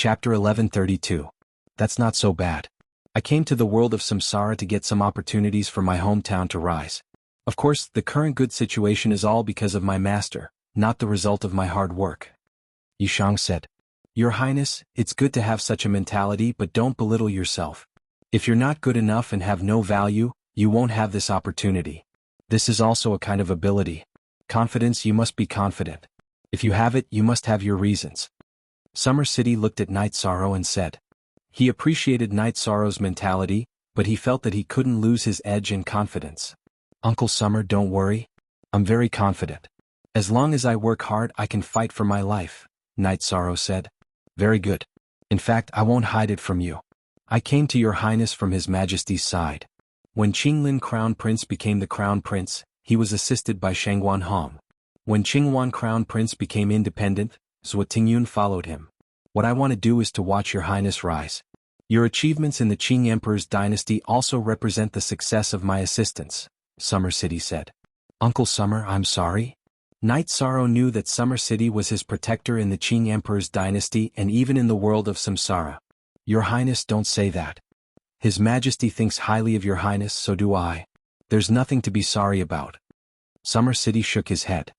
Chapter 1132. That's not so bad. I came to the world of samsara to get some opportunities for my hometown to rise. Of course, the current good situation is all because of my master, not the result of my hard work. Yishang said. Your Highness, it's good to have such a mentality, but don't belittle yourself. If you're not good enough and have no value, you won't have this opportunity. This is also a kind of ability. Confidence, you must be confident. If you have it, you must have your reasons. Summer City looked at Night Sorrow and said. He appreciated Night Sorrow's mentality, but he felt that he couldn't lose his edge and confidence. Uncle Summer, don't worry. I'm very confident. As long as I work hard, I can fight for my life, Night Sorrow said. Very good. In fact, I won't hide it from you. I came to your Highness from His Majesty's side. When Qinglin Crown Prince became the Crown Prince, he was assisted by Shangguan Hong. When Qingwan Crown Prince became independent, Zhou Tingyun followed him. What I want to do is to watch your Highness rise. Your achievements in the Qing Emperor's dynasty also represent the success of my assistants, Summer City said. Uncle Summer, I'm sorry. Night Sorrow knew that Summer City was his protector in the Qing Emperor's dynasty and even in the world of samsara. Your Highness, don't say that. His Majesty thinks highly of your Highness, so do I. There's nothing to be sorry about. Summer City shook his head.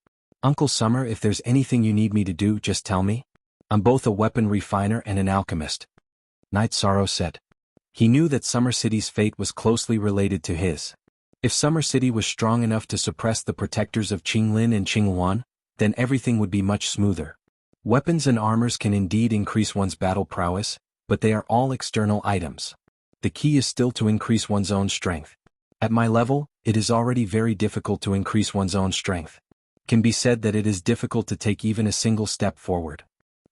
Uncle Summer, if there's anything you need me to do, just tell me. I'm both a weapon refiner and an alchemist. Night Sorrow said. He knew that Summer City's fate was closely related to his. If Summer City was strong enough to suppress the protectors of Qinglin and Qingwan, then everything would be much smoother. Weapons and armors can indeed increase one's battle prowess, but they are all external items. The key is still to increase one's own strength. At my level, it is already very difficult to increase one's own strength. Can be said that it is difficult to take even a single step forward.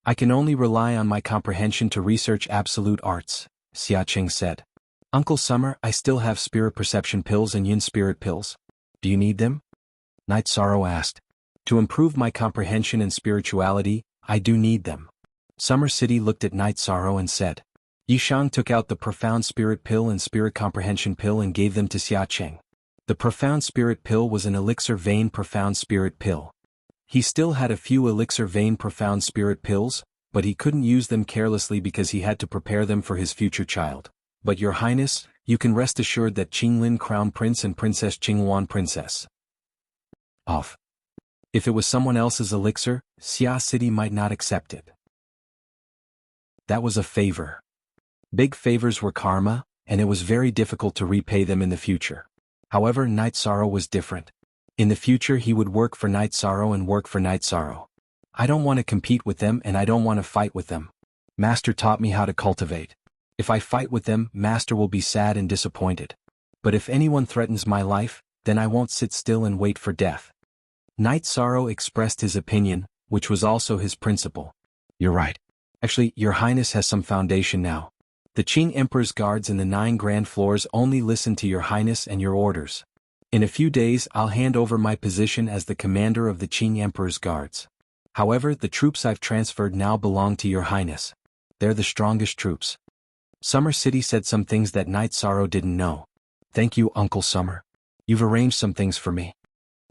I can only rely on my comprehension to research absolute arts, Xiaqing said. Uncle Summer, I still have spirit perception pills and yin spirit pills. Do you need them? Night Sorrow asked. To improve my comprehension and spirituality, I do need them. Summer City looked at Night Sorrow and said. Yishang took out the profound spirit pill and spirit comprehension pill and gave them to Xiaqing. The profound spirit pill was an elixir vein profound spirit pill. He still had a few elixir vein profound spirit pills, but he couldn't use them carelessly because he had to prepare them for his future child. But your Highness, you can rest assured that Qinglin Crown Prince and Princess Qingwan Princess. Off. If it was someone else's elixir, Xia City might not accept it. That was a favor. Big favors were karma, and it was very difficult to repay them in the future. However, Night Sorrow was different. In the future he would work for Night Sorrow and work for Night Sorrow. I don't want to compete with them and I don't want to fight with them. Master taught me how to cultivate. If I fight with them, Master will be sad and disappointed. But if anyone threatens my life, then I won't sit still and wait for death. Night Sorrow expressed his opinion, which was also his principle. You're right. Actually, your Highness has some foundation now. The Qing Emperor's guards in the 9 grand floors only listen to your Highness and your orders. In a few days I'll hand over my position as the commander of the Qing Emperor's guards. However, the troops I've transferred now belong to your Highness. They're the strongest troops. Summer City said some things that Night Sorrow didn't know. Thank you, Uncle Summer. You've arranged some things for me.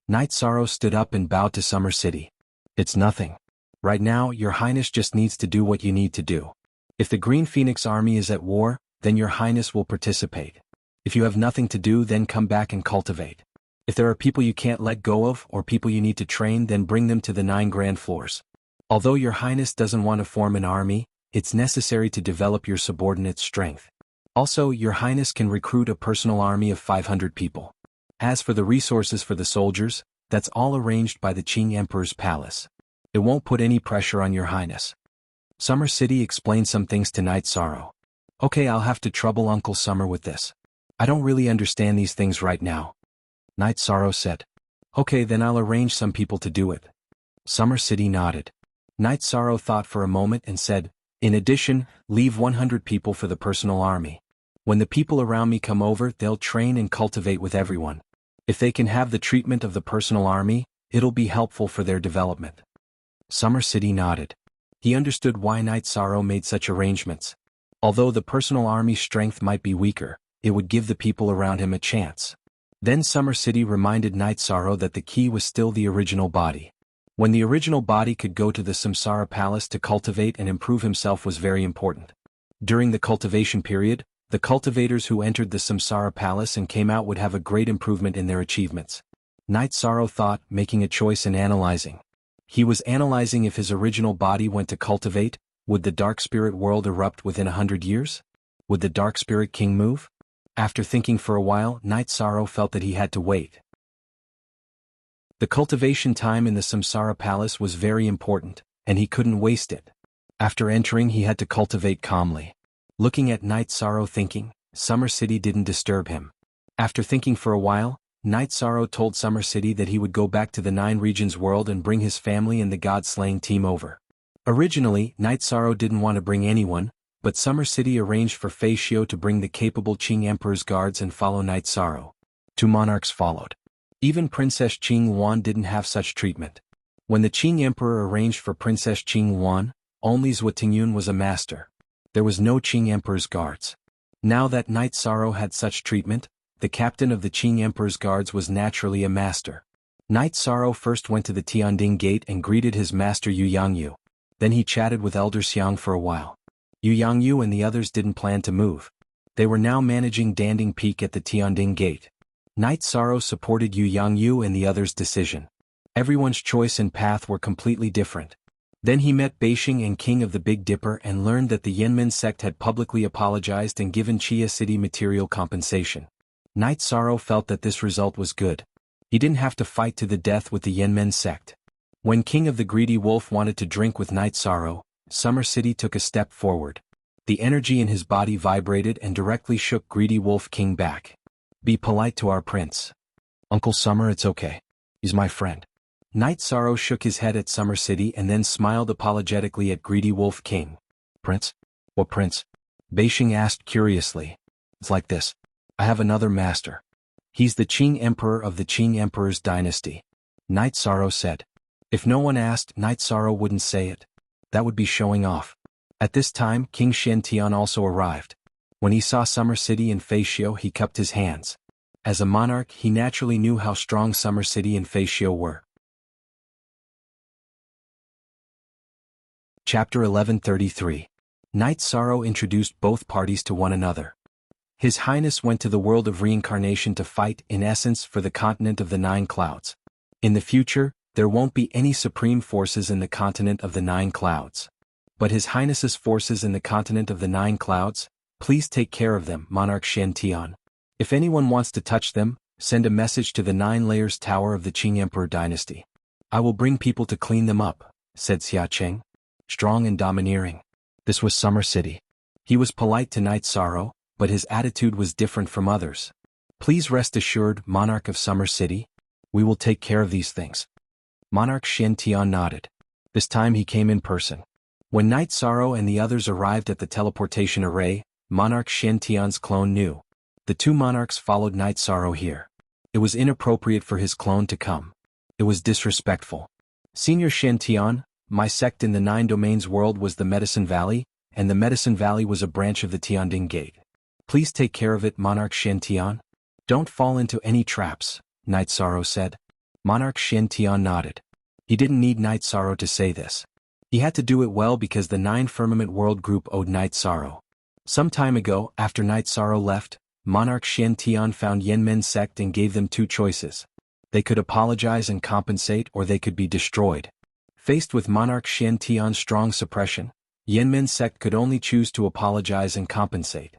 Night Sorrow stood up and bowed to Summer City. It's nothing. Right now, your Highness just needs to do what you need to do. If the Green Phoenix Army is at war, then your Highness will participate. If you have nothing to do, then come back and cultivate. If there are people you can't let go of or people you need to train, then bring them to the 9 grand floors. Although your Highness doesn't want to form an army, it's necessary to develop your subordinate's strength. Also, your Highness can recruit a personal army of 500 people. As for the resources for the soldiers, that's all arranged by the Qing Emperor's palace. It won't put any pressure on your Highness. Summer City explained some things to Night Sorrow. Okay, I'll have to trouble Uncle Summer with this. I don't really understand these things right now. Night Sorrow said. Okay, then I'll arrange some people to do it. Summer City nodded. Night Sorrow thought for a moment and said, in addition, leave 100 people for the personal army. When the people around me come over, they'll train and cultivate with everyone. If they can have the treatment of the personal army, it'll be helpful for their development. Summer City nodded. He understood why Night Sorrow made such arrangements. Although the personal army's strength might be weaker, it would give the people around him a chance. Then Summer City reminded Night Sorrow that the key was still the original body. When the original body could go to the Samsara palace to cultivate and improve himself was very important. During the cultivation period, the cultivators who entered the Samsara palace and came out would have a great improvement in their achievements. Night Sorrow thought, making a choice and analyzing. He was analyzing if his original body went to cultivate, would the dark spirit world erupt within 100 years? Would the dark spirit king move? After thinking for a while, Night Sorrow felt that he had to wait. The cultivation time in the Samsara palace was very important, and he couldn't waste it. After entering, he had to cultivate calmly. Looking at Night Sorrow thinking, Summer City didn't disturb him. After thinking for a while, Night Sorrow told Summer City that he would go back to the 9 regions world and bring his family and the god-slaying team over. Originally, Night Sorrow didn't want to bring anyone, but Summer City arranged for Fei Xiu to bring the capable Qing Emperor's guards and follow Night Sorrow. 2 monarchs followed. Even Princess Qing Wan didn't have such treatment. When the Qing Emperor arranged for Princess Qing Wan, only Zhou Tingyun was a master. There was no Qing Emperor's guards. Now that Night Sorrow had such treatment, the captain of the Qing Emperor's guards was naturally a master. Night Sorrow first went to the Tianding Gate and greeted his master Yu Yangyu. Then he chatted with Elder Xiang for a while. Yu Yangyu and the others didn't plan to move. They were now managing Danding Peak at the Tianding Gate. Night Sorrow supported Yu Yangyu and the others' decision. Everyone's choice and path were completely different. Then he met Beixing and King of the Big Dipper and learned that the Yanmen sect had publicly apologized and given Chia City material compensation. Night Sorrow felt that this result was good. He didn't have to fight to the death with the Yanmen sect. When King of the Greedy Wolf wanted to drink with Night Sorrow, Summer City took a step forward. The energy in his body vibrated and directly shook Greedy Wolf King back. Be polite to our prince. Uncle Summer, it's okay. He's my friend. Night Sorrow shook his head at Summer City and then smiled apologetically at Greedy Wolf King. Prince? What prince? Beixing asked curiously. It's like this. I have another master. He's the Qing Emperor of the Qing Emperor's dynasty. Night Sorrow said. If no one asked, Night Sorrow wouldn't say it. That would be showing off. At this time, King Shen Tian also arrived. When he saw Summer City and Fei Xiu, he cupped his hands. As a monarch, he naturally knew how strong Summer City and Fei Xiu were. Chapter 1133. Night Sorrow introduced both parties to one another. His Highness went to the world of reincarnation to fight, in essence, for the continent of the 9 clouds. In the future, there won't be any supreme forces in the continent of the 9 clouds. But His Highness's forces in the continent of the 9 clouds, please take care of them, Monarch Shen Tian. If anyone wants to touch them, send a message to the 9 layers tower of the Qing Emperor dynasty. I will bring people to clean them up, said Xia Cheng. Strong and domineering. This was Summer City. He was polite to Night Sorrow, but his attitude was different from others. Please rest assured, Monarch of Summer City. We will take care of these things. Monarch Shen Tian nodded. This time he came in person. When Night Sorrow and the others arrived at the teleportation array, Monarch Shen Tian's clone knew. The 2 monarchs followed Night Sorrow here. It was inappropriate for his clone to come. It was disrespectful. Senior Shen Tian, my sect in the 9 domains world was the Medicine Valley, and the Medicine Valley was a branch of the Tianding Gate. Please take care of it, Monarch Shen Tian. Don't fall into any traps, Night Sorrow said. Monarch Shen Tian nodded. He didn't need Night Sorrow to say this. He had to do it well because the 9 Firmament World Group owed Night Sorrow. Some time ago, after Night Sorrow left, Monarch Shen Tian found Yanmen sect and gave them 2 choices. They could apologize and compensate, or they could be destroyed. Faced with Monarch Shen Tian's strong suppression, Yanmen sect could only choose to apologize and compensate.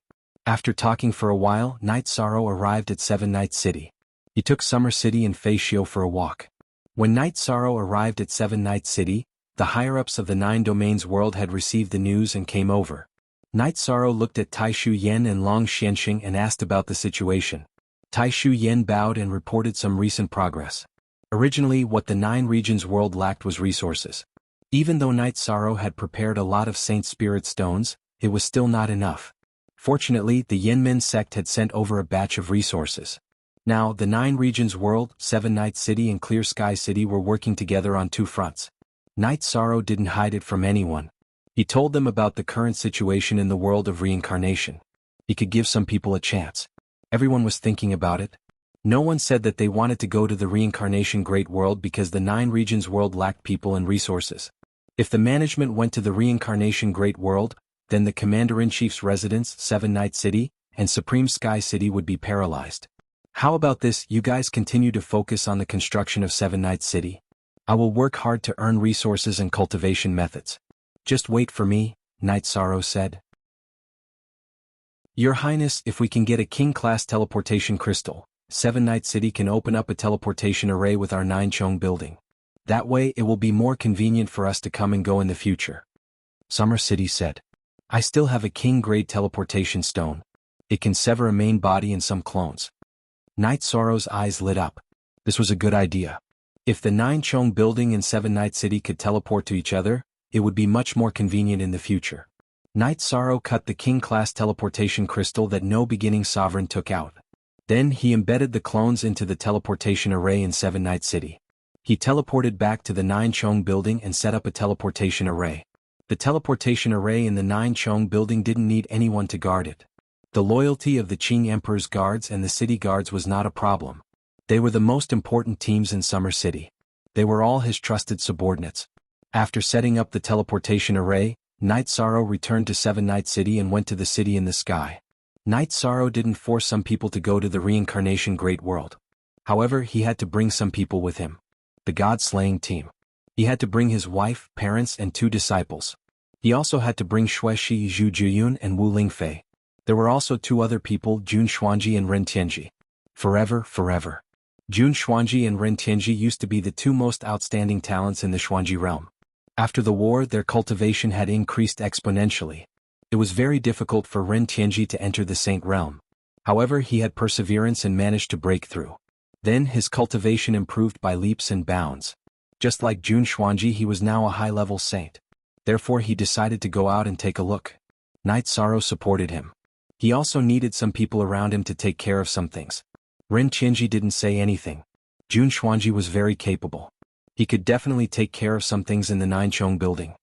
After talking for a while, Night Sorrow arrived at 7 Night City. He took Summer City and Fei Xiu for a walk. When Night Sorrow arrived at 7 Night City, the higher-ups of the 9 domains world had received the news and came over. Night Sorrow looked at Taishu Yen and Long Xianxing and asked about the situation. Taishu Yen bowed and reported some recent progress. Originally, what the 9 regions world lacked was resources. Even though Night Sorrow had prepared a lot of Saint Spirit stones, it was still not enough. Fortunately, the Yanmen sect had sent over a batch of resources. Now, the 9 regions world, 7 Night City and Clear Sky City were working together on 2 fronts. Night Sorrow didn't hide it from anyone. He told them about the current situation in the world of reincarnation. He could give some people a chance. Everyone was thinking about it. No one said that they wanted to go to the reincarnation great world because the 9 regions world lacked people and resources. If the management went to the reincarnation great world, then the commander-in-chief's residence, 7 Night City, and Supreme Sky City would be paralyzed. How about this, you guys continue to focus on the construction of 7 Night City? I will work hard to earn resources and cultivation methods. Just wait for me, Night Sorrow said. Your Highness, if we can get a king-class teleportation crystal, 7 Night City can open up a teleportation array with our 9 Chong building. That way it will be more convenient for us to come and go in the future. Summer City said. I still have a king-grade teleportation stone. It can sever a main body and some clones. Night Sorrow's eyes lit up. This was a good idea. If the 9 Chong building and 7 Night City could teleport to each other, it would be much more convenient in the future. Night Sorrow cut the king-class teleportation crystal that no beginning sovereign took out. Then he embedded the clones into the teleportation array in 7 Night City. He teleported back to the 9 Chong building and set up a teleportation array. The teleportation array in the 9 Chong building didn't need anyone to guard it. The loyalty of the Qing Emperor's guards and the city guards was not a problem. They were the most important teams in Summer City. They were all his trusted subordinates. After setting up the teleportation array, Night Sorrow returned to 7 Night City and went to the city in the sky. Night Sorrow didn't force some people to go to the reincarnation great world. However, he had to bring some people with him. The god-slaying team. He had to bring his wife, parents and 2 disciples. He also had to bring Xueshi Zhu Juyun and Wu Lingfei. There were also 2 other people, Jun Xuanji and Ren Tianji. Forever. Jun Xuanji and Ren Tianji used to be the 2 most outstanding talents in the Xuanji realm. After the war, their cultivation had increased exponentially. It was very difficult for Ren Tianji to enter the Saint realm. However, he had perseverance and managed to break through. Then his cultivation improved by leaps and bounds. Just like Jun Xuanji, he was now a high-level saint. Therefore he decided to go out and take a look. Night Sorrow supported him. He also needed some people around him to take care of some things. Ren Tianji didn't say anything. Jun Xuanji was very capable. He could definitely take care of some things in the 9 Chong building.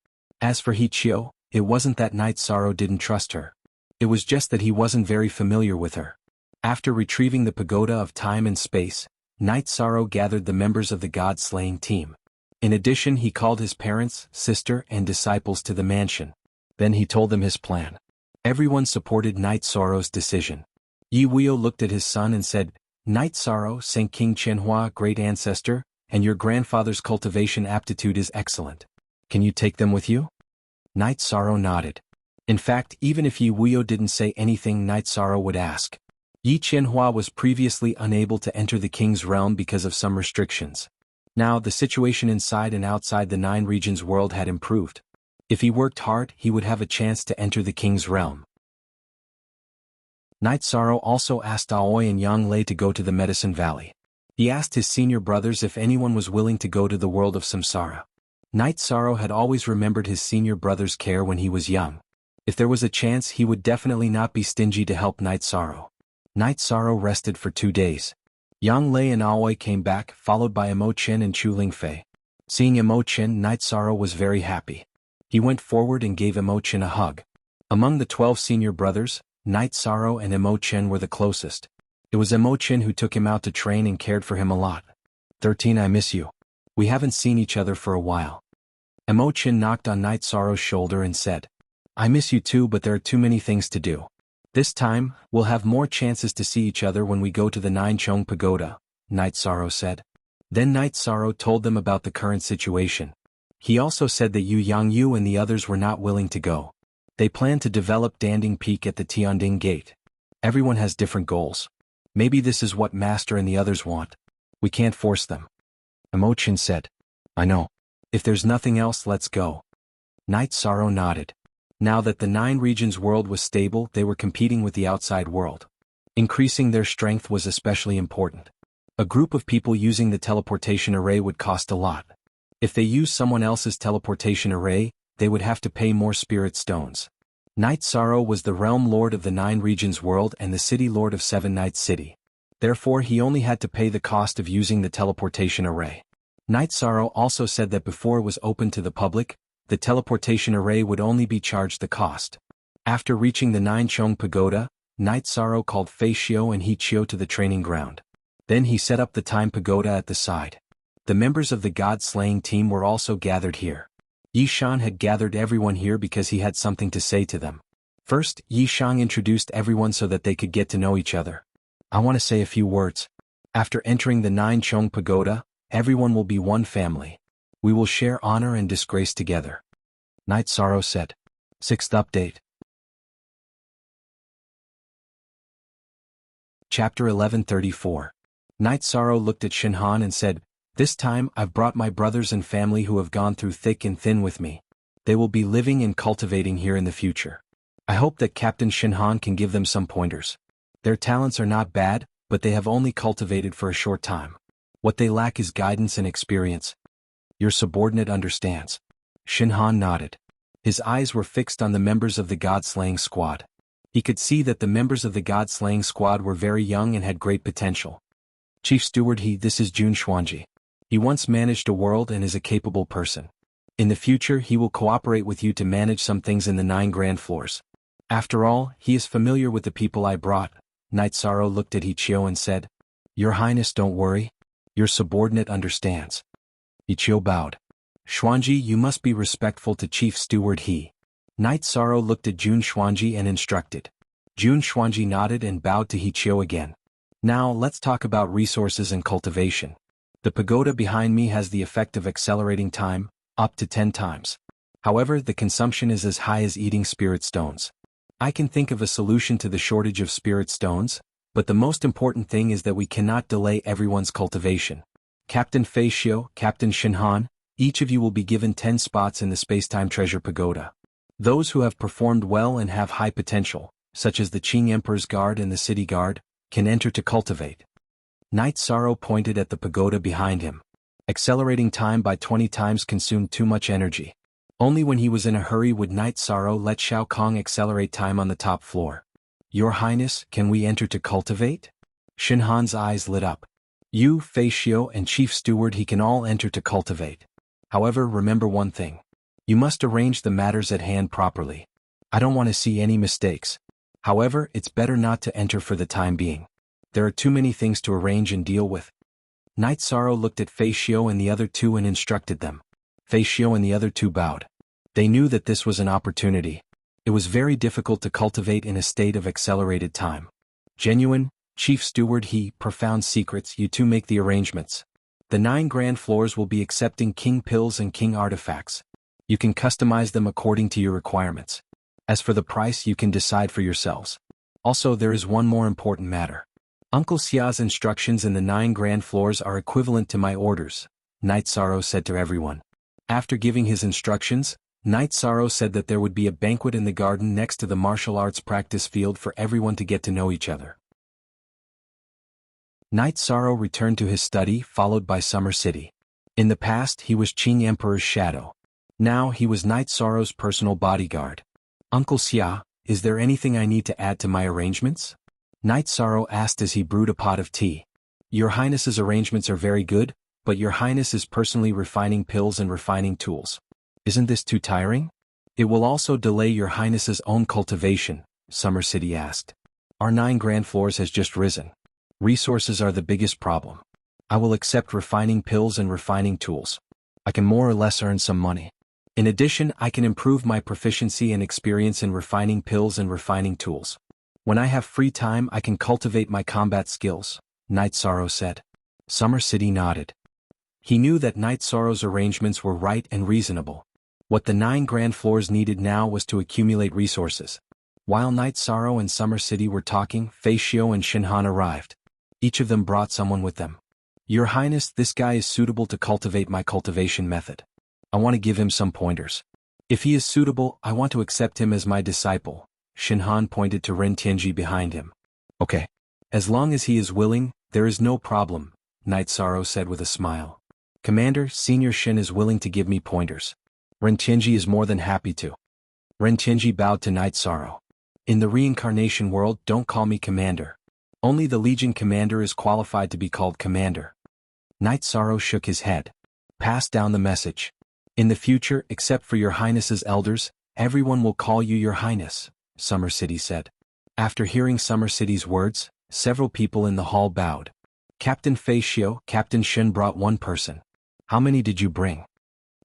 As for He Chiu, it wasn't that Night Sorrow didn't trust her. It was just that he wasn't very familiar with her. After retrieving the pagoda of time and space, Night Sorrow gathered the members of the god-slaying team. In addition, he called his parents, sister, and disciples to the mansion. Then he told them his plan. Everyone supported Night Sorrow's decision. Yi Wuyo looked at his son and said, Night Sorrow, Saint King Chenhua, great ancestor, and your grandfather's cultivation aptitude is excellent. Can you take them with you? Night Sorrow nodded. In fact, even if Yi Wuyo didn't say anything, Night Sorrow would ask. Yi Chenhua was previously unable to enter the king's realm because of some restrictions. Now, the situation inside and outside the 9 regions world had improved. If he worked hard, he would have a chance to enter the king's realm. Night Sorrow also asked Aoi and Yang Lei to go to the Medicine Valley. He asked his senior brothers if anyone was willing to go to the world of Samsara. Night Sorrow had always remembered his senior brother's care when he was young. If there was a chance, he would definitely not be stingy to help Night Sorrow. Night Sorrow rested for 2 days. Yang Lei and Aoi came back, followed by Emo Chen and Chu Lingfei. Seeing Emo Chen, Night Sorrow was very happy. He went forward and gave Emo Chen a hug. Among the 12 senior brothers, Night Sorrow and Emo Chen were the closest. It was Emo Chen who took him out to train and cared for him a lot. 13. I miss you. We haven't seen each other for a while. Emo Chen knocked on Night Sorrow's shoulder and said, I miss you too, but there are too many things to do. This time, we'll have more chances to see each other when we go to the 9 Chong Pagoda, Night Sorrow said. Then Night Sorrow told them about the current situation. He also said that Yu Yangyu and the others were not willing to go. They planned to develop Danding Peak at the Tianding Gate. Everyone has different goals. Maybe this is what Master and the others want. We can't force them. Emo Chen said. I know. If there's nothing else, let's go. Night Sorrow nodded. Now that the 9 regions world was stable, they were competing with the outside world. Increasing their strength was especially important. A group of people using the teleportation array would cost a lot. If they used someone else's teleportation array, they would have to pay more spirit stones. Night Sorrow was the realm lord of the 9 regions world and the city lord of 7 Night City. Therefore he only had to pay the cost of using the teleportation array. Night Sorrow also said that before it was open to the public, the teleportation array would only be charged the cost. After reaching the 9 Chong Pagoda, Night Sorrow called Fei Xiu and He Chiu to the training ground. Then he set up the time pagoda at the side. The members of the god-slaying team were also gathered here. Yishan had gathered everyone here because he had something to say to them. First, Yishang introduced everyone so that they could get to know each other. I want to say a few words. After entering the Nine Chong Pagoda, everyone will be one family. We will share honor and disgrace together. Night Sorrow said. 6th update. Chapter 1134. Night Sorrow looked at Shinhan and said, "This time I've brought my brothers and family who have gone through thick and thin with me. They will be living and cultivating here in the future. I hope that Captain Shinhan can give them some pointers. Their talents are not bad, but they have only cultivated for a short time. What they lack is guidance and experience. Your subordinate understands." Shinhan nodded. His eyes were fixed on the members of the god-slaying squad. He could see that the members of the god-slaying squad were very young and had great potential. Chief Steward this is Jun Xuanji. He once managed a world and is a capable person. In the future he will cooperate with you to manage some things in the 9 grand floors. After all, he is familiar with the people I brought. Night Sorrow looked at Ichio and said, "Your Highness, don't worry. Your subordinate understands." Ichio bowed. "Xuanji, you must be respectful to Chief Steward He." Night Sorrow looked at Jun Xuanji and instructed. Jun Xuanji nodded and bowed to Ichio again. "Now let's talk about resources and cultivation. The pagoda behind me has the effect of accelerating time, up to 10 times. However, the consumption is as high as eating spirit stones. I can think of a solution to the shortage of spirit stones, but the most important thing is that we cannot delay everyone's cultivation. Captain Fei Xiu, Captain Shinhan, each of you will be given 10 spots in the Spacetime Treasure Pagoda. Those who have performed well and have high potential, such as the Qing Emperor's Guard and the City Guard, can enter to cultivate." Night Sorrow pointed at the pagoda behind him. Accelerating time by 20 times consumed too much energy. Only when he was in a hurry would Night Sorrow let Shao Kong accelerate time on the top floor. "Your Highness, can we enter to cultivate?" Shinhan's eyes lit up. "You, Fei Xiu, and Chief Steward He can all enter to cultivate. However, remember one thing. You must arrange the matters at hand properly. I don't want to see any mistakes. However, it's better not to enter for the time being. There are too many things to arrange and deal with." Night Sorrow looked at Fei Xiu and the other two and instructed them. Fei Xiu and the other two bowed. They knew that this was an opportunity. It was very difficult to cultivate in a state of accelerated time. Genuine, Chief Steward He, profound secrets, you two make the arrangements. The 9 grand floors will be accepting king pills and king artifacts. You can customize them according to your requirements. As for the price, you can decide for yourselves. Also, there is one more important matter. Uncle Xia's instructions in the 9 grand floors are equivalent to my orders, Night Sorrow said to everyone. After giving his instructions, Night Sorrow said that there would be a banquet in the garden next to the martial arts practice field for everyone to get to know each other. Night Sorrow returned to his study, followed by Summer City. In the past, he was Qing Emperor's shadow. Now he was Night Sorrow's personal bodyguard. "Uncle Xia, is there anything I need to add to my arrangements?" Night Sorrow asked as he brewed a pot of tea. "Your Highness's arrangements are very good, but Your Highness is personally refining pills and refining tools. Isn't this too tiring? It will also delay Your Highness's own cultivation," Summer City asked. "Our 9 grand floors has just risen. Resources are the biggest problem. I will accept refining pills and refining tools. I can more or less earn some money. In addition, I can improve my proficiency and experience in refining pills and refining tools. When I have free time I can cultivate my combat skills," Night Sorrow said. Summer City nodded. He knew that Night Sorrow's arrangements were right and reasonable. What the 9 grand floors needed now was to accumulate resources. While Night Sorrow and Summer City were talking, Fei Xiu and Shinhan arrived. Each of them brought someone with them. "Your Highness, this guy is suitable to cultivate my cultivation method. I want to give him some pointers. If he is suitable, I want to accept him as my disciple." Shinhan pointed to Ren Tianji behind him. "Okay. As long as he is willing, there is no problem," Night Sorrow said with a smile. "Commander, Senior Shin is willing to give me pointers. Ren Tianji is more than happy to." Ren Tianji bowed to Night Sorrow. "In the reincarnation world, don't call me Commander. Only the Legion Commander is qualified to be called Commander." Night Sorrow shook his head. "Pass down the message. In the future, except for Your Highness's elders, everyone will call you Your Highness," Summer City said. After hearing Summer City's words, several people in the hall bowed. Captain Fei Xiu, Captain Shen brought one person. How many did you bring?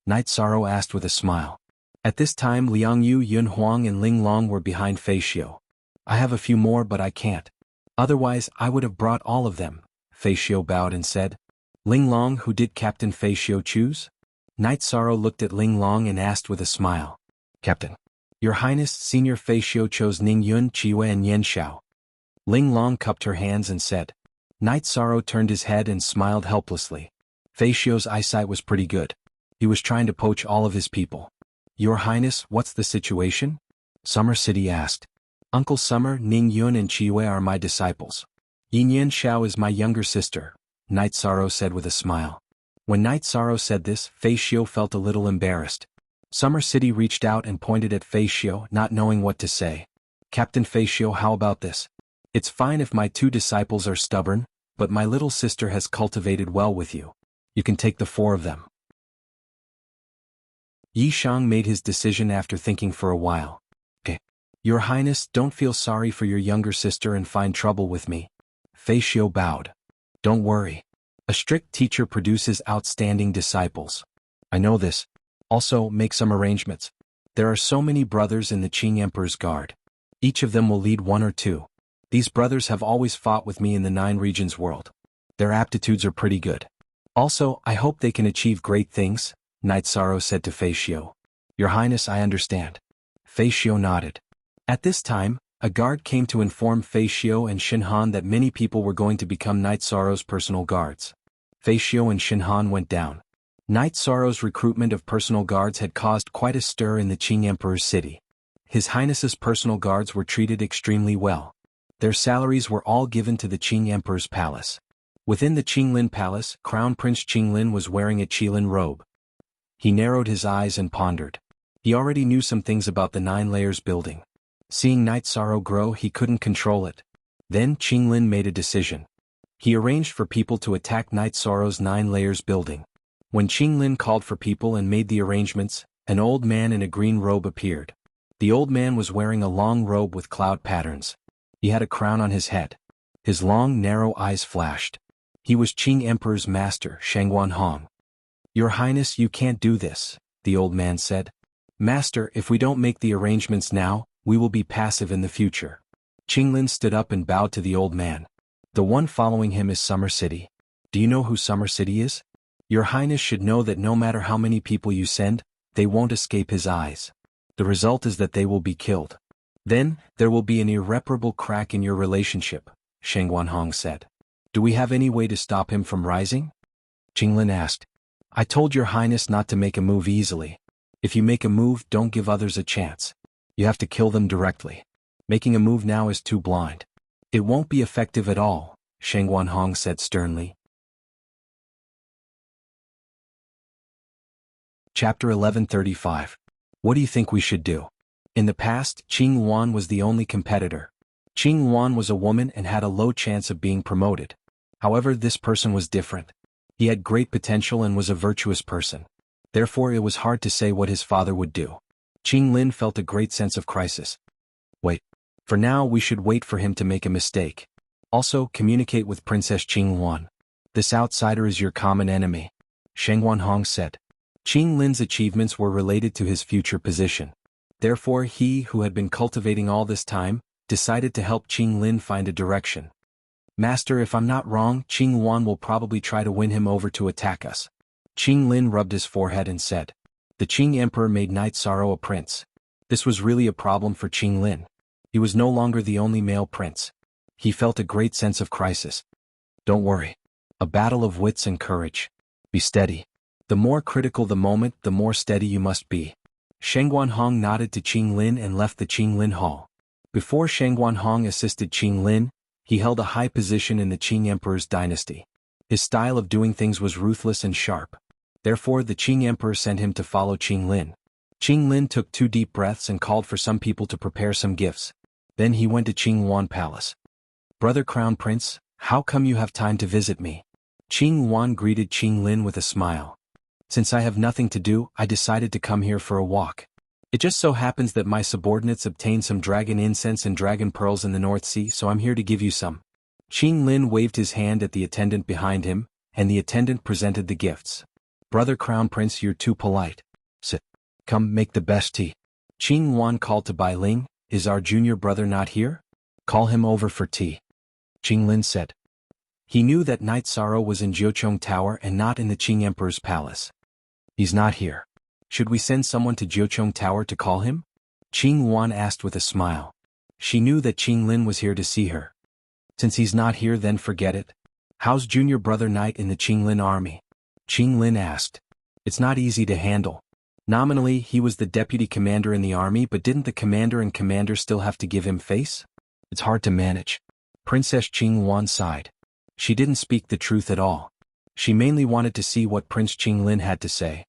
Night Sorrow asked with a smile. At this time Liang Yu, Yun Huang and Ling Long were behind Fei Xiu. I have a few more but I can't. Otherwise I would have brought all of them, Fei Xiu bowed and said. Ling Long, who did Captain Fei Xiu choose? Night Sorrow looked at Ling Long and asked with a smile. Captain. Your Highness, Senior Fei Xiu chose Ning Yun, Chiwei and Yen Xiao. Ling Long cupped her hands and said. Night Sorrow turned his head and smiled helplessly. Fei Xiu's eyesight was pretty good. He was trying to poach all of his people. Your Highness, what's the situation? Summer City asked. Uncle Summer, Ning Yun and Chiwei are my disciples. Yin Yen Xiao is my younger sister, Night Sorrow said with a smile. When Night Sorrow said this, Fei Xiu felt a little embarrassed. Summer City reached out and pointed at Fei Xiu, not knowing what to say. Captain Fei Xiu, how about this? It's fine if my two disciples are stubborn, but my little sister has cultivated well with you. You can take the 4 of them. Yi Shang made his decision after thinking for a while. Okay. Your Highness, don't feel sorry for your younger sister and find trouble with me. Fei Xiu bowed. Don't worry. A strict teacher produces outstanding disciples. I know this. Also, make some arrangements. There are so many brothers in the Qing Emperor's guard. Each of them will lead 1 or 2. These brothers have always fought with me in the 9 regions world. Their aptitudes are pretty good. Also, I hope they can achieve great things, Night Sorrow said to Fei Xiu. Your Highness, I understand. Fei Xiu nodded. At this time, a guard came to inform Fei Xiu and Shin Han that many people were going to become Night Sorrow's personal guards. Fei Xiu and Shin Han went down. Night Sorrow's recruitment of personal guards had caused quite a stir in the Qing Emperor's city. His Highness's personal guards were treated extremely well. Their salaries were all given to the Qing Emperor's palace. Within the Qinglin Palace, Crown Prince Qinglin was wearing a Qilin robe. He narrowed his eyes and pondered. He already knew some things about the 9 layers building. Seeing Night Sorrow grow, he couldn't control it. Then Qinglin made a decision. He arranged for people to attack Night Sorrow's 9 layers building. When Qinglin called for people and made the arrangements, an old man in a green robe appeared. The old man was wearing a long robe with cloud patterns. He had a crown on his head. His long, narrow eyes flashed. He was Qing Emperor's master, Shangguan Hong. Your Highness, you can't do this, the old man said. Master, if we don't make the arrangements now, we will be passive in the future. Qinglin stood up and bowed to the old man. The one following him is Summer City. Do you know who Summer City is? Your Highness should know that no matter how many people you send, they won't escape his eyes. The result is that they will be killed. Then, there will be an irreparable crack in your relationship, Shangguan Hong said. Do we have any way to stop him from rising? Qinglin asked. I told your Highness not to make a move easily. If you make a move, don't give others a chance. You have to kill them directly. Making a move now is too blind. It won't be effective at all, Shangguan Hong said sternly. Chapter 1135. What do you think we should do? In the past, Qing Yuan was the only competitor. Qing Yuan was a woman and had a low chance of being promoted. However, this person was different. He had great potential and was a virtuous person. Therefore, it was hard to say what his father would do. Qing Lin felt a great sense of crisis. Wait. For now, we should wait for him to make a mistake. Also, communicate with Princess Qing Yuan. This outsider is your common enemy, Shangguan Hong said. Qing Lin's achievements were related to his future position. Therefore, he, who had been cultivating all this time, decided to help Qing Lin find a direction. Master, if I'm not wrong, Qing Yuan will probably try to win him over to attack us. Qing Lin rubbed his forehead and said. The Qing Emperor made Night Sorrow a prince. This was really a problem for Qing Lin. He was no longer the only male prince. He felt a great sense of crisis. Don't worry. A battle of wits and courage. Be steady. The more critical the moment, the more steady you must be. Shangguan Hong nodded to Qing Lin and left the Qing Lin Hall. Before Shangguan Hong assisted Qing Lin, he held a high position in the Qing Emperor's dynasty. His style of doing things was ruthless and sharp. Therefore, the Qing Emperor sent him to follow Qing Lin. Qing Lin took 2 deep breaths and called for some people to prepare some gifts. Then he went to Qing Yuan Palace. Brother Crown Prince, how come you have time to visit me? Qing Yuan greeted Qing Lin with a smile. Since I have nothing to do, I decided to come here for a walk. It just so happens that my subordinates obtained some dragon incense and dragon pearls in the North Sea, so I'm here to give you some. Qing Lin waved his hand at the attendant behind him, and the attendant presented the gifts. Brother Crown Prince, you're too polite. Sit. Come, make the best tea. Qing Wan called to Bai Ling, is our junior brother not here? Call him over for tea. Qing Lin said. He knew that Knight Sorrow was in Jiucheng Tower and not in the Qing Emperor's palace. He's not here. Should we send someone to Jiucheng Tower to call him? Qing Wan asked with a smile. She knew that Qing Lin was here to see her. Since he's not here, then forget it. How's junior brother Knight in the Qing Lin army? Qing Lin asked. It's not easy to handle. Nominally, he was the deputy commander in the army, but didn't the commander and commander still have to give him face? It's hard to manage. Princess Qing Wan sighed. She didn't speak the truth at all. She mainly wanted to see what Prince Qing Lin had to say.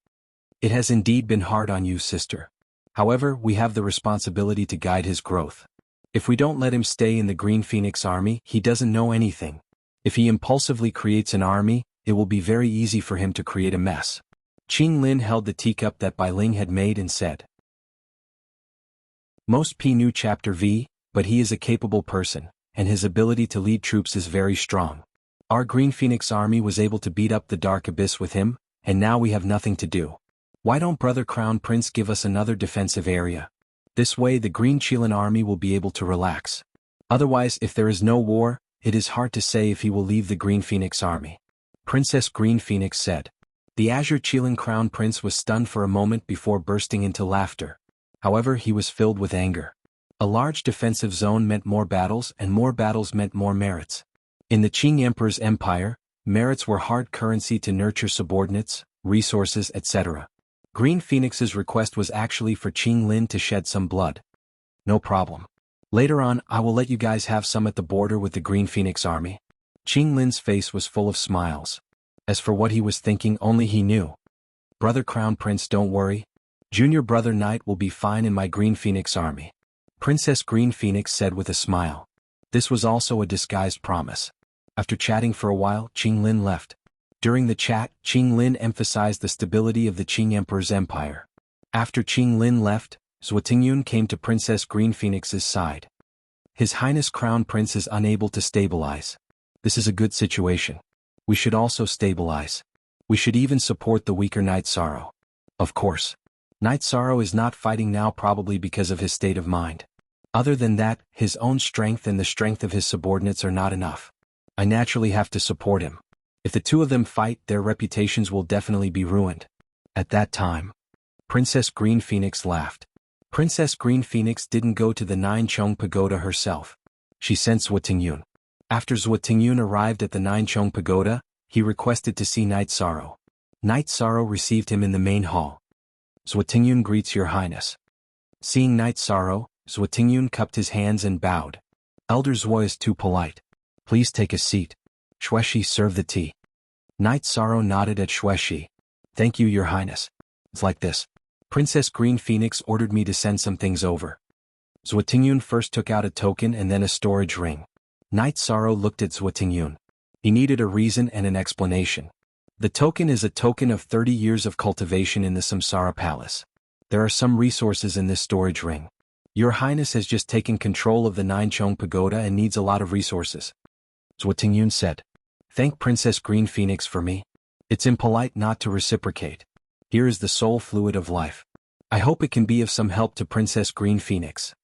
It has indeed been hard on you, sister. However, we have the responsibility to guide his growth. If we don't let him stay in the Green Phoenix army, he doesn't know anything. If he impulsively creates an army, it will be very easy for him to create a mess. Qing Lin held the teacup that Bai Ling had made and said. Most P knew Chapter V, but he is a capable person, and his ability to lead troops is very strong. Our Green Phoenix army was able to beat up the Dark Abyss with him, and now we have nothing to do. Why don't Brother Crown Prince give us another defensive area? This way the Green Qilin army will be able to relax. Otherwise, if there is no war, it is hard to say if he will leave the Green Phoenix army. Princess Green Phoenix said. The Azure Qilin Crown Prince was stunned for a moment before bursting into laughter. However, he was filled with anger. A large defensive zone meant more battles, and more battles meant more merits. In the Qing Emperor's empire, merits were hard currency to nurture subordinates, resources, etc. Green Phoenix's request was actually for Qing Lin to shed some blood. No problem. Later on, I will let you guys have some at the border with the Green Phoenix army. Qing Lin's face was full of smiles. As for what he was thinking, only he knew. Brother Crown Prince, don't worry. Junior brother Knight will be fine in my Green Phoenix army. Princess Green Phoenix said with a smile. This was also a disguised promise. After chatting for a while, Qing Lin left. During the chat, Qing Lin emphasized the stability of the Qing Emperor's empire. After Qing Lin left, Zhuo Tingyun came to Princess Green Phoenix's side. His Highness Crown Prince is unable to stabilize. This is a good situation. We should also stabilize. We should even support the weaker Knight Sorrow. Of course. Knight Sorrow is not fighting now, probably because of his state of mind. Other than that, his own strength and the strength of his subordinates are not enough. I naturally have to support him. If the two of them fight, their reputations will definitely be ruined. At that time, Princess Green Phoenix laughed. Princess Green Phoenix didn't go to the Nine Chong Pagoda herself. She sent Zhuo Tingyun. After Zhuo Tingyun arrived at the Nine Chong Pagoda, he requested to see Knight Sorrow. Knight Sorrow received him in the main hall. Zhuo Tingyun greets your highness. Seeing Knight Sorrow, Zhuo Tingyun cupped his hands and bowed. Elder Zhuo is too polite. Please take a seat. Xueshi, serve the tea. Knight Sorrow nodded at Xueshi. Thank you, your highness. It's like this. Princess Green Phoenix ordered me to send some things over. Zhuo Tingyun first took out a token and then a storage ring. Knight Sorrow looked at Zhuo Tingyun. He needed a reason and an explanation. The token is a token of 30 years of cultivation in the Samsara Palace. There are some resources in this storage ring. Your highness has just taken control of the Nine Chong Pagoda and needs a lot of resources. Zhuo Tingyun said. Thank Princess Green Phoenix for me. It's impolite not to reciprocate. Here is the soul fluid of life. I hope it can be of some help to Princess Green Phoenix.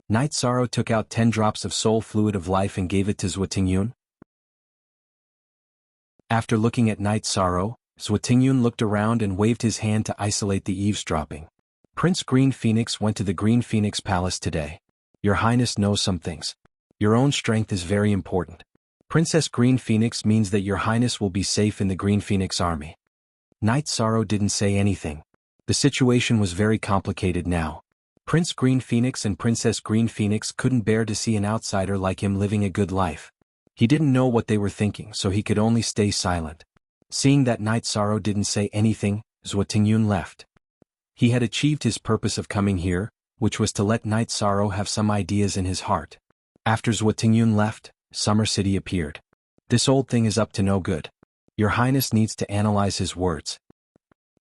Knight Sorrow took out 10 drops of soul fluid of life and gave it to Zhuo Tingyun. After looking at Knight Sorrow, Zhuo Tingyun looked around and waved his hand to isolate the eavesdropping. Prince Green Phoenix went to the Green Phoenix Palace today. Your highness knows some things. Your own strength is very important. Princess Green Phoenix means that your highness will be safe in the Green Phoenix army. Knight Sorrow didn't say anything. The situation was very complicated now. Prince Green Phoenix and Princess Green Phoenix couldn't bear to see an outsider like him living a good life. He didn't know what they were thinking, so he could only stay silent. Seeing that Knight Sorrow didn't say anything, Zhuo Tingyun left. He had achieved his purpose of coming here, which was to let Knight Sorrow have some ideas in his heart. After Zhuo Tingyun left, Summer City appeared. This old thing is up to no good. Your highness needs to analyze his words.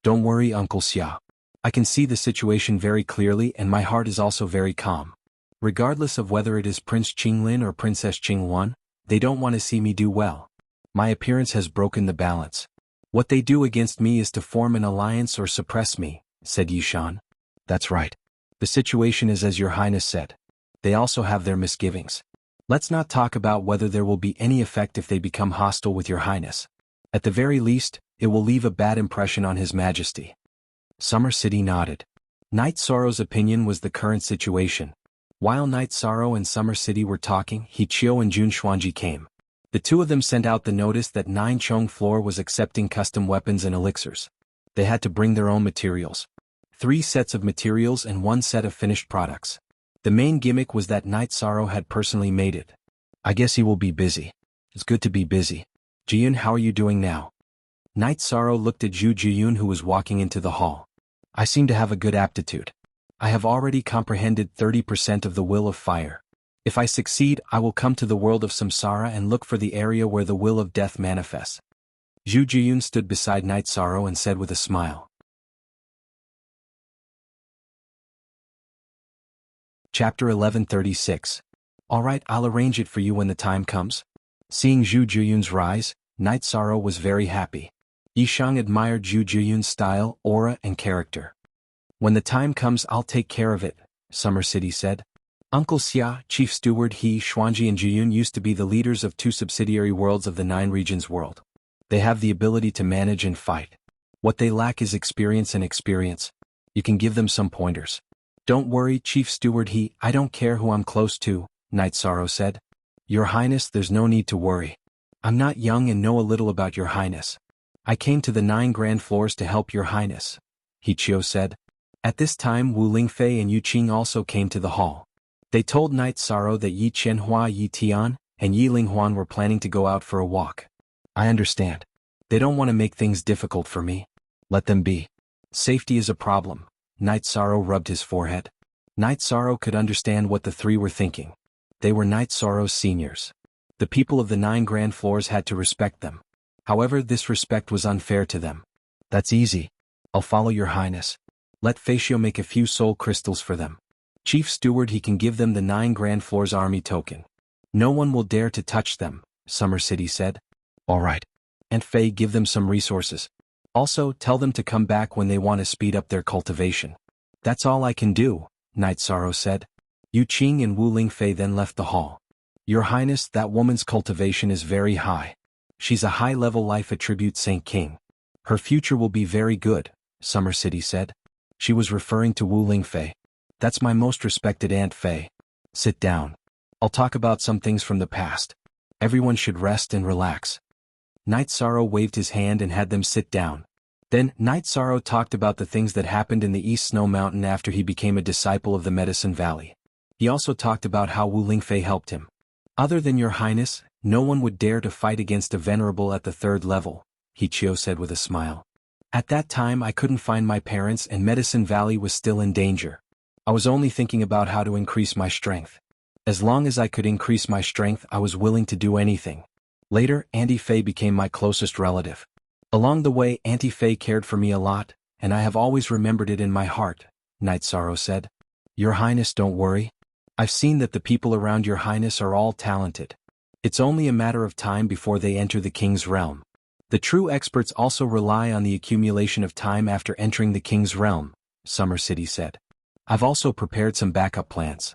Don't worry, Uncle Xia. I can see the situation very clearly and my heart is also very calm. Regardless of whether it is Prince Qinglin or Princess Qingwan, They don't want to see me do well. My appearance has broken the balance. What they do against me is to form an alliance or suppress me, said Yishan. That's right. The situation is as your highness said. They also have their misgivings. Let's not talk about whether there will be any effect if they become hostile with your highness. At the very least, it will leave a bad impression on his majesty. Summer City nodded. Night Sorrow's opinion was the current situation. While Night Sorrow and Summer City were talking, Hichio and Jun Xuanji came. The two of them sent out the notice that Nine Chong Floor was accepting custom weapons and elixirs. They had to bring their own materials. 3 sets of materials and 1 set of finished products. The main gimmick was that Night Sorrow had personally made it. I guess he will be busy. It's good to be busy. Jiyun, how are you doing now? Night Sorrow looked at Zhu Jiyun, who was walking into the hall. I seem to have a good aptitude. I have already comprehended 30% of the will of fire. If I succeed, I will come to the world of samsara and look for the area where the will of death manifests. Zhu Jiyun stood beside Night Sorrow and said with a smile. Chapter 1136. All right, I'll arrange it for you when the time comes. Seeing Zhu Jiyun's rise, Night Sorrow was very happy. Yishang admired Zhu Jiyun's style, aura, and character. When the time comes, I'll take care of it, Summer City said. Uncle Xia, Chief Steward He, Xuanji and Jiyun used to be the leaders of 2 subsidiary worlds of the 9 regions world. They have the ability to manage and fight. What they lack is experience and experience. You can give them some pointers. Don't worry, Chief Steward He, I don't care who I'm close to, Night Sorrow said. Your Highness, there's no need to worry. I'm not young and know a little about your Highness. I came to the 9 grand floors to help your Highness, Hichio said. At this time Wu Lingfei and Yu Qing also came to the hall. They told Night Sorrow that Yi Qianhua, Yi Tian, and Yi Linghuan were planning to go out for a walk. I understand. They don't want to make things difficult for me. Let them be. Safety is a problem. Night Sorrow rubbed his forehead. Night Sorrow could understand what the 3 were thinking. They were Night Sorrow's seniors. The people of the 9 grand floors had to respect them. However, this respect was unfair to them. That's easy. I'll follow your Highness. Let Facio make a few soul crystals for them. Chief Steward he can give them the 9 grand floors army token. No one will dare to touch them, Summer City said. All right. Aunt Fei, give them some resources. Also, tell them to come back when they want to speed up their cultivation. That's all I can do, Night Sorrow said. Yu Qing and Wu Lingfei then left the hall. Your Highness, that woman's cultivation is very high. She's a high-level life attribute Saint King. Her future will be very good, Summer City said. She was referring to Wu Lingfei. That's my most respected Aunt Fei. Sit down. I'll talk about some things from the past. Everyone should rest and relax. Night Sorrow waved his hand and had them sit down. Then, Night Sorrow talked about the things that happened in the East Snow Mountain after he became a disciple of the Medicine Valley. He also talked about how Wu Lingfei helped him. Other than your Highness, no one would dare to fight against a venerable at the 3rd level, Hichio said with a smile. At that time I couldn't find my parents and Medicine Valley was still in danger. I was only thinking about how to increase my strength. As long as I could increase my strength, I was willing to do anything. Later, Auntie Fei became my closest relative. Along the way, Auntie Fei cared for me a lot, and I have always remembered it in my heart, Night Sorrow said. Your Highness, don't worry. I've seen that the people around your Highness are all talented. It's only a matter of time before they enter the King's realm. The true experts also rely on the accumulation of time after entering the King's realm, Summer City said. I've also prepared some backup plans.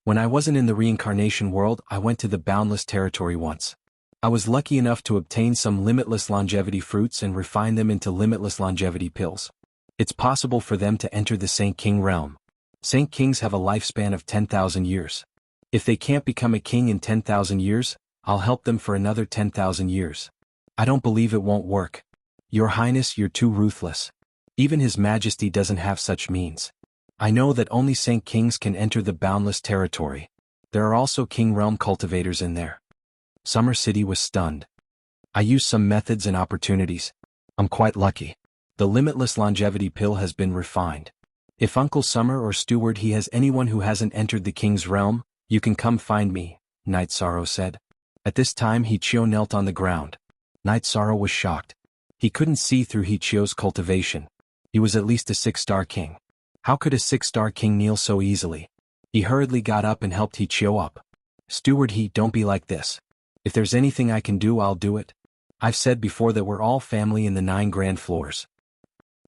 When I wasn't in the reincarnation world, I went to the boundless territory once. I was lucky enough to obtain some limitless longevity fruits and refine them into limitless longevity pills. It's possible for them to enter the Saint King realm. Saint Kings have a lifespan of 10,000 years. If they can't become a king in 10,000 years, I'll help them for another 10,000 years. I don't believe it won't work. Your Highness, you're too ruthless. Even His Majesty doesn't have such means. I know that only Saint Kings can enter the boundless territory. There are also King Realm cultivators in there. Summer City was stunned. I used some methods and opportunities. I'm quite lucky. The limitless longevity pill has been refined. If Uncle Summer or Steward he has anyone who hasn't entered the King's realm, you can come find me, Night Sorrow said. At this time Hichio knelt on the ground. Night Sorrow was shocked. He couldn't see through Hichio's cultivation. He was at least a 6-star king. How could a 6-star king kneel so easily? He hurriedly got up and helped Hichio up. Steward He, don't be like this. If there's anything I can do, I'll do it. I've said before that we're all family in the 9 grand floors.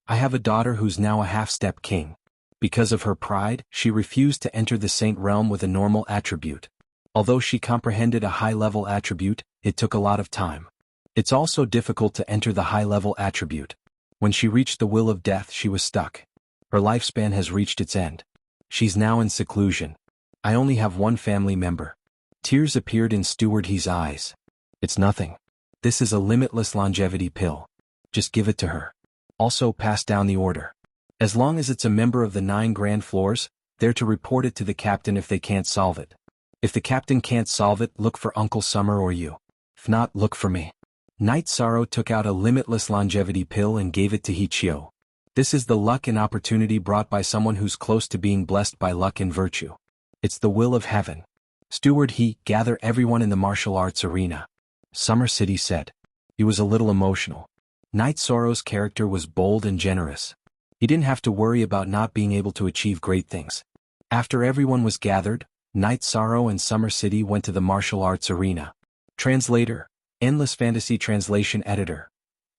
I have a daughter who's now a half-step king. Because of her pride, she refused to enter the saint realm with a normal attribute. Although she comprehended a high-level attribute, it took a lot of time. It's also difficult to enter the high-level attribute. When she reached the will of death, she was stuck. Her lifespan has reached its end. She's now in seclusion. I only have one family member. Tears appeared in Steward He's eyes. It's nothing. This is a limitless longevity pill. Just give it to her. Also pass down the order. As long as it's a member of the 9 grand floors, they're to report it to the captain if they can't solve it. If the captain can't solve it, look for Uncle Summer or you. If not, look for me. Night Sorrow took out a limitless longevity pill and gave it to Hichio. This is the luck and opportunity brought by someone who's close to being blessed by luck and virtue. It's the will of heaven. Steward He, gather everyone in the martial arts arena. Summer City said. He was a little emotional. Night Sorrow's character was bold and generous. He didn't have to worry about not being able to achieve great things. After everyone was gathered, Night Sorrow and Summer City went to the martial arts arena. Translator, Endless Fantasy Translation Editor.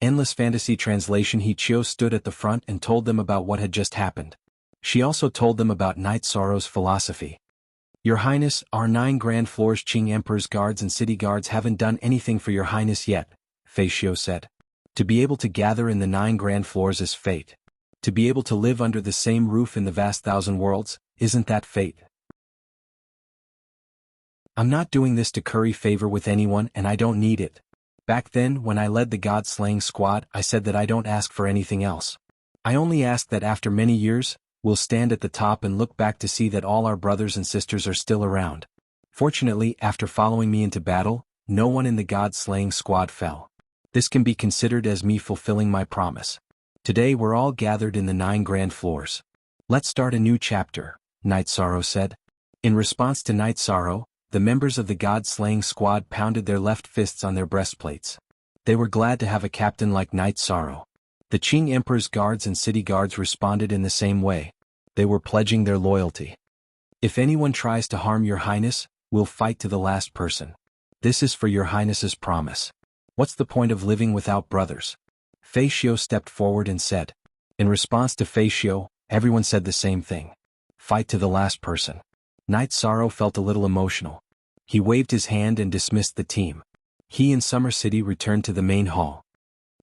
Endless Fantasy Translation. Hichio stood at the front and told them about what had just happened. She also told them about Night Sorrow's philosophy. Your Highness, our 9 grand floors Qing Emperor's guards and city guards haven't done anything for your Highness yet, Feishio said. To be able to gather in the 9 grand floors is fate. To be able to live under the same roof in the vast 1,000 worlds, isn't that fate? I'm not doing this to curry favor with anyone and I don't need it. Back then, when I led the god-slaying squad, I said that I don't ask for anything else. I only ask that after many years, we'll stand at the top and look back to see that all our brothers and sisters are still around. Fortunately, after following me into battle, no one in the god-slaying squad fell. This can be considered as me fulfilling my promise. Today we're all gathered in the 9 grand floors. Let's start a new chapter, Night Sorrow said. In response to Night Sorrow, the members of the god-slaying squad pounded their left fists on their breastplates. They were glad to have a captain like Night Sorrow. The Qing Emperor's guards and city guards responded in the same way. They were pledging their loyalty. If anyone tries to harm your Highness, we'll fight to the last person. This is for your Highness's promise. What's the point of living without brothers? Feishio stepped forward and said. In response to Feishio, everyone said the same thing. Fight to the last person. Night Sorrow felt a little emotional. He waved his hand and dismissed the team. He and Summer City returned to the main hall.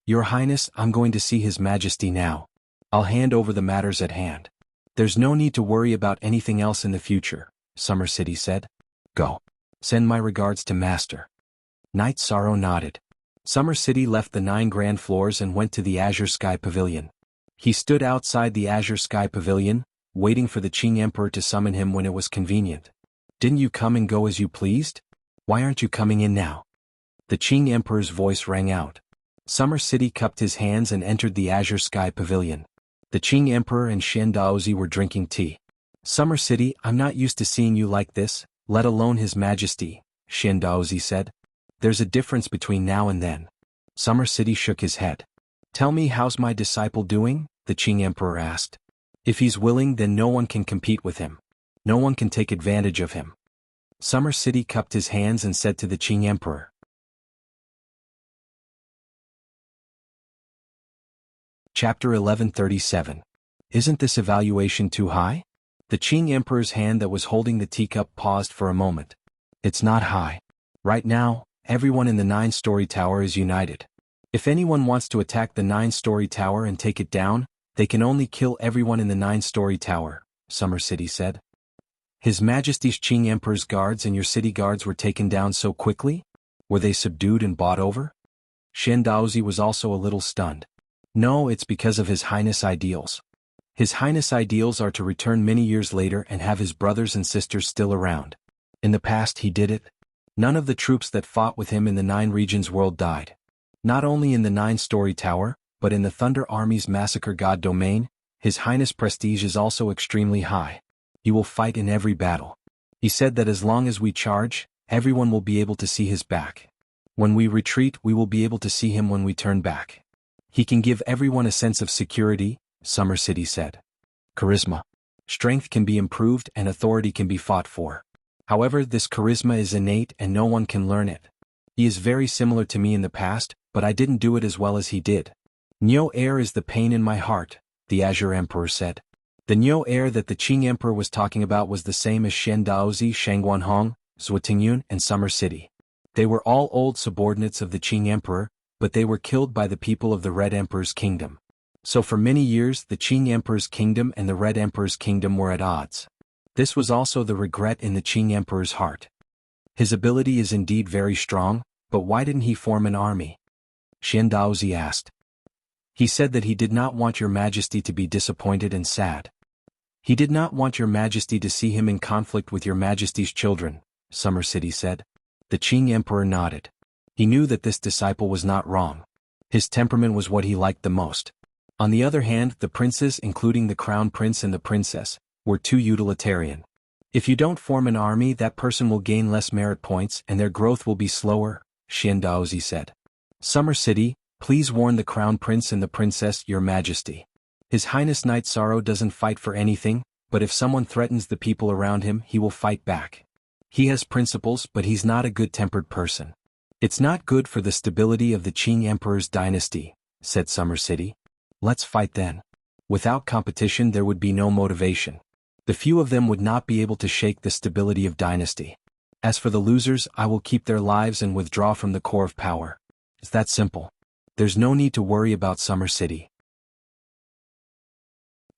Your Highness, I'm going to see His Majesty now. I'll hand over the matters at hand. There's no need to worry about anything else in the future, Summer City said. Go. Send my regards to Master. Night Sorrow nodded. Summer City left the 9 grand floors and went to the Azure Sky Pavilion. He stood outside the Azure Sky Pavilion, waiting for the Qing Emperor to summon him when it was convenient. Didn't you come and go as you pleased? Why aren't you coming in now? The Qing Emperor's voice rang out. Summer City cupped his hands and entered the Azure Sky Pavilion. The Qing Emperor and Shen Daozi were drinking tea. Summer City, I'm not used to seeing you like this, let alone His Majesty, Shen Daozi said. There's a difference between now and then. Summer City shook his head. Tell me, how's my disciple doing? The Qing Emperor asked. If he's willing, then no one can compete with him. No one can take advantage of him. Summer City cupped his hands and said to the Qing Emperor. Chapter 1137. Isn't this evaluation too high? The Qing Emperor's hand that was holding the teacup paused for a moment. It's not high. Right now, everyone in the 9-story tower is united. If anyone wants to attack the 9-story tower and take it down, they can only kill everyone in the 9-story tower, Summer City said. His Majesty's Qing Emperor's guards and your city guards were taken down so quickly? Were they subdued and bought over? Shen Daozi was also a little stunned. No, it's because of His Highness' ideals. His Highness' ideals are to return many years later and have his brothers and sisters still around. In the past he did it. None of the troops that fought with him in the 9 regions world died. Not only in the 9-story tower, but in the Thunder Army's Massacre God domain, His Highness' prestige is also extremely high. He will fight in every battle. He said that as long as we charge, everyone will be able to see his back. When we retreat, we will be able to see him when we turn back. He can give everyone a sense of security, Summer City said. Charisma. Strength can be improved and authority can be fought for. However, this charisma is innate and no one can learn it. He is very similar to me in the past, but I didn't do it as well as he did. Nyo air is the pain in my heart, the Azure Emperor said. The Nyo air that the Qing Emperor was talking about was the same as Shen Daozi, Shangguanhong, Zhutingyun, and Summer City. They were all old subordinates of the Qing Emperor, but they were killed by the people of the Red Emperor's kingdom. So for many years the Qing Emperor's kingdom and the Red Emperor's kingdom were at odds. This was also the regret in the Qing Emperor's heart. His ability is indeed very strong, but why didn't he form an army? Shen Daozi asked. He said that he did not want your majesty to be disappointed and sad. He did not want your majesty to see him in conflict with your majesty's children, Summer City said. The Qing Emperor nodded. He knew that this disciple was not wrong. His temperament was what he liked the most. On the other hand, the princes, including the crown prince and the princess, were too utilitarian. If you don't form an army, that person will gain less merit points and their growth will be slower, Shen Daozi said. Summer City, please warn the crown prince and the princess, your majesty. His Highness Knight Sorrow doesn't fight for anything, but if someone threatens the people around him, he will fight back. He has principles, but he's not a good-tempered person. It's not good for the stability of the Qing Emperor's dynasty, said Summer City. Let's fight then. Without competition there would be no motivation. The few of them would not be able to shake the stability of dynasty. As for the losers, I will keep their lives and withdraw from the core of power. It's that simple. There's no need to worry about Summer City.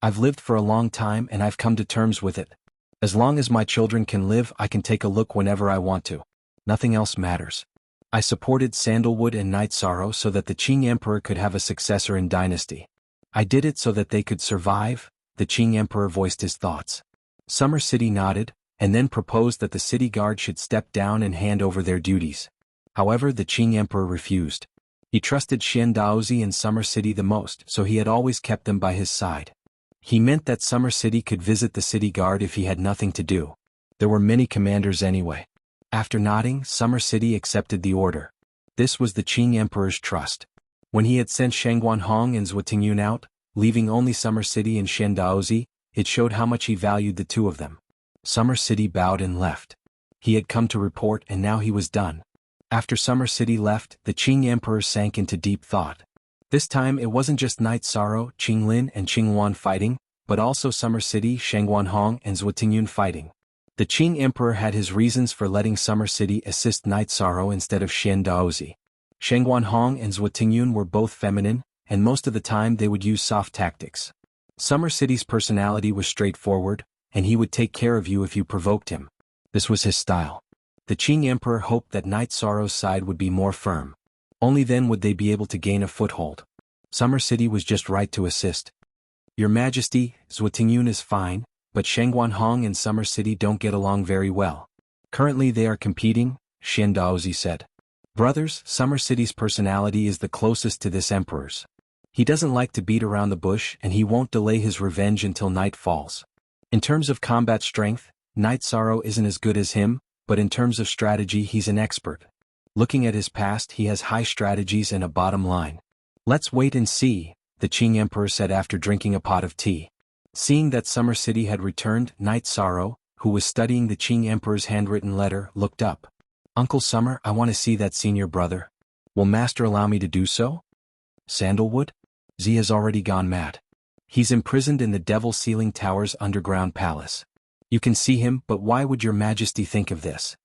I've lived for a long time and I've come to terms with it. As long as my children can live, I can take a look whenever I want to. Nothing else matters. I supported Sandalwood and Night Sorrow so that the Qing Emperor could have a successor in dynasty. I did it so that they could survive, the Qing Emperor voiced his thoughts. Summer City nodded, and then proposed that the city guard should step down and hand over their duties. However, the Qing Emperor refused. He trusted Shen Daozi and Summer City the most, so he had always kept them by his side. He meant that Summer City could visit the city guard if he had nothing to do. There were many commanders anyway. After nodding, Summer City accepted the order. This was the Qing Emperor's trust. When he had sent Shangguanhong and Zhutingyun out, leaving only Summer City and Shen Daozi, it showed how much he valued the two of them. Summer City bowed and left. He had come to report and now he was done. After Summer City left, the Qing Emperor sank into deep thought. This time it wasn't just Night Sorrow, Qinglin and Qingwan fighting, but also Summer City, Shangguanhong and Zhutingyun fighting. The Qing Emperor had his reasons for letting Summer City assist Night Sorrow instead of Shen Daozi. Shangguanhong and Zhutingyun were both feminine, and most of the time they would use soft tactics. Summer City's personality was straightforward, and he would take care of you if you provoked him. This was his style. The Qing Emperor hoped that Night Sorrow's side would be more firm. Only then would they be able to gain a foothold. Summer City was just right to assist. Your Majesty, Zhutingyun is fine, but Shangguanhong and Summer City don't get along very well. Currently they are competing, Shen Daozi said. Brothers, Summer City's personality is the closest to this emperor's. He doesn't like to beat around the bush and he won't delay his revenge until night falls. In terms of combat strength, Night Sorrow isn't as good as him, but in terms of strategy he's an expert. Looking at his past, he has high strategies and a bottom line. Let's wait and see, the Qing Emperor said after drinking a pot of tea. Seeing that Summer City had returned, Night Sorrow, who was studying the Qing Emperor's handwritten letter, looked up. Uncle Summer, I want to see that senior brother. Will Master allow me to do so? Sandalwood? Z has already gone mad. He's imprisoned in the Devil Ceiling Tower's underground palace. You can see him, but why would your Majesty think of this?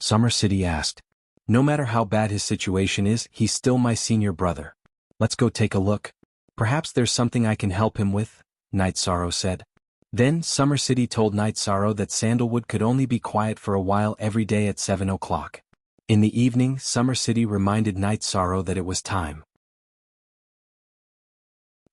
Summer City asked. No matter how bad his situation is, he's still my senior brother. Let's go take a look. Perhaps there's something I can help him with, Night Sorrow said. Then Summer City told Night Sorrow that Sandalwood could only be quiet for a while every day at 7 o'clock. In the evening, Summer City reminded Night Sorrow that it was time.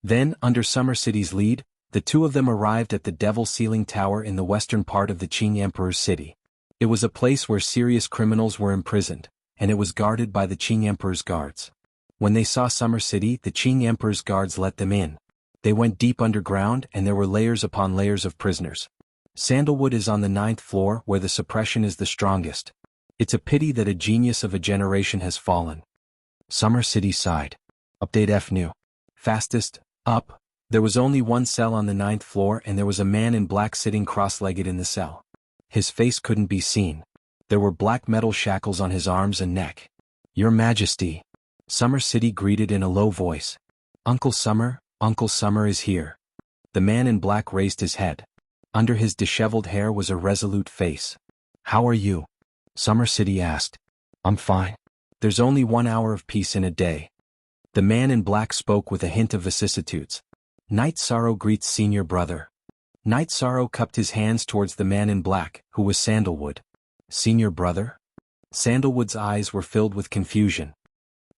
Then, under Summer City's lead, the two of them arrived at the Devil Ceiling Tower in the western part of the Qing Emperor's city. It was a place where serious criminals were imprisoned, and it was guarded by the Qing Emperor's guards. When they saw Summer City, the Qing Emperor's guards let them in. They went deep underground and there were layers upon layers of prisoners. Sandalwood is on the 9th floor where the suppression is the strongest. It's a pity that a genius of a generation has fallen. Summer City sighed. Update F new. Fastest, up. There was only one cell on the 9th floor and there was a man in black sitting cross-legged in the cell. His face couldn't be seen. There were black metal shackles on his arms and neck. "Your Majesty," Summer City greeted in a low voice. Uncle Summer is here." The man in black raised his head. Under his disheveled hair was a resolute face. "How are you?" Summer City asked. "I'm fine. There's only 1 hour of peace in a day." The man in black spoke with a hint of vicissitudes. "Night Sorrow greets senior brother." Night Sorrow cupped his hands towards the man in black, who was Sandalwood. "Senior brother?" Sandalwood's eyes were filled with confusion.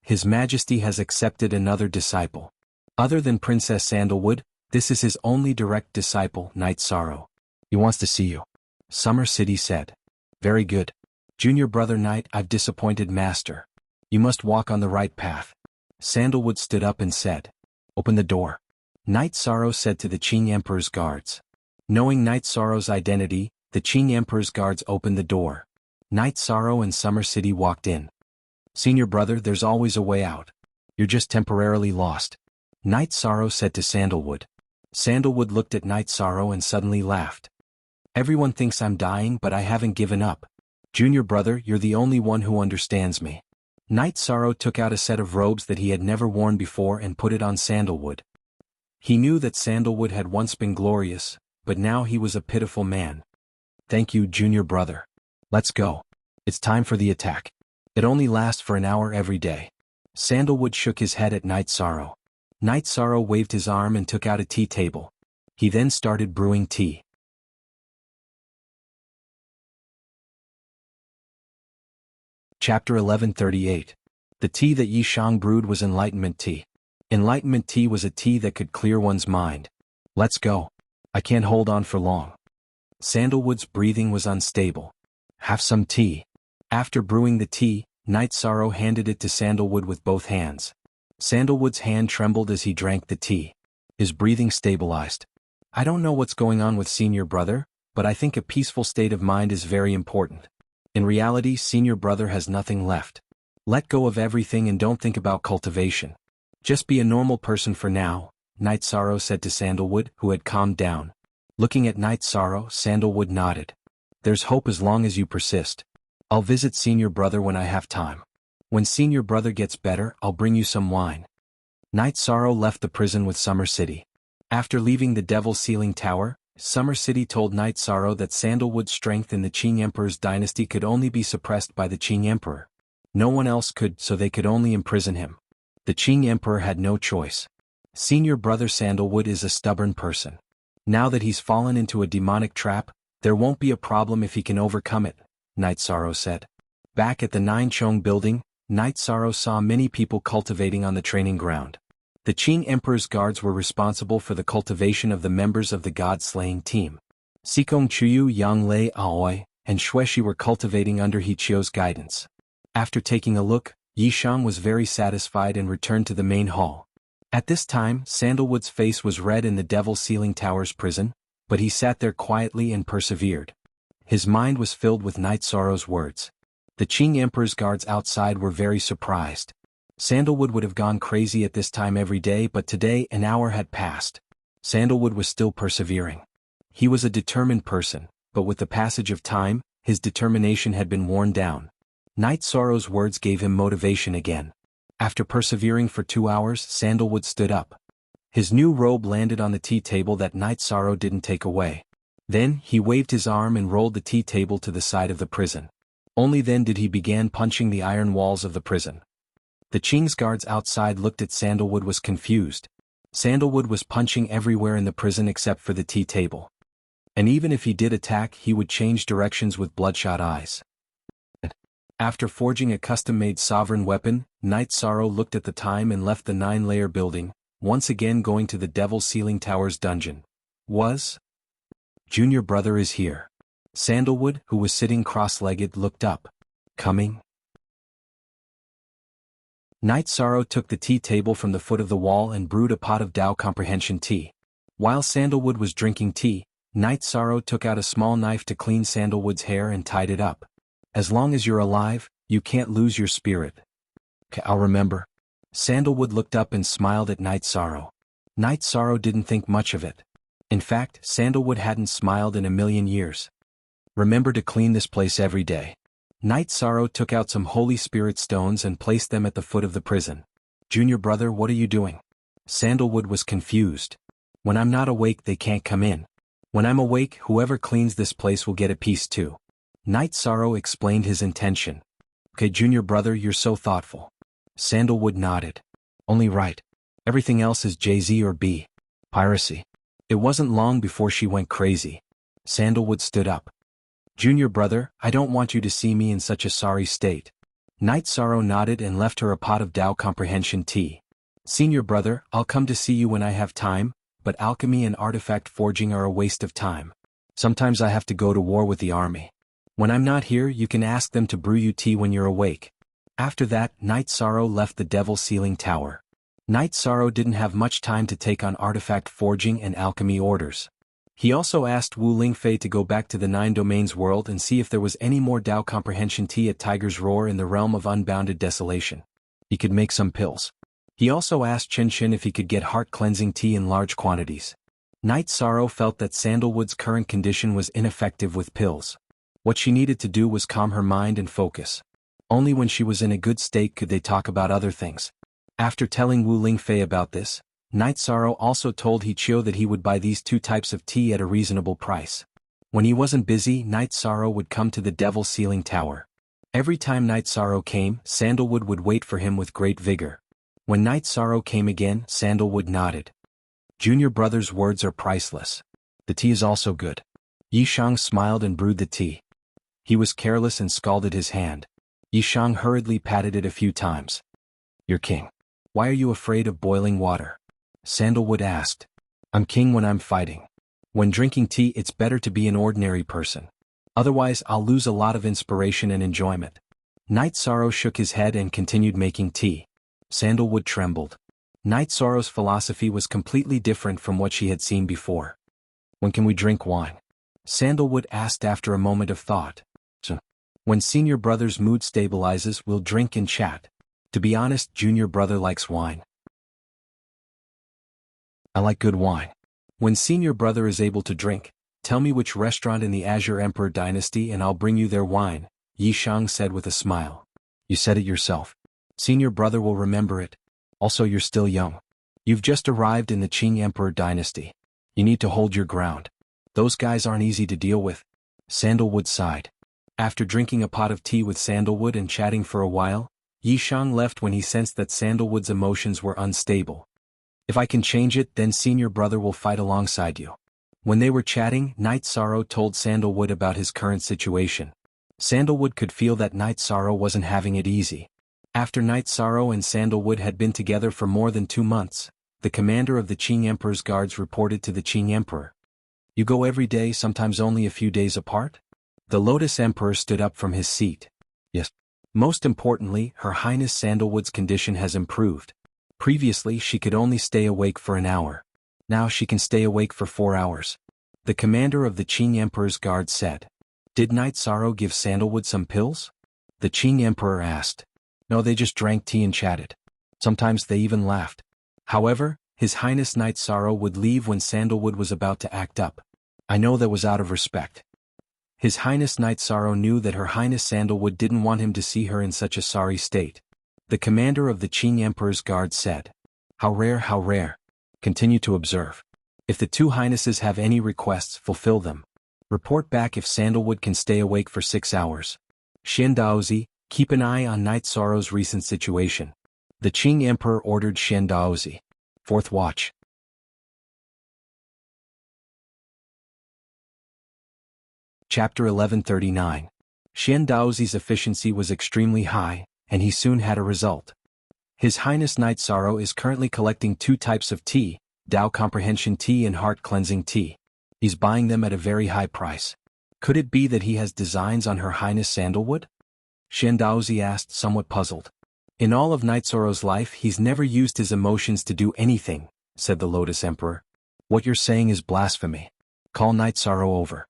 "His Majesty has accepted another disciple. Other than Princess Sandalwood, this is his only direct disciple, Night Sorrow. He wants to see you," Summer City said. "Very good. Junior brother Night, I've disappointed Master. You must walk on the right path." Sandalwood stood up and said, "Open the door." Night Sorrow said to the Qing Emperor's guards. Knowing Night Sorrow's identity, the Qing Emperor's guards opened the door. Night Sorrow and Summer City walked in. "Senior brother, there's always a way out. You're just temporarily lost," Night Sorrow said to Sandalwood. Sandalwood looked at Night Sorrow and suddenly laughed. "Everyone thinks I'm dying, but I haven't given up. Junior brother, you're the only one who understands me." Night Sorrow took out a set of robes that he had never worn before and put it on Sandalwood. He knew that Sandalwood had once been glorious, but now he was a pitiful man. "Thank you, junior brother. Let's go. It's time for the attack. It only lasts for an hour every day." Sandalwood shook his head at Night Sorrow. Night Sorrow waved his arm and took out a tea table. He then started brewing tea. Chapter 1138. The tea that Yi Shang brewed was enlightenment tea. Enlightenment tea was a tea that could clear one's mind. "Let's go. I can't hold on for long." Sandalwood's breathing was unstable. "Have some tea." After brewing the tea, Night Sorrow handed it to Sandalwood with both hands. Sandalwood's hand trembled as he drank the tea. His breathing stabilized. "I don't know what's going on with senior brother, but I think a peaceful state of mind is very important. In reality, senior brother has nothing left. Let go of everything and don't think about cultivation. Just be a normal person for now," Night Sorrow said to Sandalwood, who had calmed down. Looking at Night Sorrow, Sandalwood nodded. "There's hope as long as you persist. I'll visit senior brother when I have time. When senior brother gets better, I'll bring you some wine." Night Sorrow left the prison with Summer City. After leaving the Devil's Ceiling Tower, Summer City told Night Sorrow that Sandalwood's strength in the Qing Emperor's dynasty could only be suppressed by the Qing Emperor. No one else could, so they could only imprison him. The Qing Emperor had no choice. Senior brother Sandalwood is a stubborn person. Now that he's fallen into a demonic trap, there won't be a problem if he can overcome it, Night Sorrow said. Back at the Nine Chong building, Night Sorrow saw many people cultivating on the training ground. The Qing Emperor's guards were responsible for the cultivation of the members of the god-slaying team. Sikong Chuyu, Yang Lei Aoi, and Xueshi were cultivating under Hichio's guidance. After taking a look, Yi Shang was very satisfied and returned to the main hall. At this time, Sandalwood's face was red in the Devil's Ceiling Tower's prison, but he sat there quietly and persevered. His mind was filled with Night Sorrow's words. The Qing Emperor's guards outside were very surprised. Sandalwood would have gone crazy at this time every day, but today an hour had passed. Sandalwood was still persevering. He was a determined person, but with the passage of time, his determination had been worn down. Night Sorrow's words gave him motivation again. After persevering for 2 hours, Sandalwood stood up. His new robe landed on the tea table that Night Sorrow didn't take away. Then, he waved his arm and rolled the tea table to the side of the prison. Only then did he begin punching the iron walls of the prison. The Qing's guards outside looked at Sandalwood was confused. Sandalwood was punching everywhere in the prison except for the tea table. And even if he did attack, he would change directions with bloodshot eyes. After forging a custom-made sovereign weapon, Night Sorrow looked at the time and left the 9-layer building, once again going to the Devil's Ceiling Tower's dungeon. Junior brother is here. Sandalwood, who was sitting cross-legged, looked up. Coming? Night Sorrow took the tea table from the foot of the wall and brewed a pot of Tao Comprehension tea. While Sandalwood was drinking tea, Night Sorrow took out a small knife to clean Sandalwood's hair and tied it up. As long as you're alive, you can't lose your spirit. I'll remember. Sandalwood looked up and smiled at Night Sorrow. Night Sorrow didn't think much of it. In fact, Sandalwood hadn't smiled in a million years. Remember to clean this place every day. Night Sorrow took out some Holy Spirit stones and placed them at the foot of the prison. Junior brother, what are you doing? Sandalwood was confused. When I'm not awake, they can't come in. When I'm awake, whoever cleans this place will get a piece too. Night Sorrow explained his intention. Okay, junior brother, you're so thoughtful. Sandalwood nodded. Only right. Everything else is Jay-Z or B. Piracy. It wasn't long before she went crazy. Sandalwood stood up. Junior brother, I don't want you to see me in such a sorry state. Night Sorrow nodded and left her a pot of Tao comprehension tea. Senior brother, I'll come to see you when I have time, but alchemy and artifact forging are a waste of time. Sometimes I have to go to war with the army. When I'm not here, you can ask them to brew you tea when you're awake. After that, Night Sorrow left the Devil Sealing Tower. Night Sorrow didn't have much time to take on artifact forging and alchemy orders. He also asked Wu Lingfei to go back to the Nine Domains world and see if there was any more Tao comprehension tea at Tiger's Roar in the realm of unbounded desolation. He could make some pills. He also asked Chen Shen if he could get heart-cleansing tea in large quantities. Night Sorrow felt that Sandalwood's current condition was ineffective with pills. What she needed to do was calm her mind and focus. Only when she was in a good state could they talk about other things. After telling Wu Lingfei about this, Night Sorrow also told Hichio that he would buy these two types of tea at a reasonable price. When he wasn't busy, Night Sorrow would come to the Devil Sealing Tower. Every time Night Sorrow came, Sandalwood would wait for him with great vigor. When Night Sorrow came again, Sandalwood nodded. Junior brother's words are priceless. The tea is also good. Yishang smiled and brewed the tea. He was careless and scalded his hand. Yishang hurriedly patted it a few times. You're king. Why are you afraid of boiling water? Sandalwood asked. I'm king when I'm fighting. When drinking tea, it's better to be an ordinary person. Otherwise, I'll lose a lot of inspiration and enjoyment. Night Sorrow shook his head and continued making tea. Sandalwood trembled. Night Sorrow's philosophy was completely different from what she had seen before. When can we drink wine? Sandalwood asked after a moment of thought. When senior brother's mood stabilizes, we'll drink and chat. To be honest, junior brother likes wine. I like good wine. When senior brother is able to drink, tell me which restaurant in the Azure Emperor dynasty and I'll bring you their wine, Yishang said with a smile. You said it yourself. Senior brother will remember it. Also, you're still young. You've just arrived in the Qing Emperor dynasty. You need to hold your ground. Those guys aren't easy to deal with. Sandalwood sighed. After drinking a pot of tea with Sandalwood and chatting for a while, Yishang left when he sensed that Sandalwood's emotions were unstable. If I can change it, then senior brother will fight alongside you. When they were chatting, Night Sorrow told Sandalwood about his current situation. Sandalwood could feel that Night Sorrow wasn't having it easy. After Night Sorrow and Sandalwood had been together for more than 2 months, the commander of the Qing Emperor's guards reported to the Qing Emperor. You go every day, sometimes only a few days apart? The Lotus Emperor stood up from his seat. Yes. Most importantly, Her Highness Sandalwood's condition has improved. Previously, she could only stay awake for an hour. Now she can stay awake for 4 hours. The commander of the Qing Emperor's guard said. Did Night Sorrow give Sandalwood some pills? The Qing Emperor asked. No, they just drank tea and chatted. Sometimes they even laughed. However, His Highness Night Sorrow would leave when Sandalwood was about to act up. I know that was out of respect. His Highness Night Sorrow knew that Her Highness Sandalwood didn't want him to see her in such a sorry state. The commander of the Qing Emperor's guard said. How rare, how rare. Continue to observe. If the two highnesses have any requests, fulfill them. Report back if Sandalwood can stay awake for 6 hours. Shen Daozi, keep an eye on Night Sorrow's recent situation. The Qing Emperor ordered Shen Daozi. Fourth watch. Chapter 1139. Shen Daozi's efficiency was extremely high, and he soon had a result. His Highness Night Sorrow is currently collecting 2 types of tea, Tao Comprehension tea and Heart Cleansing tea. He's buying them at a very high price. Could it be that he has designs on Her Highness Sandalwood? Shen Daozi asked, somewhat puzzled. In all of Night Sorrow's life, he's never used his emotions to do anything, said the Lotus Emperor. What you're saying is blasphemy. Call Night Sorrow over.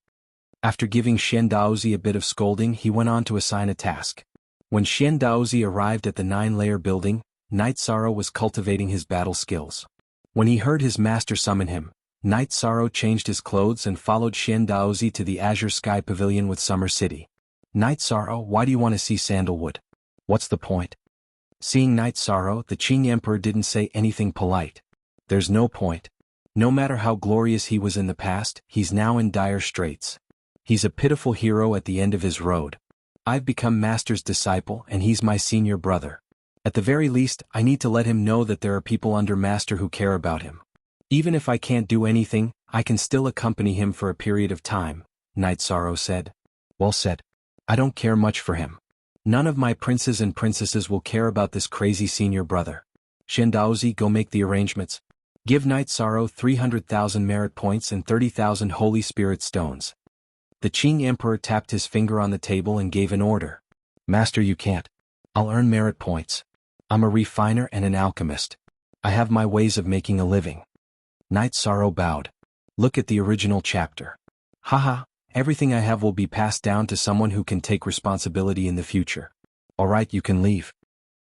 After giving Shen Daozi a bit of scolding, he went on to assign a task. When Shen Daozi arrived at the 9-layer building, Night Sorrow was cultivating his battle skills. When he heard his master summon him, Night Sorrow changed his clothes and followed Xian Daozi to the Azure Sky Pavilion with Summer City. Night Sorrow, why do you want to see Sandalwood? What's the point? Seeing Night Sorrow, the Qing Emperor didn't say anything polite. There's no point. No matter how glorious he was in the past, he's now in dire straits. He's a pitiful hero at the end of his road. I've become Master's disciple and he's my senior brother. At the very least, I need to let him know that there are people under Master who care about him. Even if I can't do anything, I can still accompany him for a period of time, Night Sorrow said. Well said. I don't care much for him. None of my princes and princesses will care about this crazy senior brother. Shendaozi, go make the arrangements. Give Night Sorrow 300,000 merit points and 30,000 Holy Spirit stones. The Qing Emperor tapped his finger on the table and gave an order. Master, you can't. I'll earn merit points. I'm a refiner and an alchemist. I have my ways of making a living. Night Sorrow bowed. Look at the original chapter. Haha, everything I have will be passed down to someone who can take responsibility in the future. All right, you can leave.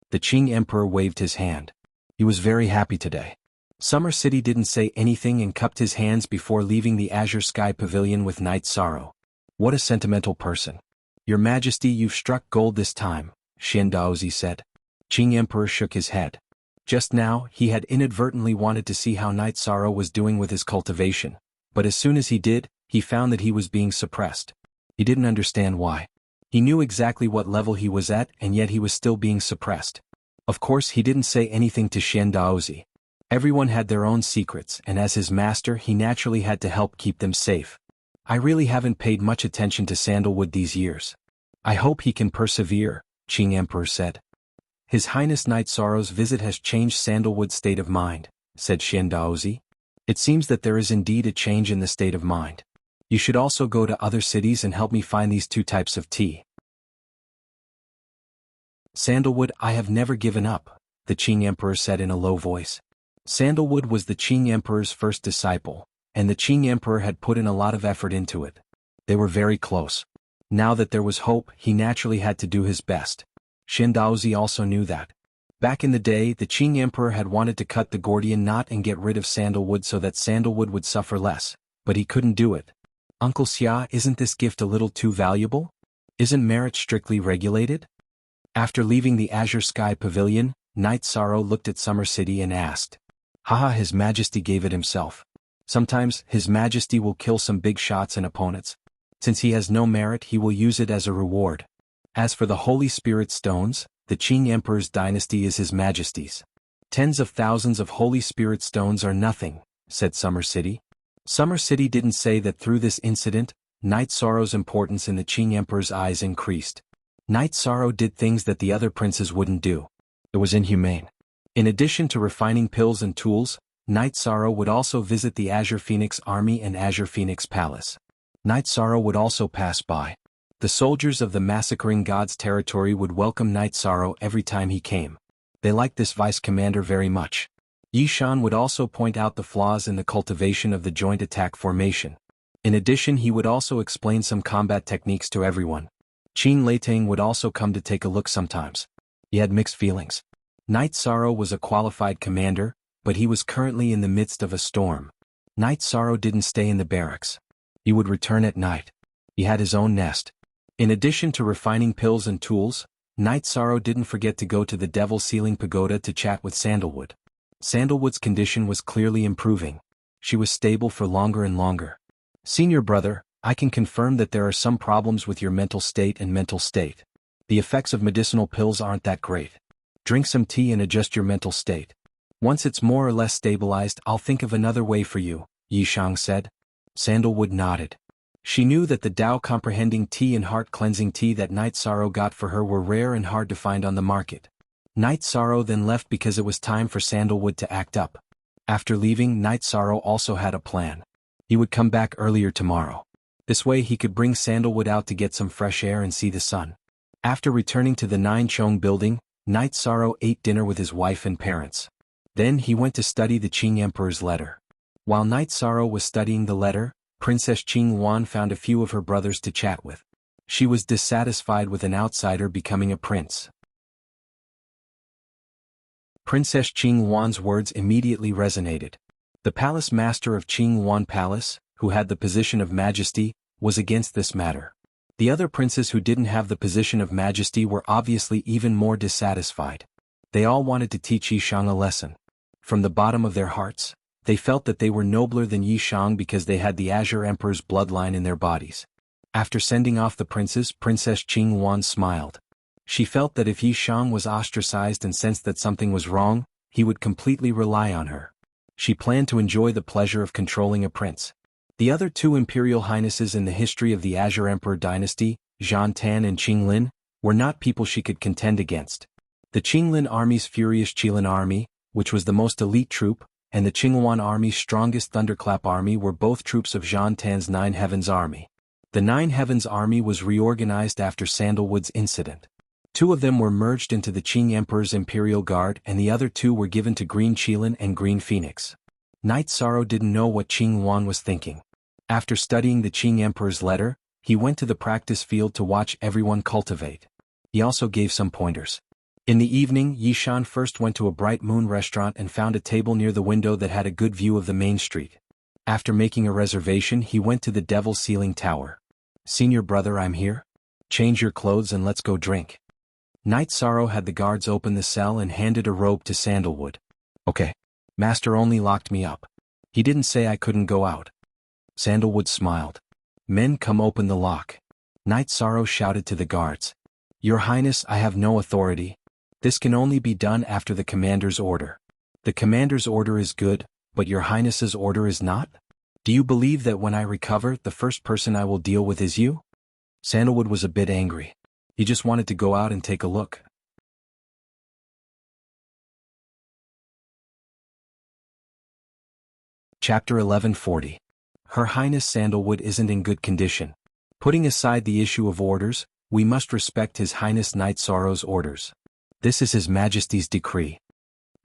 The Qing Emperor waved his hand. He was very happy today. Summer City didn't say anything and cupped his hands before leaving the Azure Sky Pavilion with Night Sorrow. What a sentimental person. Your Majesty, you've struck gold this time, Xian Daozi said. Qing Emperor shook his head. Just now, he had inadvertently wanted to see how Night Sorrow was doing with his cultivation, but as soon as he did, he found that he was being suppressed. He didn't understand why. He knew exactly what level he was at and yet he was still being suppressed. Of course he didn't say anything to Xian Daozi. Everyone had their own secrets and as his master he naturally had to help keep them safe. I really haven't paid much attention to Sandalwood these years. I hope he can persevere, Qing Emperor said. His Highness Night Sorrow's visit has changed Sandalwood's state of mind, said Xian Daozi. It seems that there is indeed a change in the state of mind. You should also go to other cities and help me find these two types of tea. Sandalwood, I have never given up, the Qing Emperor said in a low voice. Sandalwood was the Qing Emperor's first disciple, and the Qing Emperor had put in a lot of effort into it. They were very close. Now that there was hope, he naturally had to do his best. Xian Daozi also knew that. Back in the day, the Qing Emperor had wanted to cut the Gordian knot and get rid of Sandalwood so that Sandalwood would suffer less, but he couldn't do it. Uncle Xia, isn't this gift a little too valuable? Isn't merit strictly regulated? After leaving the Azure Sky Pavilion, Night Sorrow looked at Summer City and asked. Haha, His Majesty gave it himself. Sometimes, His Majesty will kill some big shots and opponents. Since he has no merit, he will use it as a reward. As for the Holy Spirit stones, the Qing Emperor's dynasty is His Majesty's. Tens of thousands of Holy Spirit stones are nothing, said Summer City. Summer City didn't say that through this incident, Night Sorrow's importance in the Qing Emperor's eyes increased. Night Sorrow did things that the other princes wouldn't do. It was inhumane. In addition to refining pills and tools, Night Sorrow would also visit the Azure Phoenix Army and Azure Phoenix Palace. Night Sorrow would also pass by. The soldiers of the Massacring Gods territory would welcome Night Sorrow every time he came. They liked this vice commander very much. Yishan would also point out the flaws in the cultivation of the joint attack formation. In addition, he would also explain some combat techniques to everyone. Qin Leitang would also come to take a look sometimes. He had mixed feelings. Night Sorrow was a qualified commander, but he was currently in the midst of a storm. Night Sorrow didn't stay in the barracks. He would return at night. He had his own nest. In addition to refining pills and tools, Night Sorrow didn't forget to go to the Devil Ceiling Pagoda to chat with Sandalwood. Sandalwood's condition was clearly improving. She was stable for longer and longer. Senior brother, I can confirm that there are some problems with your mental state and mental state. The effects of medicinal pills aren't that great. Drink some tea and adjust your mental state. Once it's more or less stabilized, I'll think of another way for you, Yishang said. Sandalwood nodded. She knew that the Tao comprehending tea and heart-cleansing tea that Night Sorrow got for her were rare and hard to find on the market. Night Sorrow then left because it was time for Sandalwood to act up. After leaving, Night Sorrow also had a plan. He would come back earlier tomorrow. This way he could bring Sandalwood out to get some fresh air and see the sun. After returning to the Nine Chong building, Night Sorrow ate dinner with his wife and parents. Then he went to study the Qing Emperor's letter. While Night Sorrow was studying the letter, Princess Qing Yuan found a few of her brothers to chat with. She was dissatisfied with an outsider becoming a prince. Princess Qing Yuan's words immediately resonated. The palace master of Qinghuan Palace, who had the position of majesty, was against this matter. The other princes who didn't have the position of majesty were obviously even more dissatisfied. They all wanted to teach Yishang a lesson. From the bottom of their hearts, they felt that they were nobler than Yishang because they had the Azure Emperor's bloodline in their bodies. After sending off the princes, Princess Qinghuan smiled. She felt that if Yishang was ostracized and sensed that something was wrong, he would completely rely on her. She planned to enjoy the pleasure of controlling a prince. The other two imperial highnesses in the history of the Azure Emperor dynasty, Zhan Tan and Qinglin, were not people she could contend against. The Qinglin army's furious Qilin army, which was the most elite troop, and the Qinghuan army's strongest Thunderclap army were both troops of Zhan Tan's Nine Heavens army. The Nine Heavens army was reorganized after Sandalwood's incident. Two of them were merged into the Qing Emperor's Imperial Guard and the other two were given to Green Qilin and Green Phoenix. Knight Sorrow didn't know what Qinghuan was thinking. After studying the Qing Emperor's letter, he went to the practice field to watch everyone cultivate. He also gave some pointers. In the evening, Yishan first went to a Bright Moon restaurant and found a table near the window that had a good view of the main street. After making a reservation, he went to the Devil Ceiling Tower. "Senior brother, I'm here. Change your clothes and let's go drink." Knight Sorrow had the guards open the cell and handed a robe to Sandalwood. "Okay. Master only locked me up. He didn't say I couldn't go out." Sandalwood smiled. "Men, come open the lock." Knight Sorrow shouted to the guards. "Your Highness, I have no authority. This can only be done after the commander's order." "The commander's order is good, but your Highness's order is not? Do you believe that when I recover, the first person I will deal with is you?" Sandalwood was a bit angry. He just wanted to go out and take a look. Chapter 1140. Her Highness Sandalwood isn't in good condition. Putting aside the issue of orders, we must respect His Highness Knight Sorrow's orders. This is His Majesty's decree.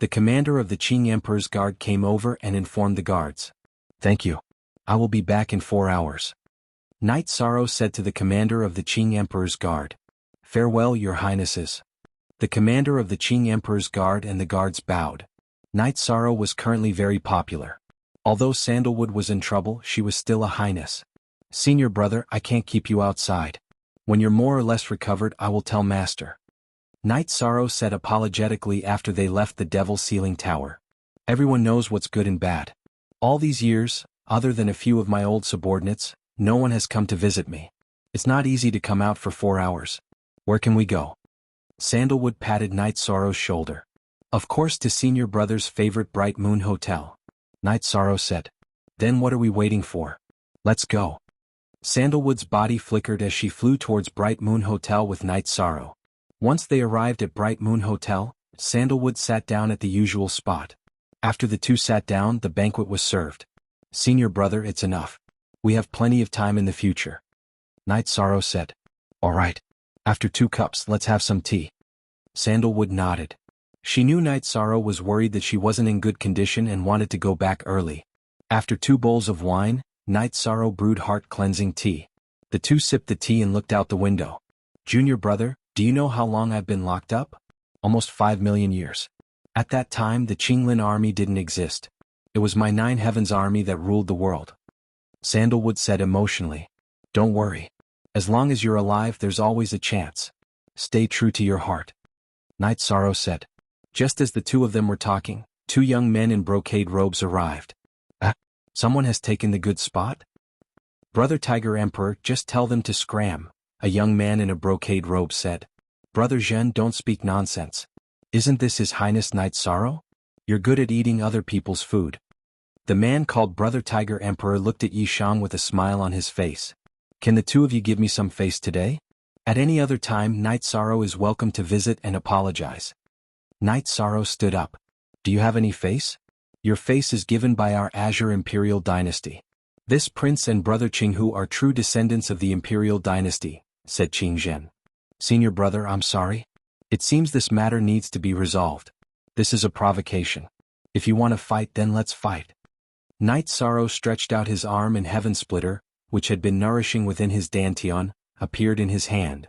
The commander of the Qing Emperor's guard came over and informed the guards. "Thank you. I will be back in 4 hours." Knight Sorrow said to the commander of the Qing Emperor's guard. "Farewell, your Highnesses." The commander of the Qing Emperor's guard and the guards bowed. Knight Sorrow was currently very popular. Although Sandalwood was in trouble, she was still a highness. "Senior brother, I can't keep you outside. When you're more or less recovered, I will tell Master." Knight Sorrow said apologetically after they left the Devil Ceiling Tower. "Everyone knows what's good and bad. All these years, other than a few of my old subordinates, no one has come to visit me. It's not easy to come out for 4 hours. Where can we go?" Sandalwood patted Knight Sorrow's shoulder. "Of course, to Senior Brother's favorite Bright Moon Hotel." Knight Sorrow said. "Then what are we waiting for? Let's go." Sandalwood's body flickered as she flew towards Bright Moon Hotel with Knight Sorrow. Once they arrived at Bright Moon Hotel, Sandalwood sat down at the usual spot. After the two sat down, the banquet was served. "Senior brother, it's enough. We have plenty of time in the future." Knight Sorrow said. "All right. After 2 cups, let's have some tea." Sandalwood nodded. She knew Knight Sorrow was worried that she wasn't in good condition and wanted to go back early. After 2 bowls of wine, Knight Sorrow brewed heart-cleansing tea. The two sipped the tea and looked out the window. "Junior brother, do you know how long I've been locked up? Almost 5 million years. At that time, the Qinglin army didn't exist. It was my Nine Heavens army that ruled the world." Sandalwood said emotionally. "Don't worry. As long as you're alive, there's always a chance. Stay true to your heart." Knight Sorrow said. Just as the two of them were talking, 2 young men in brocade robes arrived. Someone has taken the good spot?" "Brother Tiger Emperor, just tell them to scram," a young man in a brocade robe said. "Brother Zhen, don't speak nonsense. Isn't this His Highness Knight Sorrow? You're good at eating other people's food." The man called Brother Tiger Emperor looked at Yishang with a smile on his face. "Can the two of you give me some face today? At any other time, Knight Sorrow is welcome to visit and apologize." Knight Sorrow stood up. "Do you have any face? Your face is given by our Azure Imperial Dynasty. This prince and brother Qinghu are true descendants of the Imperial Dynasty," said Qingzhen. "Senior brother, I'm sorry. It seems this matter needs to be resolved. This is a provocation. If you want to fight, then let's fight." Knight Sorrow stretched out his arm and Heaven Splitter, which had been nourishing within his dantian, appeared in his hand.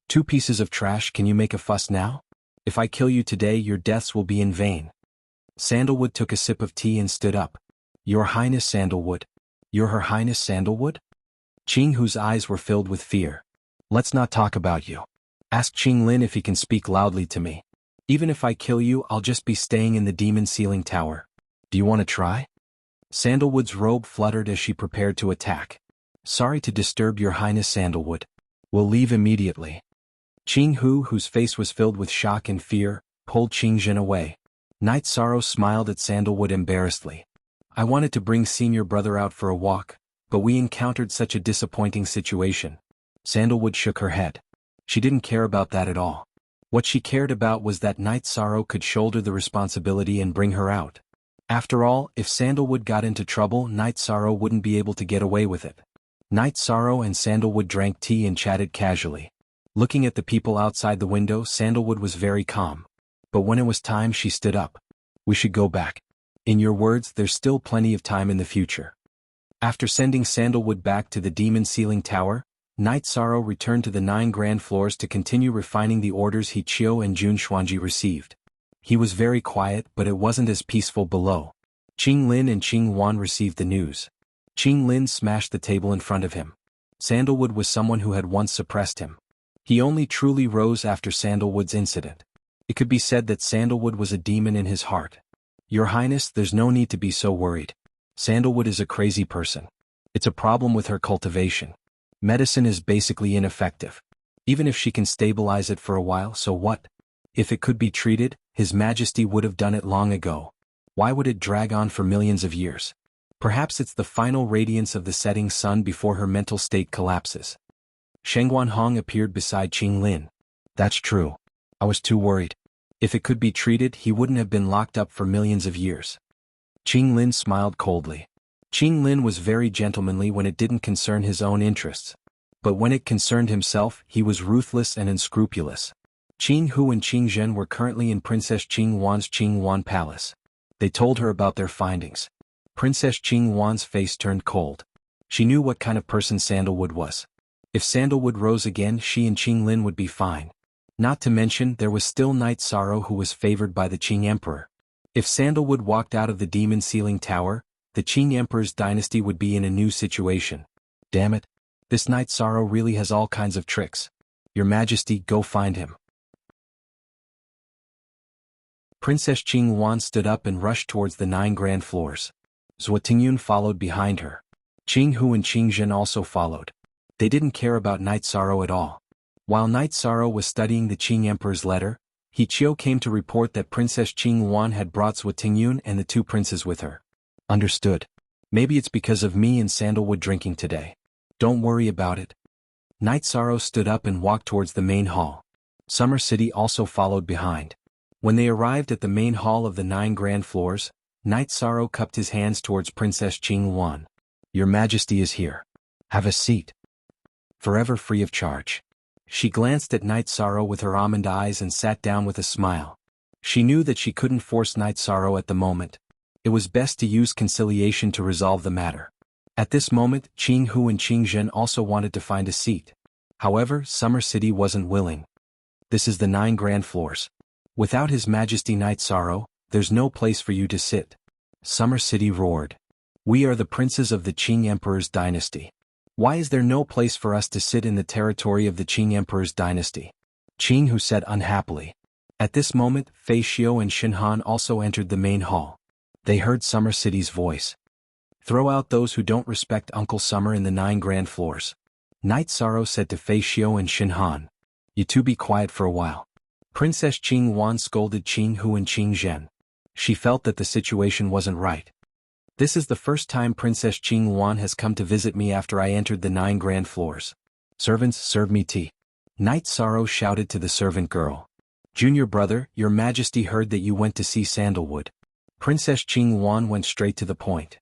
"2 pieces of trash, can you make a fuss now? If I kill you today, your deaths will be in vain." Sandalwood took a sip of tea and stood up. Your Highness Sandalwood. You're Her Highness Sandalwood? Qing Hu's eyes were filled with fear. Let's not talk about you. Ask Qing Lin if he can speak loudly to me. Even if I kill you, I'll just be staying in the demon ceiling tower. Do you want to try? Sandalwood's robe fluttered as she prepared to attack. Sorry to disturb Your Highness Sandalwood. We'll leave immediately. Qing Hu, whose face was filled with shock and fear, pulled Qing Zhen away. Night Sorrow smiled at Sandalwood embarrassedly. I wanted to bring senior brother out for a walk, but we encountered such a disappointing situation. Sandalwood shook her head. She didn't care about that at all. What she cared about was that Night Sorrow could shoulder the responsibility and bring her out. After all, if Sandalwood got into trouble, Night Sorrow wouldn't be able to get away with it. Night Sorrow and Sandalwood drank tea and chatted casually. Looking at the people outside the window, Sandalwood was very calm. But when it was time, she stood up. We should go back. In your words, there's still plenty of time in the future. After sending Sandalwood back to the demon ceiling tower, Night Sorrow returned to the 9 grand floors to continue refining the orders He Chiu and Jun Xuanji received. He was very quiet, but it wasn't as peaceful below. Qing Lin and Qing Wan received the news. Qing Lin smashed the table in front of him. Sandalwood was someone who had once suppressed him. He only truly rose after Sandalwood's incident. It could be said that Sandalwood was a demon in his heart. Your Highness, there's no need to be so worried. Sandalwood is a crazy person. It's a problem with her cultivation. Medicine is basically ineffective. Even if she can stabilize it for a while, so what? If it could be treated, His Majesty would have done it long ago. Why would it drag on for millions of years? Perhaps it's the final radiance of the setting sun before her mental state collapses. Shengguan Hong appeared beside Qing Lin. That's true. I was too worried. If it could be treated, he wouldn't have been locked up for millions of years. Qing Lin smiled coldly. Qing Lin was very gentlemanly when it didn't concern his own interests. But when it concerned himself, he was ruthless and unscrupulous. Qing Hu and Qing Zhen were currently in Princess Qing Wan's Qing Wan Palace. They told her about their findings. Princess Qing Wan's face turned cold. She knew what kind of person Sandalwood was. If Sandalwood rose again, she and Qing Lin would be fine. Not to mention, there was still Night Sorrow, who was favored by the Qing Emperor. If Sandalwood walked out of the demon ceiling tower, the Qing Emperor's dynasty would be in a new situation. Damn it. This Night Sorrow really has all kinds of tricks. Your Majesty, go find him. Princess Qing Wan stood up and rushed towards the 9 grand floors. Zhuo Tingyun followed behind her. Qing Hu and Qing Zhen also followed. They didn't care about Night Sorrow at all. While Night Sorrow was studying the Qing Emperor's letter, He Chiu came to report that Princess Qing Wan had brought Zhuo Tingyun and the 2 princes with her. Understood. Maybe it's because of me and Sandalwood drinking today. Don't worry about it. Night Sorrow stood up and walked towards the main hall. Summer City also followed behind. When they arrived at the main hall of the 9 grand floors, Night Sorrow cupped his hands towards Princess Qing Wan. Your Majesty is here. Have a seat. Forever free of charge. She glanced at Night Sorrow with her almond eyes and sat down with a smile. She knew that she couldn't force Night Sorrow at the moment. It was best to use conciliation to resolve the matter. At this moment, Qing Hu and Qing Zhen also wanted to find a seat. However, Summer City wasn't willing. This is the 9 grand floors. Without His Majesty Night Sorrow, there's no place for you to sit. Summer City roared. We are the princes of the Qing Emperor's dynasty. Why is there no place for us to sit in the territory of the Qing Emperor's dynasty? Qing Hu said unhappily. At this moment, Fei Xiu and Shin Han also entered the main hall. They heard Summer City's voice. Throw out those who don't respect Uncle Summer in the 9 grand floors. Night Sorrow said to Fei Xiu and Shin Han. You two be quiet for a while. Princess Qing Wan scolded Qing Hu and Qing Zhen. She felt that the situation wasn't right. This is the first time Princess Qing Wan has come to visit me after I entered the 9 grand floors. Servants, serve me tea. Night Sorrow shouted to the servant girl. Junior brother, your Majesty heard that you went to see Sandalwood. Princess Qing Wan went straight to the point.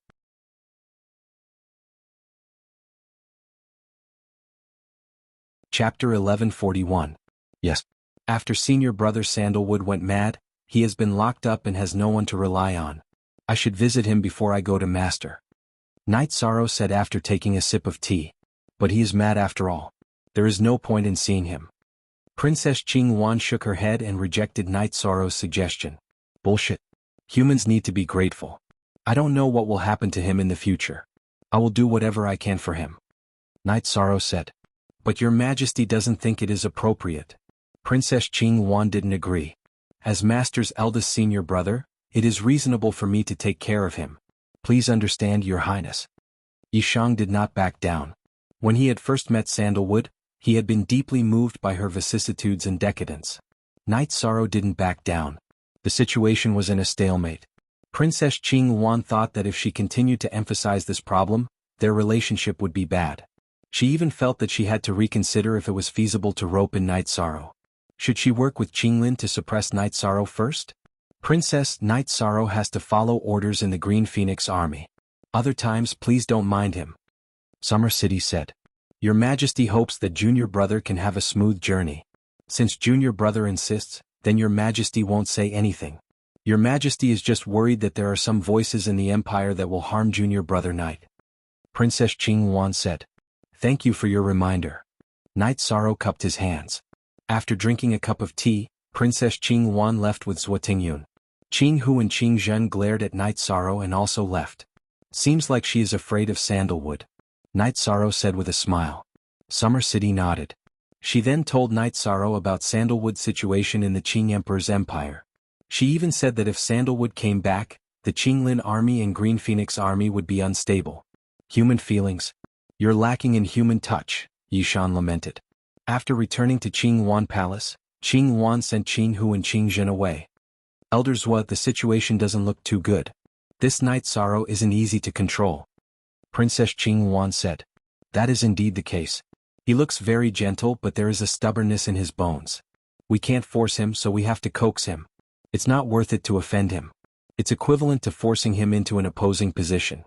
Chapter 1141. Yes. After senior brother Sandalwood went mad, he has been locked up and has no one to rely on. I should visit him before I go to master. Night Sorrow said after taking a sip of tea. But he is mad after all. There is no point in seeing him. Princess Qing Wan shook her head and rejected Night Sorrow's suggestion. Bullshit. Humans need to be grateful. I don't know what will happen to him in the future. I will do whatever I can for him. Night Sorrow said. But your majesty doesn't think it is appropriate. Princess Qing Yuan didn't agree. As master's eldest senior brother, it is reasonable for me to take care of him. Please understand, your highness. Yishang did not back down. When he had first met Sandalwood, he had been deeply moved by her vicissitudes and decadence. Night Sorrow didn't back down. The situation was in a stalemate. Princess Qing Yuan thought that if she continued to emphasize this problem, their relationship would be bad. She even felt that she had to reconsider if it was feasible to rope in Night Sorrow. Should she work with Qinglin to suppress Night Sorrow first? Princess, Night Sorrow has to follow orders in the Green Phoenix army. Other times please don't mind him. Summer City said. Your Majesty hopes that junior brother can have a smooth journey. Since junior brother insists, then your Majesty won't say anything. Your Majesty is just worried that there are some voices in the Empire that will harm junior brother Night. Princess Qing Yuan said. Thank you for your reminder. Night Sorrow cupped his hands. After drinking a cup of tea, Princess Qing Yuan left with Zhuo Tingyun. Qing Hu and Qing Zhen glared at Night Sorrow and also left. Seems like she is afraid of Sandalwood. Night Sorrow said with a smile. Summer City nodded. She then told Night Sorrow about Sandalwood's situation in the Qing Emperor's empire. She even said that if Sandalwood came back, the Qinglin army and Green Phoenix army would be unstable. Human feelings. You're lacking in human touch, Yishan lamented. After returning to Qing Yuan Palace, Qing Yuan sent Qing Hu and Qing Zhen away. Elder Zhuo, the situation doesn't look too good. This Night Sorrow isn't easy to control. Princess Qing Yuan said. That is indeed the case. He looks very gentle, but there is a stubbornness in his bones. We can't force him, so we have to coax him. It's not worth it to offend him. It's equivalent to forcing him into an opposing position.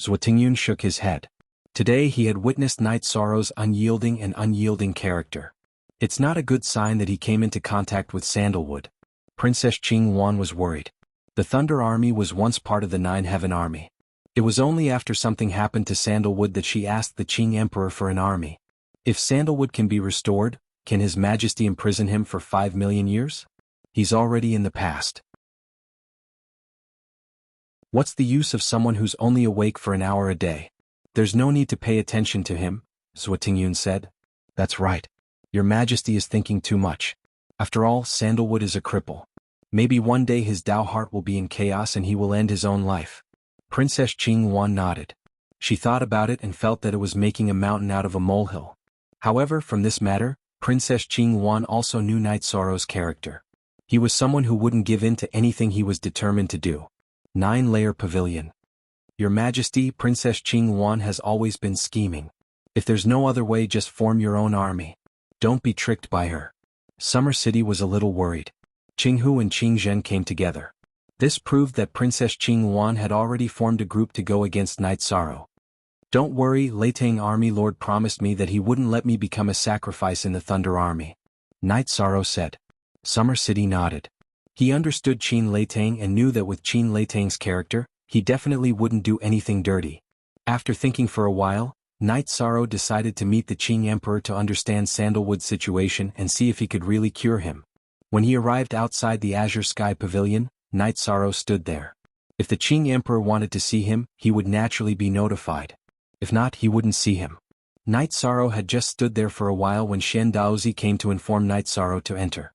Zhuo Tingyun shook his head. Today he had witnessed Night Sorrow's unyielding character. It's not a good sign that he came into contact with Sandalwood. Princess Qing Yuan was worried. The Thunder Army was once part of the Nine Heaven Army. It was only after something happened to Sandalwood that she asked the Qing Emperor for an army. If Sandalwood can be restored, can His Majesty imprison him for 5 million years? He's already in the past. What's the use of someone who's only awake for an hour a day? There's no need to pay attention to him, Zhuo Tingyun said. That's right. Your Majesty is thinking too much. After all, Sandalwood is a cripple. Maybe one day his Tao heart will be in chaos and he will end his own life. Princess Qing Yuan nodded. She thought about it and felt that it was making a mountain out of a molehill. However, from this matter, Princess Qing Yuan also knew Night Sorrow's character. He was someone who wouldn't give in to anything he was determined to do. 9-layer pavilion. Your Majesty, Princess Qing Yuan has always been scheming. If there's no other way, just form your own army. Don't be tricked by her. Summer City was a little worried. Qing Hu and Qing Zhen came together. This proved that Princess Qing Yuan had already formed a group to go against Night Sorrow. Don't worry, Leitang Army Lord promised me that he wouldn't let me become a sacrifice in the Thunder Army. Night Sorrow said. Summer City nodded. He understood Qin Leitang and knew that with Qin Leitang's character, he definitely wouldn't do anything dirty. After thinking for a while, Night Sorrow decided to meet the Qing Emperor to understand Sandalwood's situation and see if he could really cure him. When he arrived outside the Azure Sky Pavilion, Night Sorrow stood there. If the Qing Emperor wanted to see him, he would naturally be notified. If not, he wouldn't see him. Night Sorrow had just stood there for a while when Shen Daozi came to inform Night Sorrow to enter.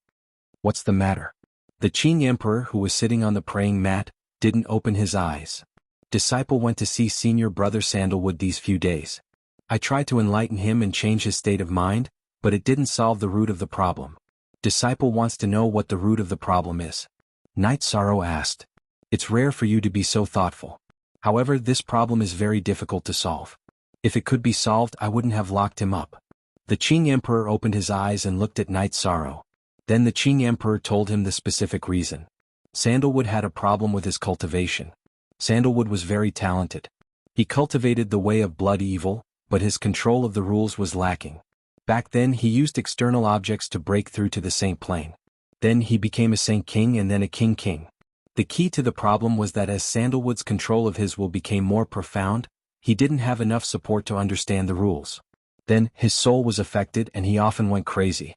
What's the matter? The Qing Emperor, who was sitting on the praying mat, didn't open his eyes. Disciple went to see senior brother Sandalwood these few days. I tried to enlighten him and change his state of mind, but it didn't solve the root of the problem. Disciple wants to know what the root of the problem is. Night Sorrow asked. It's rare for you to be so thoughtful. However, this problem is very difficult to solve. If it could be solved, I wouldn't have locked him up. The Qing Emperor opened his eyes and looked at Night Sorrow. Then the Qing Emperor told him the specific reason. Sandalwood had a problem with his cultivation. Sandalwood was very talented. He cultivated the way of blood evil, but his control of the rules was lacking. Back then he used external objects to break through to the Saint Plane. Then he became a Saint King and then a King King. The key to the problem was that as Sandalwood's control of his will became more profound, he didn't have enough support to understand the rules. Then, his soul was affected and he often went crazy.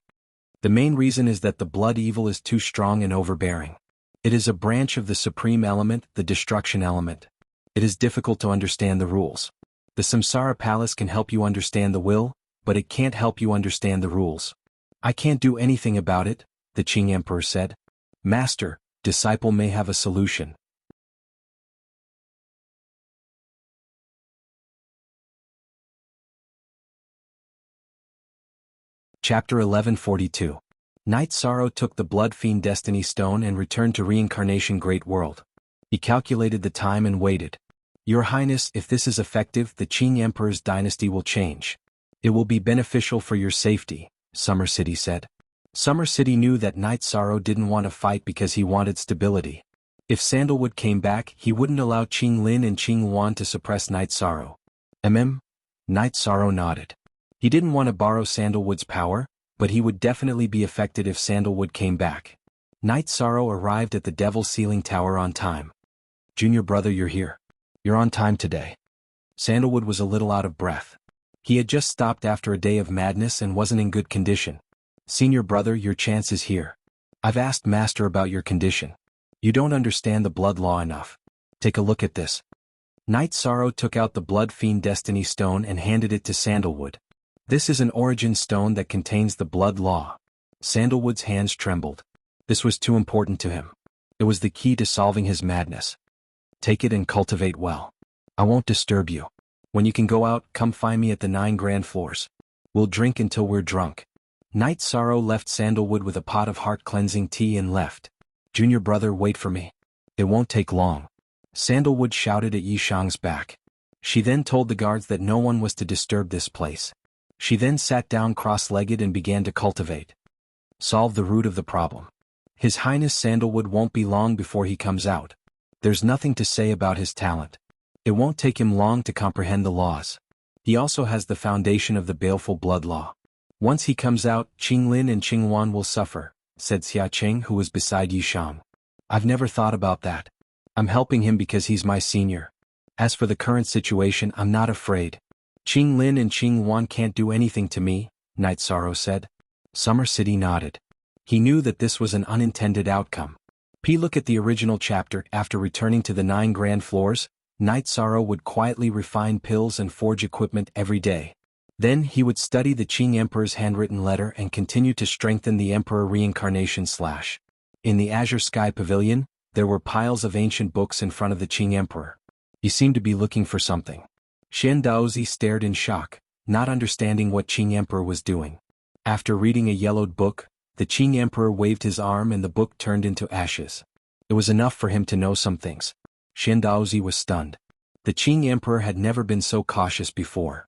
The main reason is that the blood evil is too strong and overbearing. It is a branch of the supreme element, the destruction element. It is difficult to understand the rules. The Samsara Palace can help you understand the will, but it can't help you understand the rules. I can't do anything about it, the Qing Emperor said. Master, disciple may have a solution. Chapter 1142. Knight Sorrow took the Blood Fiend Destiny Stone and returned to Reincarnation Great World. He calculated the time and waited. Your Highness, if this is effective, the Qing Emperor's dynasty will change. It will be beneficial for your safety, Summer City said. Summer City knew that Knight Sorrow didn't want to fight because he wanted stability. If Sandalwood came back, he wouldn't allow Qing Lin and Qing Wan to suppress Knight Sorrow. Knight Sorrow nodded. He didn't want to borrow Sandalwood's power, but he would definitely be affected if Sandalwood came back. Knight Sorrow arrived at the Devil's Ceiling Tower on time. Junior brother, you're here. You're on time today. Sandalwood was a little out of breath. He had just stopped after a day of madness and wasn't in good condition. Senior brother, your chance is here. I've asked Master about your condition. You don't understand the blood law enough. Take a look at this. Knight Sorrow took out the Blood Fiend Destiny Stone and handed it to Sandalwood. This is an origin stone that contains the blood law. Sandalwood's hands trembled. This was too important to him. It was the key to solving his madness. Take it and cultivate well. I won't disturb you. When you can go out, come find me at the 9 grand floors. We'll drink until we're drunk. Knight Sorrow left Sandalwood with a pot of heart-cleansing tea and left. Junior brother, wait for me. It won't take long. Sandalwood shouted at Yishang's back. She then told the guards that no one was to disturb this place. She then sat down cross-legged and began to cultivate. Solve the root of the problem. His Highness Sandalwood won't be long before he comes out. There's nothing to say about his talent. It won't take him long to comprehend the laws. He also has the foundation of the baleful blood law. Once he comes out, Qing Lin and Qing Wan will suffer, said Xia Qing, who was beside Yishang. I've never thought about that. I'm helping him because he's my senior. As for the current situation, I'm not afraid. Qing Lin and Qing Wan can't do anything to me, Knight Sorrow said. Summer City nodded. He knew that this was an unintended outcome. Look at the original chapter. After returning to the 9 grand floors, Knight Sorrow would quietly refine pills and forge equipment every day. Then he would study the Qing Emperor's handwritten letter and continue to strengthen the Emperor Reincarnation / In the Azure Sky Pavilion, there were piles of ancient books in front of the Qing Emperor. He seemed to be looking for something. Xian Daozi stared in shock, not understanding what Qing Emperor was doing. After reading a yellowed book, the Qing Emperor waved his arm and the book turned into ashes. It was enough for him to know some things. Xian Daozi was stunned. The Qing Emperor had never been so cautious before.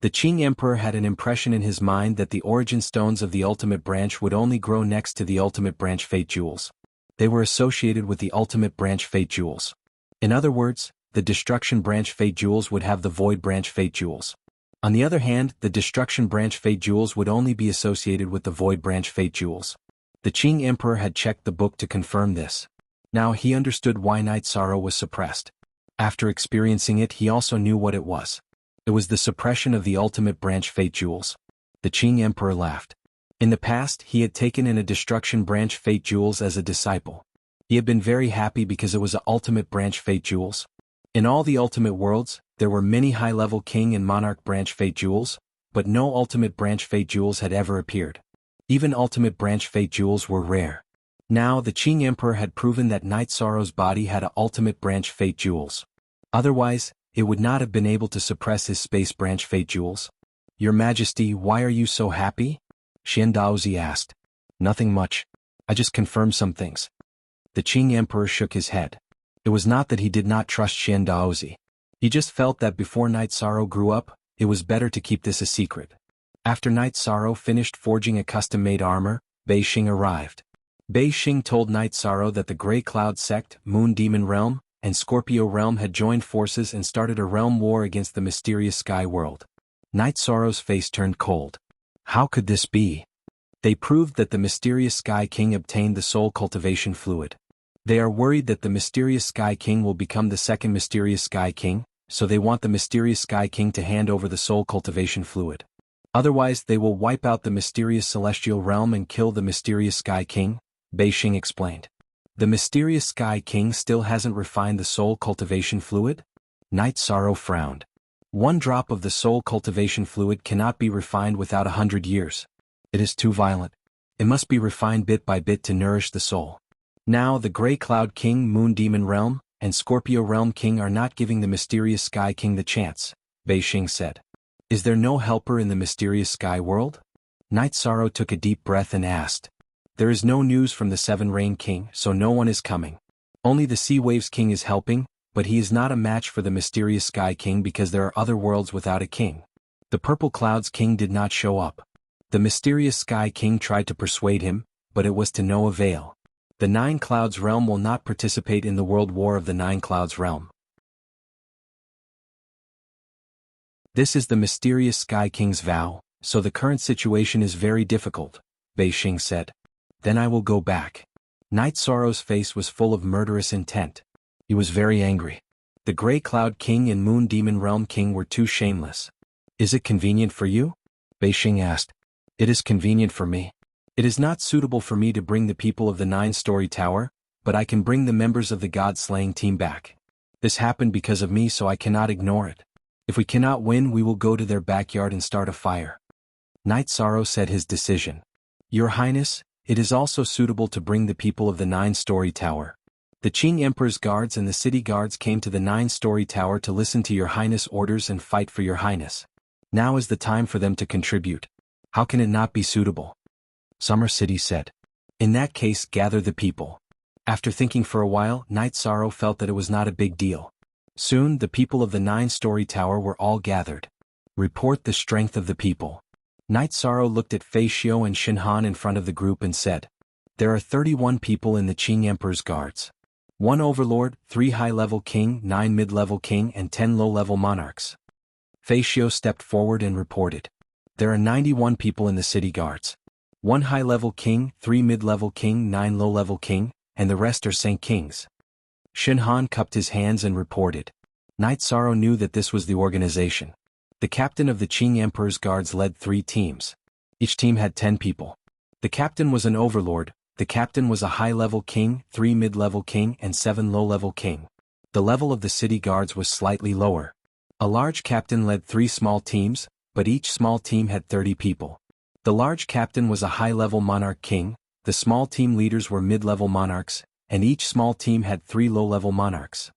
The Qing Emperor had an impression in his mind that the origin stones of the Ultimate Branch would only grow next to the Ultimate Branch Fate Jewels. They were associated with the Ultimate Branch Fate Jewels. In other words, the Destruction Branch Fate Jewels would have the Void Branch Fate Jewels. On the other hand, the Destruction Branch Fate Jewels would only be associated with the Void Branch Fate Jewels. The Qing Emperor had checked the book to confirm this. Now he understood why Knight Sorrow was suppressed. After experiencing it, he also knew what it was. It was the suppression of the Ultimate Branch Fate Jewels. The Qing Emperor laughed. In the past, he had taken in a Destruction Branch Fate Jewels as a disciple. He had been very happy because it was a Ultimate Branch Fate Jewels. In all the Ultimate Worlds, there were many high-level King and Monarch Branch Fate Jewels, but no Ultimate Branch Fate Jewels had ever appeared. Even Ultimate Branch Fate Jewels were rare. Now the Qing Emperor had proven that Knight Sorrow's body had a Ultimate Branch Fate Jewels. Otherwise, it would not have been able to suppress his Space Branch Fate Jewels. Your Majesty, why are you so happy? Xian Daozi asked. Nothing much. I just confirmed some things. The Qing Emperor shook his head. It was not that he did not trust Xian Daozi. He just felt that before Knight Sorrow grew up, it was better to keep this a secret. After Knight Sorrow finished forging a custom-made armor, Bei Xing arrived. Bei Xing told Knight Sorrow that the Grey Cloud Sect, Moon Demon Realm, and Scorpio Realm had joined forces and started a realm war against the mysterious Sky World. Knight Sorrow's face turned cold. How could this be? They proved that the mysterious Sky King obtained the soul cultivation fluid. They are worried that the mysterious Sky King will become the second mysterious Sky King, so they want the mysterious Sky King to hand over the soul cultivation fluid. Otherwise they will wipe out the mysterious celestial realm and kill the mysterious Sky King, Beixing explained. The mysterious Sky King still hasn't refined the soul cultivation fluid? Night Sorrow frowned. One drop of the soul cultivation fluid cannot be refined without 100 years. It is too violent. It must be refined bit by bit to nourish the soul. Now the Grey Cloud King, Moon Demon Realm, and Scorpio Realm King are not giving the mysterious Sky King the chance, Beixing said. Is there no helper in the mysterious sky world? Night Sorrow took a deep breath and asked. There is no news from the Seven Rain King, so no one is coming. Only the Sea Waves King is helping, but he is not a match for the mysterious Sky King because there are other worlds without a king. The Purple Clouds King did not show up. The mysterious Sky King tried to persuade him, but it was to no avail. The Nine Clouds Realm will not participate in the World War of the Nine Clouds Realm. This is the mysterious Sky King's vow, so the current situation is very difficult, Beixing said. Then I will go back. Night Sorrow's face was full of murderous intent. He was very angry. The Grey Cloud King and Moon Demon Realm King were too shameless. Is it convenient for you? Beixing asked. It is convenient for me. It is not suitable for me to bring the people of the Nine-Story Tower, but I can bring the members of the God-Slaying team back. This happened because of me, so I cannot ignore it. If we cannot win, we will go to their backyard and start a fire. Night Sorrow said his decision. Your Highness, it is also suitable to bring the people of the Nine-Story Tower. The Qing Emperor's guards and the city guards came to the Nine-Story Tower to listen to your Highness' orders and fight for your Highness. Now is the time for them to contribute. How can it not be suitable? Summer City said. In that case, gather the people. After thinking for a while, Night Sorrow felt that it was not a big deal. Soon, the people of the Nine-Story Tower were all gathered. Report the strength of the people. Night Sorrow looked at Fei Xiu and Shen Han in front of the group and said, there are 31 people in the Qing Emperor's guards. 1 overlord, 3 high-level king, 9 mid-level king and 10 low-level monarchs. Fei Xiu stepped forward and reported. There are 91 people in the city guards. 1 high-level king, 3 mid-level king, 9 low-level king, and the rest are Saint Kings. Shen Han cupped his hands and reported. Night Sorrow knew that this was the organization. The captain of the Qing Emperor's guards led 3 teams. Each team had 10 people. The captain was an overlord, the captain was a high-level king, 3 mid-level king and 7 low-level king. The level of the city guards was slightly lower. A large captain led 3 small teams, but each small team had 30 people. The large captain was a high-level monarch king, the small team leaders were mid-level monarchs, and each small team had 3 low-level monarchs.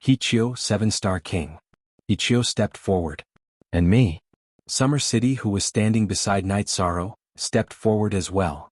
Hichio, 7-star king. Hichio stepped forward. And me. Summer City, who was standing beside Night Sorrow, stepped forward as well.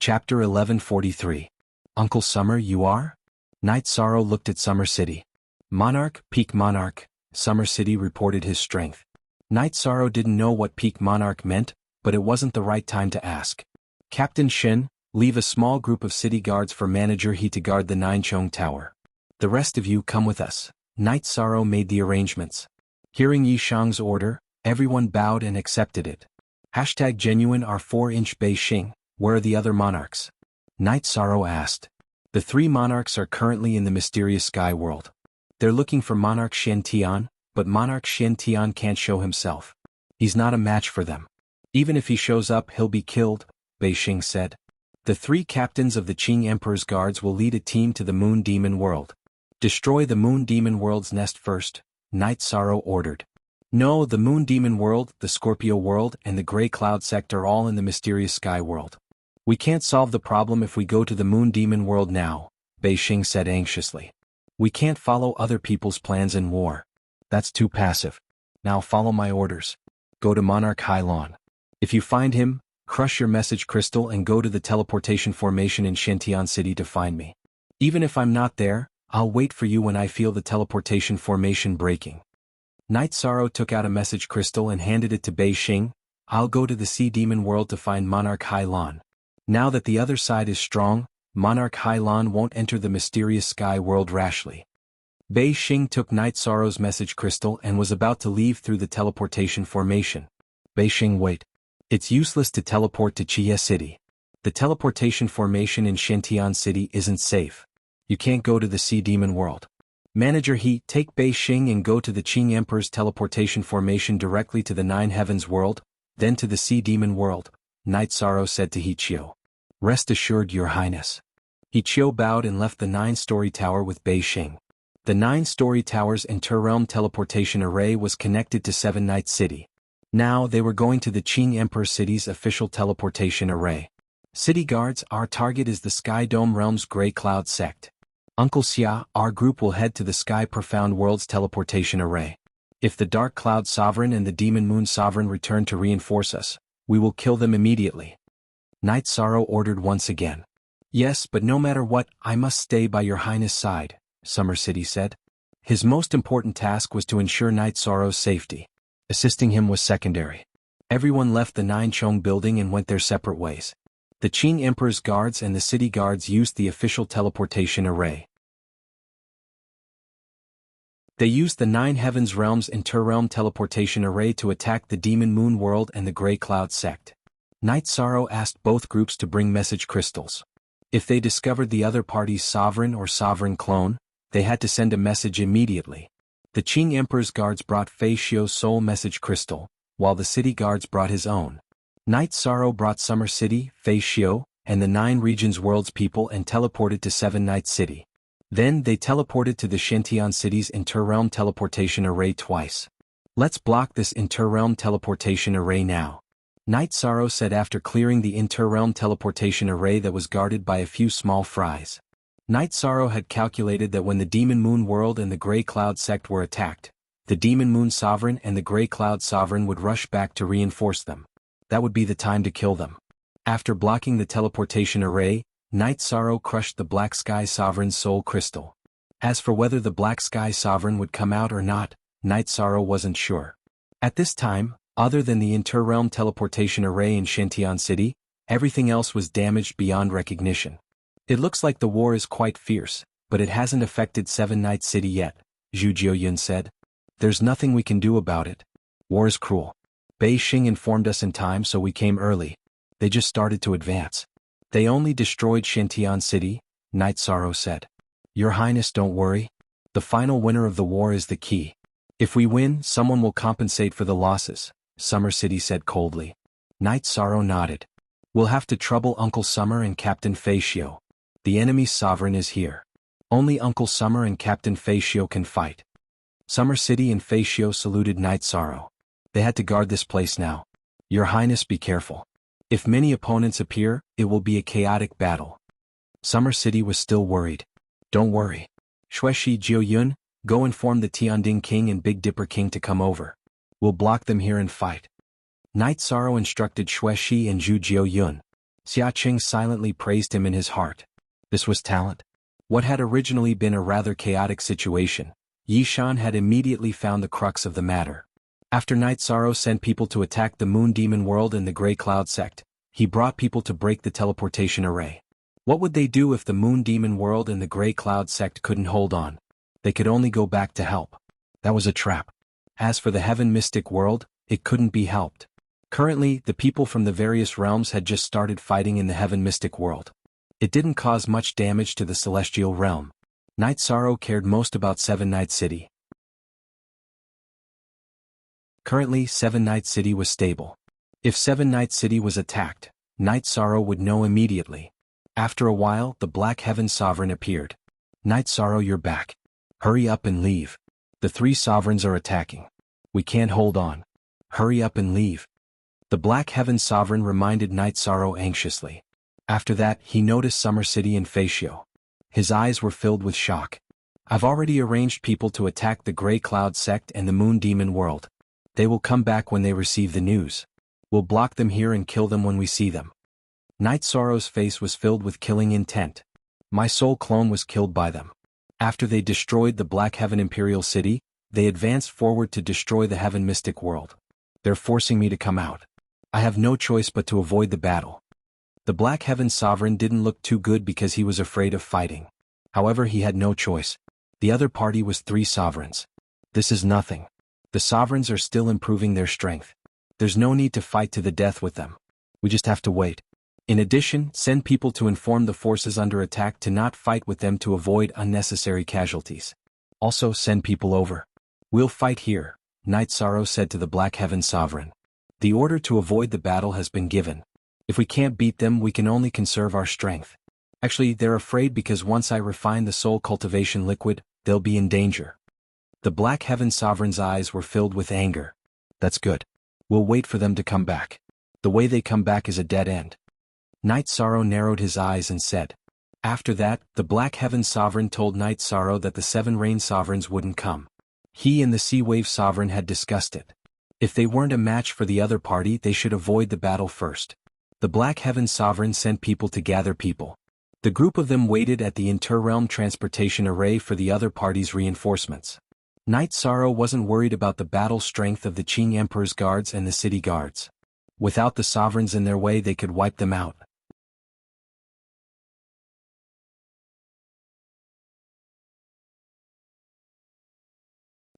Chapter 1143. Uncle Summer, you are? Night Sorrow looked at Summer City. Monarch, Peak Monarch, Summer City reported his strength. Night Sorrow didn't know what Peak Monarch meant, but it wasn't the right time to ask. Captain Shen, leave a small group of city guards for Manager He to guard the Ninechong Tower. The rest of you come with us. Night Sorrow made the arrangements. Hearing Yi Shang's order, everyone bowed and accepted it. Hashtag genuine are 4-inch Beixing, where are the other monarchs? Night Sorrow asked. The 3 monarchs are currently in the mysterious sky world. They're looking for Monarch Shen Tian, but Monarch Shen Tian can't show himself. He's not a match for them. Even if he shows up, he'll be killed, Beixing said. The 3 captains of the Qing Emperor's guards will lead a team to the Moon Demon world. Destroy the Moon Demon world's nest first, Night Sorrow ordered. No, the Moon Demon world, the Scorpio world, and the Grey Cloud sect are all in the mysterious sky world. We can't solve the problem if we go to the Moon Demon world now, Beixing said anxiously. We can't follow other people's plans in war. That's too passive. Now follow my orders. Go to Monarch Hylon. If you find him, crush your message crystal and go to the teleportation formation in Shantian City to find me. Even if I'm not there, I'll wait for you when I feel the teleportation formation breaking. Night Sorrow took out a message crystal and handed it to Beixing. I'll go to the Sea Demon world to find Monarch Hylon. Now that the other side is strong, Monarch Hylon won't enter the mysterious sky world rashly. Beixing took Night Sorrow's message crystal and was about to leave through the teleportation formation. Beixing, wait. It's useless to teleport to Chie City. The teleportation formation in Shantian City isn't safe. You can't go to the Sea Demon world. Manager He, take Bei Xing and go to the Qing Emperor's teleportation formation directly to the Nine Heavens world, then to the Sea Demon world, Knight Sorrow said to He Chiu. Rest assured, Your Highness. He Chiu bowed and left the 9-story tower with Bei Xing. The 9-story tower's inter-realm teleportation array was connected to Seven Night City. Now they were going to the Qing Emperor City's official teleportation array. City guards, our target is the Sky Dome Realm's Grey Cloud sect. Uncle Xia, our group will head to the Sky Profound World's teleportation array. If the Dark Cloud Sovereign and the Demon Moon Sovereign return to reinforce us, we will kill them immediately. Knight Sorrow ordered once again. Yes, but no matter what, I must stay by Your Highness' side, Summer City said. His most important task was to ensure Knight Sorrow's safety. Assisting him was secondary. Everyone left the Nine Chong building and went their separate ways. The Qing Emperor's guards and the city guards used the official teleportation array. They used the Nine Heavens Realm's inter-realm teleportation array to attack the Demon Moon World and the Grey Cloud sect. Knight Sorrow asked both groups to bring message crystals. If they discovered the other party's sovereign or sovereign clone, they had to send a message immediately. The Qing Emperor's guards brought Fei Xiu's soul message crystal, while the city guards brought his own. Knight Sorrow brought Summer City, Fei Xiu, and the 9 regions world's people and teleported to Seven Night City. Then they teleported to the Shentian City's inter-realm teleportation array twice. Let's block this inter-realm teleportation array now. Knight Sorrow said after clearing the inter-realm teleportation array that was guarded by a few small fries. Knight Sorrow had calculated that when the Demon Moon World and the Grey Cloud sect were attacked, the Demon Moon Sovereign and the Grey Cloud Sovereign would rush back to reinforce them. That would be the time to kill them. After blocking the teleportation array, Knight Sorrow crushed the Black Sky Sovereign's soul crystal. As for whether the Black Sky Sovereign would come out or not, Knight Sorrow wasn't sure. At this time, other than the inter-realm teleportation array in Shentian City, everything else was damaged beyond recognition. It looks like the war is quite fierce, but it hasn't affected Seven Night City yet, Zhu Jiuyun said. There's nothing we can do about it. War is cruel. Bei Xing informed us in time, so we came early. They just started to advance. They only destroyed Shentian City, Knight Sorrow said. Your Highness, don't worry. The final winner of the war is the key. If we win, someone will compensate for the losses, Summer City said coldly. Knight Sorrow nodded. We'll have to trouble Uncle Summer and Captain Fei Xiu. The enemy's sovereign is here. Only Uncle Summer and Captain Fei Xiu can fight. Summer City and Fei Xiu saluted Knight Sorrow. They had to guard this place now. Your Highness, be careful. If many opponents appear, it will be a chaotic battle. Summer City was still worried. Don't worry. Xueshi Jiuyun, go inform the Tianding King and Big Dipper King to come over. We'll block them here and fight. Knight Sorrow instructed Xueshi and Zhu Jiuyun. Xia Qing silently praised him in his heart. This was talent. What had originally been a rather chaotic situation, Yi Shan had immediately found the crux of the matter. After Knight Sorrow sent people to attack the Moon Demon World and the Grey Cloud sect, he brought people to break the teleportation array. What would they do if the Moon Demon World and the Grey Cloud sect couldn't hold on? They could only go back to help. That was a trap. As for the Heaven Mystic World, it couldn't be helped. Currently, the people from the various realms had just started fighting in the Heaven Mystic World. It didn't cause much damage to the Celestial Realm. Knight Sorrow cared most about Seven Night City. Currently, Seven Night City was stable. If Seven Night City was attacked, Knight Sorrow would know immediately. After a while, the Black Heaven Sovereign appeared. Knight Sorrow, you're back. Hurry up and leave. The 3 sovereigns are attacking. We can't hold on. Hurry up and leave. The Black Heaven Sovereign reminded Knight Sorrow anxiously. After that, he noticed Summer City and Fei Xiu. His eyes were filled with shock. I've already arranged people to attack the Grey Cloud sect and the Moon Demon World. They will come back when they receive the news. We'll block them here and kill them when we see them. Knight Sorrow's face was filled with killing intent. My soul clone was killed by them. After they destroyed the Black Heaven Imperial City, they advanced forward to destroy the Heaven Mystic World. They're forcing me to come out. I have no choice but to avoid the battle. The Black Heaven Sovereign didn't look too good because he was afraid of fighting. However, he had no choice. The other party was 3 sovereigns. This is nothing. The sovereigns are still improving their strength. There's no need to fight to the death with them. We just have to wait. In addition, send people to inform the forces under attack to not fight with them to avoid unnecessary casualties. Also send people over. We'll fight here, Night Sorrow said to the Black Heaven Sovereign. The order to avoid the battle has been given. If we can't beat them, we can only conserve our strength. Actually, they're afraid because once I refine the soul cultivation liquid, they'll be in danger. The Black Heaven Sovereign's eyes were filled with anger. That's good. We'll wait for them to come back. The way they come back is a dead end. Night Sorrow narrowed his eyes and said. After that, the Black Heaven Sovereign told Night Sorrow that the Seven Rain Sovereigns wouldn't come. He and the Sea Wave Sovereign had discussed it. If they weren't a match for the other party, they should avoid the battle first. The Black Heaven Sovereign sent people to gather people. The group of them waited at the Interrealm Transportation Array for the other party's reinforcements. Night Sorrow wasn't worried about the battle strength of the Qing Emperor's guards and the city guards. Without the sovereigns in their way, they could wipe them out.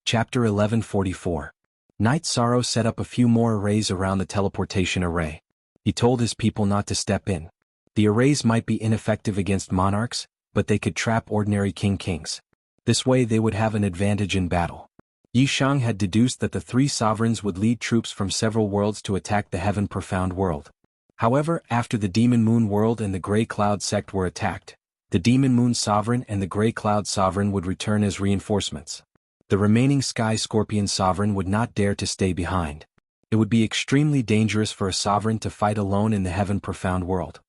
Chapter 1144. Night Sorrow set up a few more arrays around the teleportation array. He told his people not to step in. The arrays might be ineffective against monarchs, but they could trap ordinary kings. This way they would have an advantage in battle. Yi Shang had deduced that the three sovereigns would lead troops from several worlds to attack the Heaven Profound world. However, after the Demon Moon world and the Grey Cloud sect were attacked, the Demon Moon Sovereign and the Grey Cloud Sovereign would return as reinforcements. The remaining Sky Scorpion Sovereign would not dare to stay behind. It would be extremely dangerous for a sovereign to fight alone in the Heaven Profound world.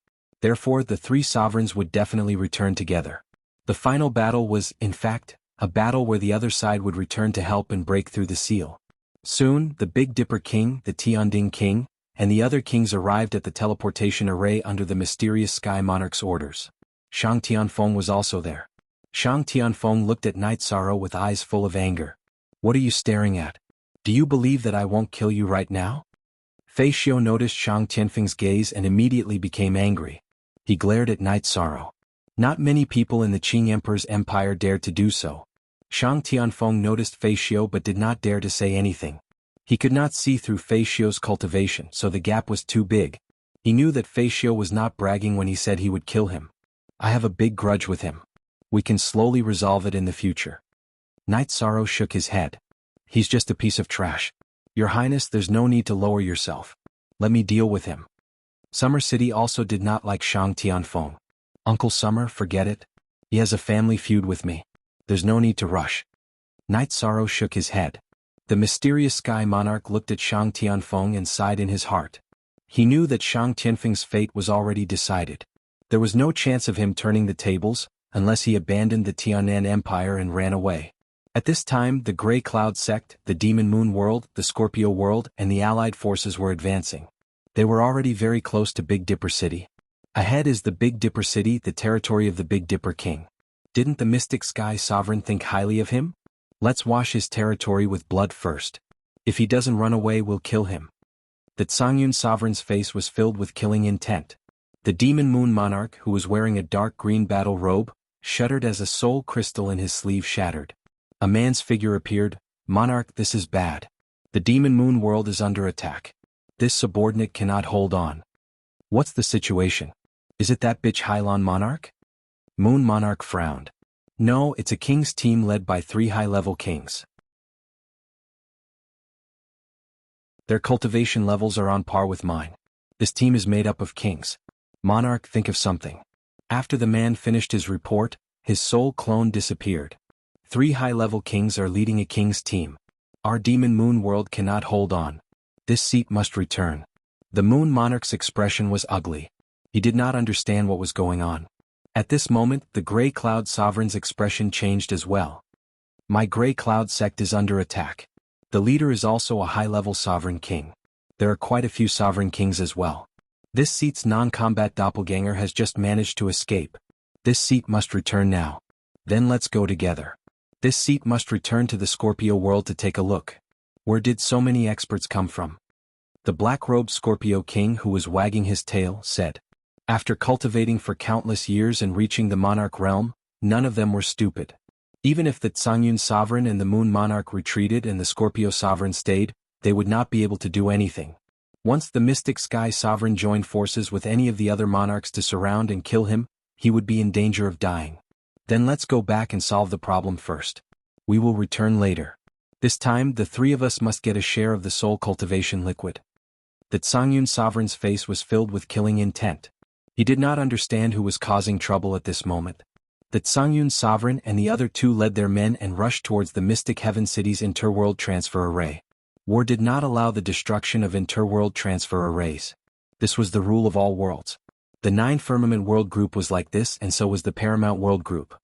Therefore, the three sovereigns would definitely return together. The final battle was, in fact, a battle where the other side would return to help and break through the seal. Soon, the Big Dipper King, the Tianding King, and the other kings arrived at the teleportation array under the mysterious Sky Monarch's orders. Shang Tianfeng was also there. Shang Tianfeng looked at Night Sorrow with eyes full of anger. What are you staring at? Do you believe that I won't kill you right now? Fei Xiu noticed Shang Tianfeng's gaze and immediately became angry. He glared at Night Sorrow. Not many people in the Qing Emperor's empire dared to do so. Shang Tianfeng noticed Fei Xiu but did not dare to say anything. He could not see through Fei Xiu's cultivation, so the gap was too big. He knew that Fei Xiu was not bragging when he said he would kill him. I have a big grudge with him. We can slowly resolve it in the future. Night Sorrow shook his head. He's just a piece of trash. Your Highness, there's no need to lower yourself. Let me deal with him. Summer City also did not like Shang Tianfeng. Uncle Summer, forget it. He has a family feud with me. There's no need to rush. Night Sorrow shook his head. The mysterious Sky Monarch looked at Shang Tianfeng and sighed in his heart. He knew that Shang Tianfeng's fate was already decided. There was no chance of him turning the tables, unless he abandoned the Tianan Empire and ran away. At this time, the Grey Cloud sect, the Demon Moon world, the Scorpio world, and the allied forces were advancing. They were already very close to Big Dipper City. Ahead is the Big Dipper City, the territory of the Big Dipper King. Didn't the Mystic Sky Sovereign think highly of him? Let's wash his territory with blood first. If he doesn't run away, we'll kill him. The Tsangyun Sovereign's face was filled with killing intent. The Demon Moon Monarch, who was wearing a dark green battle robe, shuddered as a soul crystal in his sleeve shattered. A man's figure appeared. Monarch, this is bad. The Demon Moon world is under attack. This subordinate cannot hold on. What's the situation? Is it that bitch Hylon Monarch? Moon Monarch frowned. No, it's a king's team led by 3 high-level kings. Their cultivation levels are on par with mine. This team is made up of kings. Monarch, think of something. After the man finished his report, his soul clone disappeared. 3 high-level kings are leading a king's team. Our Demon Moon world cannot hold on. This seat must return. The Moon Monarch's expression was ugly. He did not understand what was going on. At this moment, the Grey Cloud Sovereign's expression changed as well. My Grey Cloud sect is under attack. The leader is also a high-level sovereign king. There are quite a few sovereign kings as well. This seat's non-combat doppelganger has just managed to escape. This seat must return now. Then let's go together. This seat must return to the Scorpio world to take a look. Where did so many experts come from? The black-robed Scorpio king, who was wagging his tail, said. After cultivating for countless years and reaching the Monarch realm, none of them were stupid. Even if the Tsangyun Sovereign and the Moon Monarch retreated and the Scorpio Sovereign stayed, they would not be able to do anything. Once the Mystic Sky Sovereign joined forces with any of the other monarchs to surround and kill him, he would be in danger of dying. Then let's go back and solve the problem first. We will return later. This time, the three of us must get a share of the soul cultivation liquid. The Tsangyun sovereign's face was filled with killing intent. He did not understand who was causing trouble at this moment. The Tsangyun sovereign and the other two led their men and rushed towards the Mystic Heaven City's interworld transfer array. War did not allow the destruction of interworld transfer arrays. This was the rule of all worlds. The 9 Firmament World Group was like this, and so was the Paramount World Group.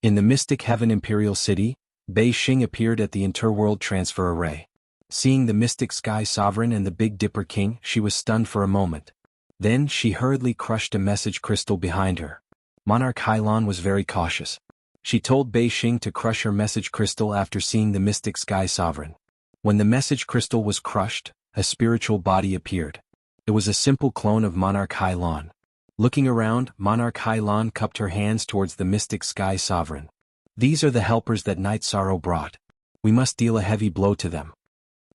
In the Mystic Heaven Imperial City, Bei Xing appeared at the interworld transfer array. Seeing the Mystic Sky Sovereign and the Big Dipper King, she was stunned for a moment. Then she hurriedly crushed a message crystal behind her. Monarch Hylon was very cautious. She told Bei Xing to crush her message crystal after seeing the Mystic Sky Sovereign. When the message crystal was crushed, a spiritual body appeared. It was a simple clone of Monarch Hylon. Looking around, Monarch Hylon cupped her hands towards the Mystic Sky Sovereign. These are the helpers that Night Sorrow brought. We must deal a heavy blow to them.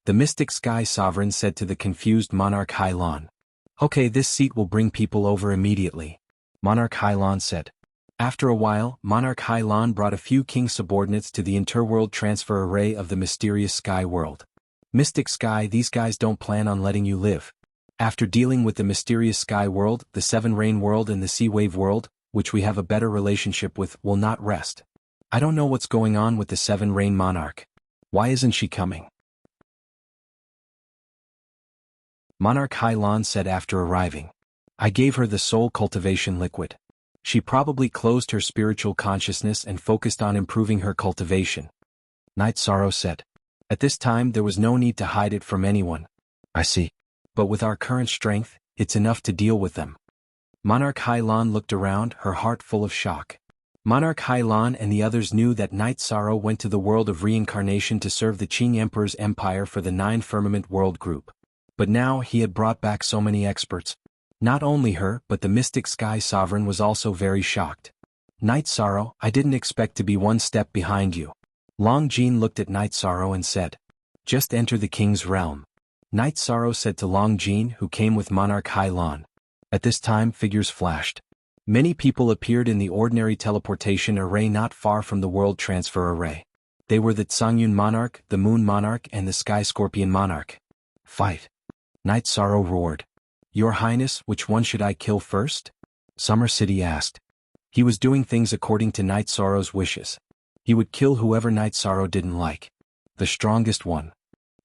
The Mystic Sky Sovereign said to the confused Monarch Hylon. Okay, this seat will bring people over immediately. Monarch Hylon said. After a while, Monarch Hylon brought a few king subordinates to the interworld transfer array of the mysterious Sky World. Mystic Sky, these guys don't plan on letting you live. After dealing with the mysterious Sky World, the 7 Rain World and the Sea Wave World, which we have a better relationship with, will not rest. I don't know what's going on with the 7 Rain Monarch. Why isn't she coming? Monarch Hylon said after arriving. I gave her the soul cultivation liquid. She probably closed her spiritual consciousness and focused on improving her cultivation. Night Sorrow said. At this time there was no need to hide it from anyone. I see. But with our current strength, it's enough to deal with them. Monarch Hylon looked around, her heart full of shock. Monarch Hylon and the others knew that Night Sorrow went to the world of reincarnation to serve the Qing Emperor's empire for the 9 Firmament World Group. But now he had brought back so many experts. Not only her, but the Mystic Sky Sovereign was also very shocked. Night Sorrow, I didn't expect to be one step behind you. Long Jin looked at Night Sorrow and said. Just enter the king's realm. Night Sorrow said to Long Jin, who came with Monarch Hylon. At this time figures flashed. Many people appeared in the ordinary teleportation array not far from the world transfer array. They were the Tsangyun Monarch, the Moon Monarch and the Sky Scorpion Monarch. Fight! Night Sorrow roared. Your Highness, which one should I kill first? Summer City asked. He was doing things according to Night Sorrow's wishes. He would kill whoever Night Sorrow didn't like. The strongest one.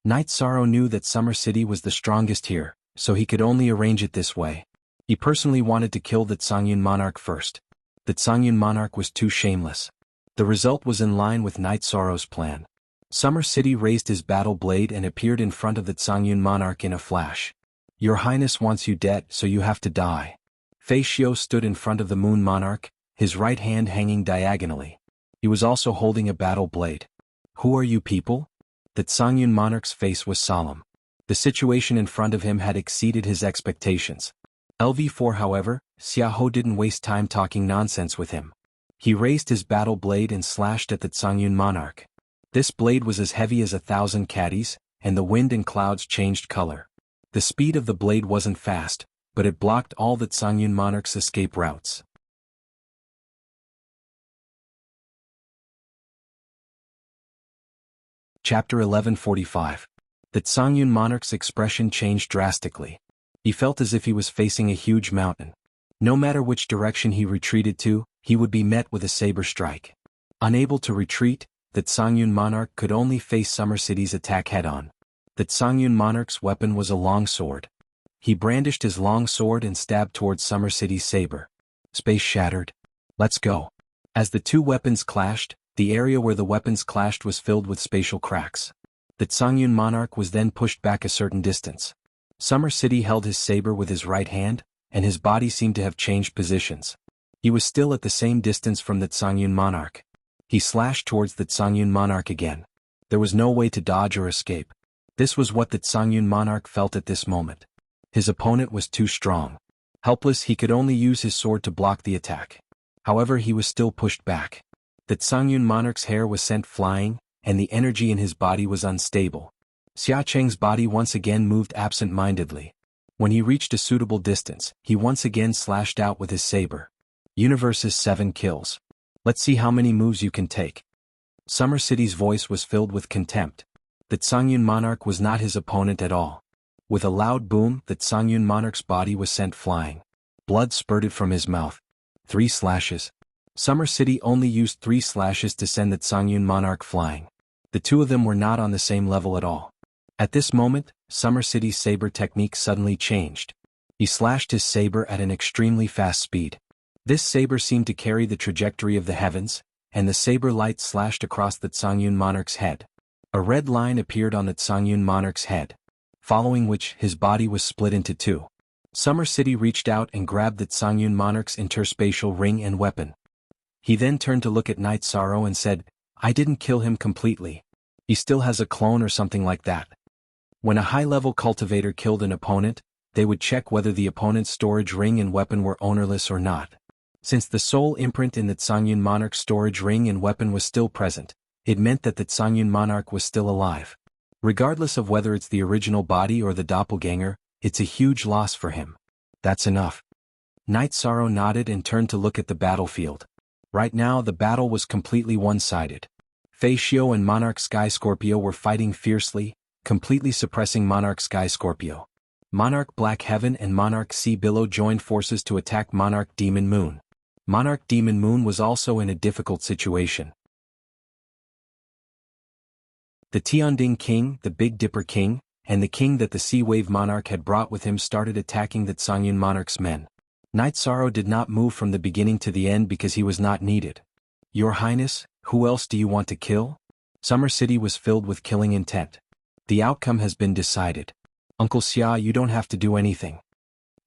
Night Sorrow knew that Summer City was the strongest here, so he could only arrange it this way. He personally wanted to kill the Tsangyun Monarch first. The Tsangyun Monarch was too shameless. The result was in line with Night Sorrow's plan. Summer City raised his battle blade and appeared in front of the Tsangyun Monarch in a flash. Your Highness wants you dead, so you have to die. Fei Xiu stood in front of the Moon Monarch, his right hand hanging diagonally. He was also holding a battle blade. Who are you people? The Tsangyun Monarch's face was solemn. The situation in front of him had exceeded his expectations. LV4 however, Xiaoho didn't waste time talking nonsense with him. He raised his battle blade and slashed at the Tsangyun Monarch. This blade was as heavy as 1,000 caddies, and the wind and clouds changed color. The speed of the blade wasn't fast, but it blocked all the Tsangyun Monarch's escape routes. Chapter 1145. The Tsangyun Monarch's expression changed drastically. He felt as if he was facing a huge mountain. No matter which direction he retreated to, he would be met with a saber strike. Unable to retreat, the Tsangyun Monarch could only face Summer City's attack head-on. The Tsangyun Monarch's weapon was a long sword. He brandished his long sword and stabbed towards Summer City's saber. Space shattered. Let's go. As the two weapons clashed, the area where the weapons clashed was filled with spatial cracks. The Tsangyun Monarch was then pushed back a certain distance. Summer City held his saber with his right hand, and his body seemed to have changed positions. He was still at the same distance from the Tsangyun Monarch. He slashed towards the Tsangyun Monarch again. There was no way to dodge or escape. This was what the Tsangyun Monarch felt at this moment. His opponent was too strong. Helpless, he could only use his sword to block the attack. However, he was still pushed back. The Tsangyun Monarch's hair was sent flying, and the energy in his body was unstable. Xia Cheng's body once again moved absent-mindedly. When he reached a suitable distance, he once again slashed out with his saber. Universe's 7 kills. Let's see how many moves you can take. Summer City's voice was filled with contempt. The Tsangyun monarch was not his opponent at all. With a loud boom, the Tsangyun monarch's body was sent flying. Blood spurted from his mouth. 3 slashes. Summer City only used 3 slashes to send the Tsangyun monarch flying. The two of them were not on the same level at all. At this moment, Summer City's saber technique suddenly changed. He slashed his saber at an extremely fast speed. This saber seemed to carry the trajectory of the heavens, and the saber light slashed across the Tsangyun monarch's head. A red line appeared on the Tsangyun monarch's head, following which his body was split into 2. Summer City reached out and grabbed the Tsangyun monarch's interspatial ring and weapon. He then turned to look at Night Sorrow and said, "I didn't kill him completely. He still has a clone or something like that." When a high-level cultivator killed an opponent, they would check whether the opponent's storage ring and weapon were ownerless or not. Since the soul imprint in the Tsangyun monarch's storage ring and weapon was still present, it meant that the Tsangyun monarch was still alive. Regardless of whether it's the original body or the doppelganger, it's a huge loss for him. That's enough. Night Sorrow nodded and turned to look at the battlefield. Right now the battle was completely one-sided. Fei Xiao and Monarch Sky Scorpio were fighting fiercely, completely suppressing Monarch Sky Scorpio. Monarch Black Heaven and Monarch Sea Billow joined forces to attack Monarch Demon Moon. Monarch Demon Moon was also in a difficult situation. The Tianding King, the Big Dipper King, and the king that the Sea Wave Monarch had brought with him started attacking the Tsangyun Monarch's men. Night Sorrow did not move from the beginning to the end because he was not needed. "Your Highness, who else do you want to kill?" Summer City was filled with killing intent. "The outcome has been decided. Uncle Xia, you don't have to do anything."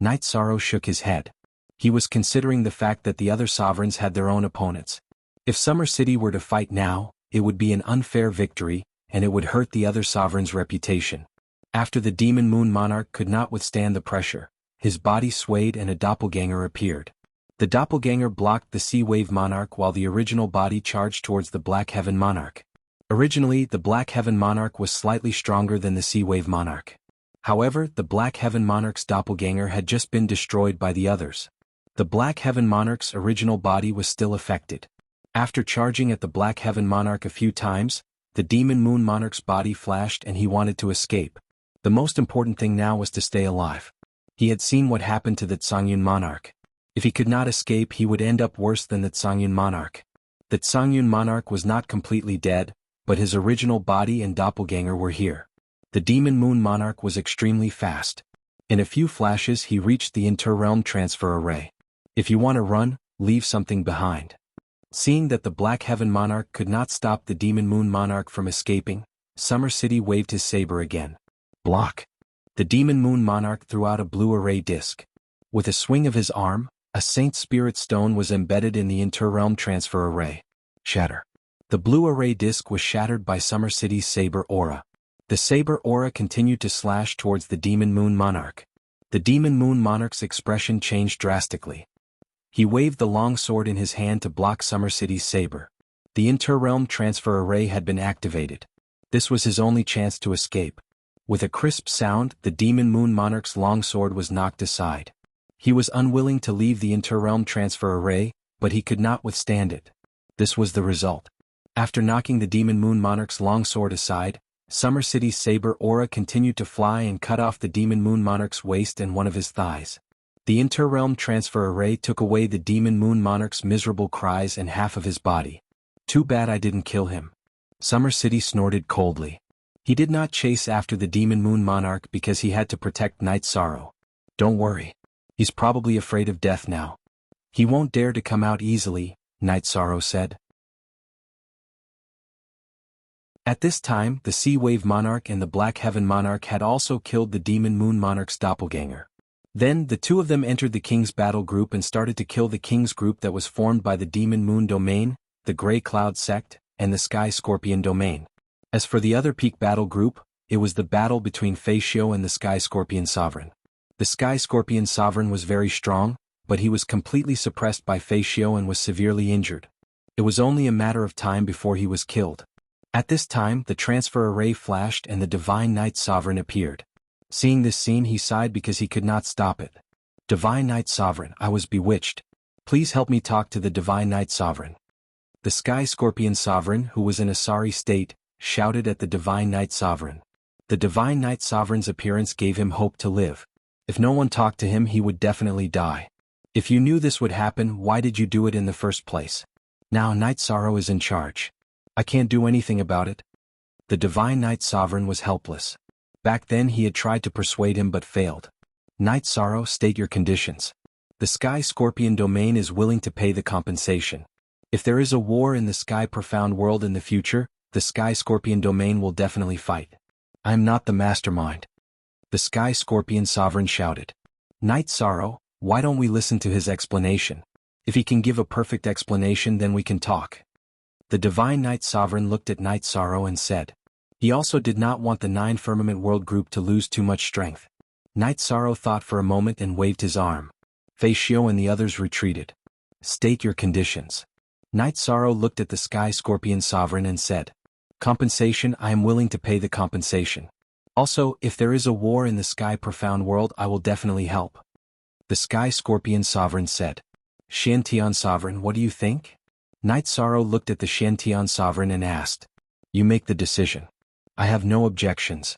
Night Sorrow shook his head. He was considering the fact that the other sovereigns had their own opponents. If Summer City were to fight now, it would be an unfair victory, and it would hurt the other sovereign's reputation. After the Demon Moon Monarch could not withstand the pressure, his body swayed and a doppelganger appeared. The doppelganger blocked the Sea Wave Monarch while the original body charged towards the Black Heaven Monarch. Originally, the Black Heaven Monarch was slightly stronger than the Sea Wave Monarch. However, the Black Heaven Monarch's doppelganger had just been destroyed by the others. The Black Heaven Monarch's original body was still affected. After charging at the Black Heaven Monarch a few times, the Demon Moon Monarch's body flashed and he wanted to escape. The most important thing now was to stay alive. He had seen what happened to the Tsangyun Monarch. If he could not escape, he would end up worse than the Tsangyun Monarch. The Tsangyun Monarch was not completely dead, but his original body and doppelganger were here. The Demon Moon Monarch was extremely fast. In a few flashes he reached the inter-realm transfer array. If you want to run, leave something behind. Seeing that the Black Heaven Monarch could not stop the Demon Moon Monarch from escaping, Summer City waved his saber again. Block. The Demon Moon Monarch threw out a blue array disc. With a swing of his arm, a Saint Spirit Stone was embedded in the inter-realm transfer array. Shatter. The blue array disc was shattered by Summer City's saber aura. The saber aura continued to slash towards the Demon Moon Monarch. The Demon Moon Monarch's expression changed drastically. He waved the long sword in his hand to block Summer City's saber. The inter-realm transfer array had been activated. This was his only chance to escape. With a crisp sound, the Demon Moon Monarch's long sword was knocked aside. He was unwilling to leave the inter-realm transfer array, but he could not withstand it. This was the result. After knocking the Demon Moon Monarch's long sword aside, Summer City's saber aura continued to fly and cut off the Demon Moon Monarch's waist and one of his thighs. The inter-realm transfer array took away the Demon Moon Monarch's miserable cries and half of his body. "Too bad I didn't kill him." Summer City snorted coldly. He did not chase after the Demon Moon Monarch because he had to protect Night Sorrow. "Don't worry. He's probably afraid of death now. He won't dare to come out easily," Night Sorrow said. At this time, the Sea Wave Monarch and the Black Heaven Monarch had also killed the Demon Moon Monarch's doppelganger. Then, the two of them entered the King's battle group and started to kill the King's group that was formed by the Demon Moon Domain, the Grey Cloud Sect, and the Sky Scorpion Domain. As for the other peak battle group, it was the battle between Fei Xiao and the Sky Scorpion Sovereign. The Sky Scorpion Sovereign was very strong, but he was completely suppressed by Fei Xiao and was severely injured. It was only a matter of time before he was killed. At this time, the transfer array flashed and the Divine Night Sovereign appeared. Seeing this scene, he sighed because he could not stop it. "Divine Night Sovereign, I was bewitched. Please help me talk to the Divine Night Sovereign." The Sky Scorpion Sovereign, who was in a sorry state, shouted at the Divine Night Sovereign. The Divine Night Sovereign's appearance gave him hope to live. If no one talked to him, he would definitely die. If you knew this would happen, why did you do it in the first place? Now Night Sorrow is in charge. I can't do anything about it. The Divine Night Sovereign was helpless. Back then he had tried to persuade him but failed. Night Sorrow, state your conditions. The Sky Scorpion domain is willing to pay the compensation. If there is a war in the Sky Profound world in the future, the Sky Scorpion domain will definitely fight. I am not the mastermind. The Sky Scorpion Sovereign shouted. Night Sorrow, why don't we listen to his explanation? If he can give a perfect explanation, then we can talk. The Divine Night Sovereign looked at Night Sorrow and said. He also did not want the 9 Firmament World Group to lose too much strength. Night Sorrow thought for a moment and waved his arm. Fei Xiu and the others retreated. State your conditions. Night Sorrow looked at the Sky Scorpion Sovereign and said. Compensation, I am willing to pay the compensation. Also, if there is a war in the Sky Profound world, I will definitely help. The Sky Scorpion Sovereign said. Shantian Sovereign, what do you think? Night Sorrow looked at the Shantian Sovereign and asked. You make the decision. I have no objections.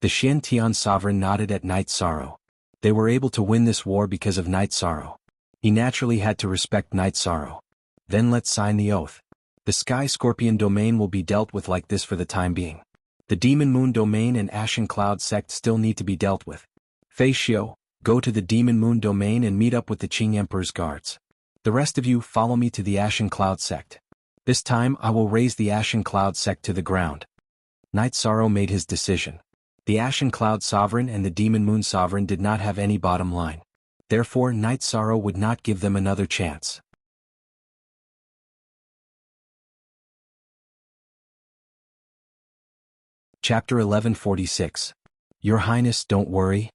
The Shantian Sovereign nodded at Night Sorrow. They were able to win this war because of Night Sorrow. He naturally had to respect Night Sorrow. Then let's sign the oath. The Sky Scorpion domain will be dealt with like this for the time being. The Demon Moon domain and Ashen Cloud sect still need to be dealt with. Fei Xiu, go to the Demon Moon domain and meet up with the Qing Emperor's guards. The rest of you follow me to the Ashen Cloud sect. This time I will raise the Ashen Cloud sect to the ground. Night Sorrow made his decision. The Ashen Cloud Sovereign and the Demon Moon Sovereign did not have any bottom line. Therefore, Night Sorrow would not give them another chance. Chapter 1146. Your Highness, don't worry.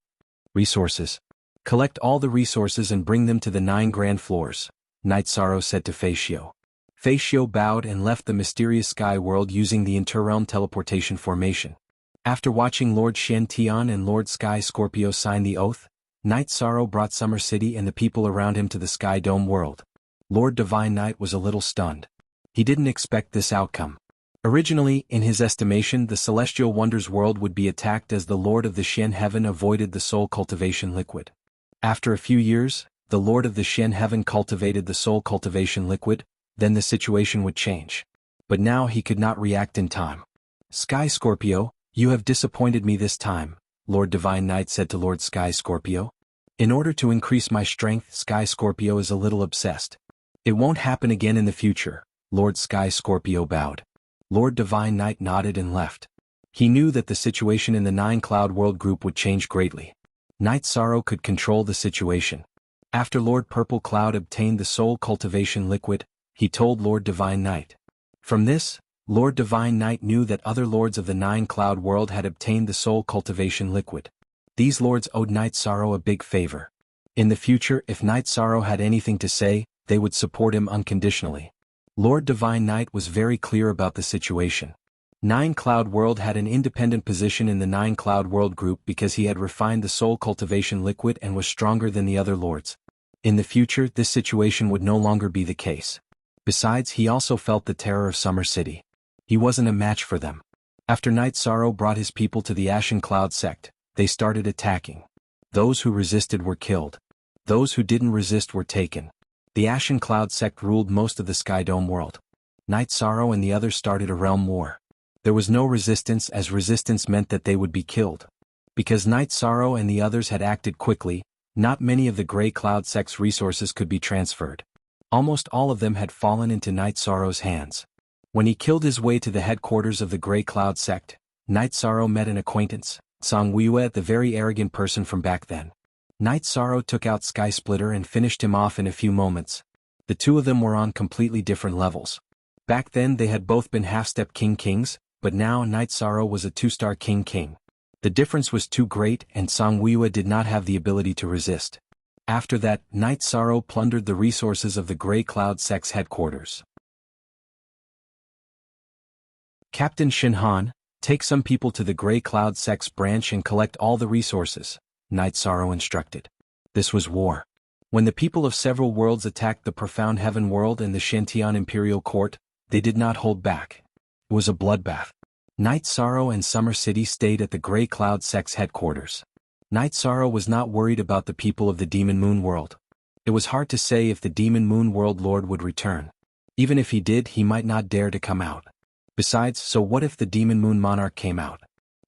Resources. Collect all the resources and bring them to the 9 grand floors, Night Sorrow said to Fei Xiu. Fei Xiu bowed and left the mysterious sky world using the interrealm teleportation formation. After watching Lord Shantian and Lord Sky Scorpio sign the oath, Night Sorrow brought Summer City and the people around him to the Sky Dome world. Lord Divine Night was a little stunned. He didn't expect this outcome. Originally, in his estimation, the Celestial Wonders world would be attacked as the Lord of the Shen Heaven avoided the soul cultivation liquid. After a few years, the Lord of the Shen Heaven cultivated the soul cultivation liquid, then the situation would change. But now he could not react in time. Sky Scorpio, you have disappointed me this time, Lord Divine Night said to Lord Sky Scorpio. In order to increase my strength, Sky Scorpio is a little obsessed. It won't happen again in the future, Lord Sky Scorpio bowed. Lord Divine Night nodded and left. He knew that the situation in the 9 Cloud World Group would change greatly. Night Sorrow could control the situation. After Lord Purple Cloud obtained the soul cultivation liquid, he told Lord Divine Night. From this, Lord Divine Night knew that other lords of the 9 Cloud World had obtained the soul cultivation liquid. These lords owed Night Sorrow a big favor. In the future, if Night Sorrow had anything to say, they would support him unconditionally. Lord Divine Night was very clear about the situation. 9 Cloud World had an independent position in the 9 Cloud World Group because he had refined the soul cultivation liquid and was stronger than the other lords. In the future, this situation would no longer be the case. Besides, he also felt the terror of Summer City. He wasn't a match for them. After Night Sorrow brought his people to the Ashen Cloud sect, they started attacking. Those who resisted were killed. Those who didn't resist were taken. The Ashen Cloud sect ruled most of the Sky Dome world. Night Sorrow and the others started a realm war. There was no resistance, as resistance meant that they would be killed. Because Night Sorrow and the others had acted quickly, not many of the Grey Cloud sect's resources could be transferred. Almost all of them had fallen into Night Sorrow's hands. When he killed his way to the headquarters of the Grey Cloud sect, Night Sorrow met an acquaintance, Song Wuxia, the very arrogant person from back then. Night Sorrow took out Sky Splitter and finished him off in a few moments. The two of them were on completely different levels. Back then they had both been half-step Kings, but now Night Sorrow was a 2-star King. The difference was too great and Song Wuxia did not have the ability to resist. After that, Night Sorrow plundered the resources of the Grey Cloud sect's headquarters. Captain Shinhan, take some people to the Grey Cloud sect's branch and collect all the resources, Night Sorrow instructed. This was war. When the people of several worlds attacked the profound heaven world and the Shantian imperial court, they did not hold back. It was a bloodbath. Night Sorrow and Summer City stayed at the Grey Cloud Sect's headquarters. Night Sorrow was not worried about the people of the Demon Moon world. It was hard to say if the Demon Moon world lord would return. Even if he did, he might not dare to come out. Besides, so what if the Demon Moon monarch came out?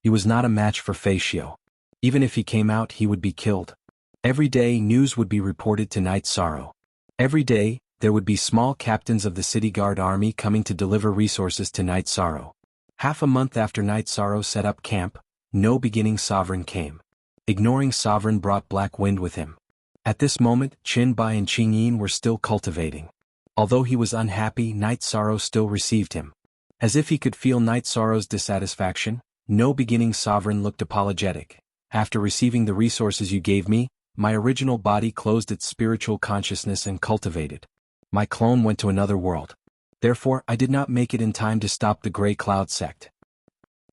He was not a match for Fatio. Even if he came out, he would be killed. Every day, news would be reported to Night Sorrow. Every day, there would be small captains of the City Guard army coming to deliver resources to Night Sorrow. Half a month after Night Sorrow set up camp, no beginning sovereign came. Ignoring sovereign brought black wind with him. At this moment, Qin Bai and Qing Yin were still cultivating. Although he was unhappy, Night Sorrow still received him. As if he could feel Night Sorrow's dissatisfaction, no beginning sovereign looked apologetic. After receiving the resources you gave me, my original body closed its spiritual consciousness and cultivated. My clone went to another world. Therefore, I did not make it in time to stop the Grey Cloud sect.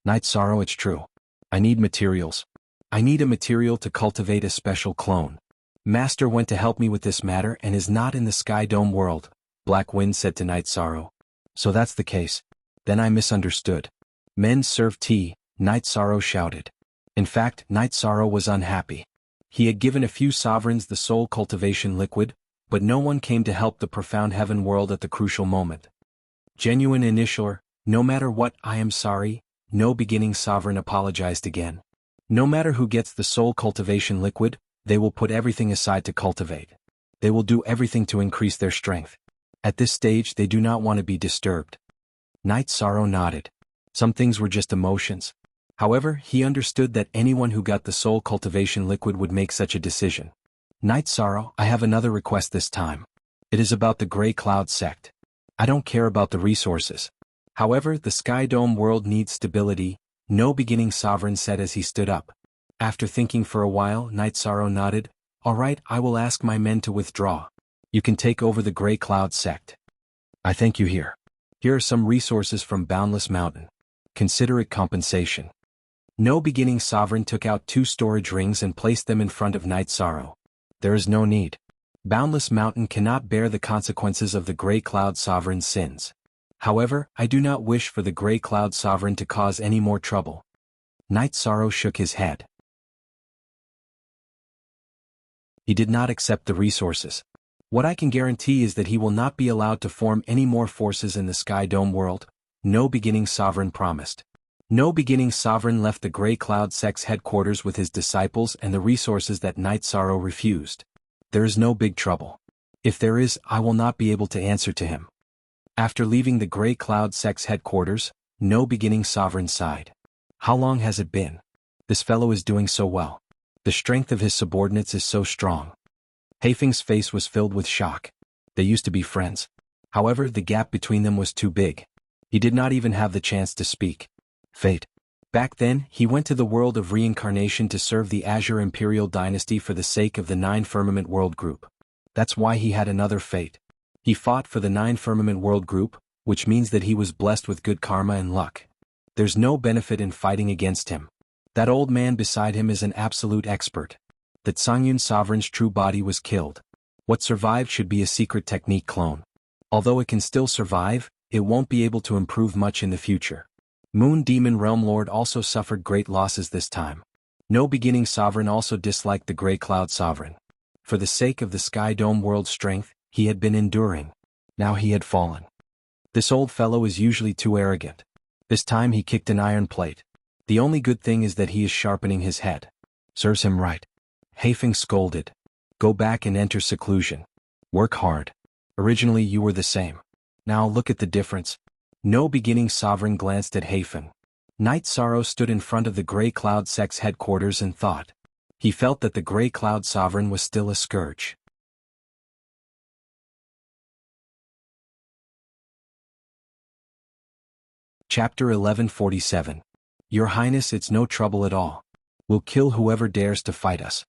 Night Sorrow, it's true. I need materials. I need a material to cultivate a special clone. Master went to help me with this matter and is not in the Sky Dome world, Black Wind said to Night Sorrow. So that's the case. Then I misunderstood. Men serve tea, Night Sorrow shouted. In fact, Night Sorrow was unhappy. He had given a few sovereigns the soul cultivation liquid, but no one came to help the profound heaven world at the crucial moment. Genuine initialer, no matter what, I am sorry, no beginning sovereign apologized again. No matter who gets the soul cultivation liquid, they will put everything aside to cultivate. They will do everything to increase their strength. At this stage, they do not want to be disturbed. Night Sorrow nodded. Some things were just emotions. However, he understood that anyone who got the soul cultivation liquid would make such a decision. Night Sorrow, I have another request this time. It is about the Grey Cloud sect. I don't care about the resources. However, the Sky Dome world needs stability, no beginning sovereign said as he stood up. After thinking for a while, Night Sorrow nodded. All right, I will ask my men to withdraw. You can take over the Grey Cloud sect. I thank you here. Here are some resources from Boundless Mountain. Consider it compensation. No beginning sovereign took out 2 storage rings and placed them in front of Night Sorrow. There is no need. Boundless Mountain cannot bear the consequences of the Grey Cloud Sovereign's sins. However, I do not wish for the Grey Cloud Sovereign to cause any more trouble. Night Sorrow shook his head. He did not accept the resources. What I can guarantee is that he will not be allowed to form any more forces in the Sky Dome world, no beginning sovereign promised. No beginning sovereign left the Grey Cloud sect's headquarters with his disciples and the resources that Night Sorrow refused. There is no big trouble. If there is, I will not be able to answer to him. After leaving the Grey Cloud sect's headquarters, no beginning sovereign sighed. How long has it been? This fellow is doing so well. The strength of his subordinates is so strong. Haifeng's face was filled with shock. They used to be friends. However, the gap between them was too big. He did not even have the chance to speak. Fate. Back then, he went to the world of reincarnation to serve the Azure Imperial Dynasty for the sake of the 9 Firmament World Group. That's why he had another fate. He fought for the 9 Firmament World Group, which means that he was blessed with good karma and luck. There's no benefit in fighting against him. That old man beside him is an absolute expert. The Tsangyun Sovereign's true body was killed. What survived should be a secret technique clone. Although it can still survive, it won't be able to improve much in the future. Moon Demon Realm Lord also suffered great losses this time. No beginning sovereign also disliked the Grey Cloud Sovereign. For the sake of the Sky Dome world's strength, he had been enduring. Now he had fallen. This old fellow is usually too arrogant. This time he kicked an iron plate. The only good thing is that he is sharpening his head. Serves him right. Haifeng scolded. Go back and enter seclusion. Work hard. Originally you were the same. Now look at the difference. No beginning sovereign glanced at Haifeng. Night Sorrow stood in front of the Grey Cloud sect's headquarters and thought. He felt that the Grey Cloud Sovereign was still a scourge. Chapter 1147. Your Highness, it's no trouble at all. We'll kill whoever dares to fight us.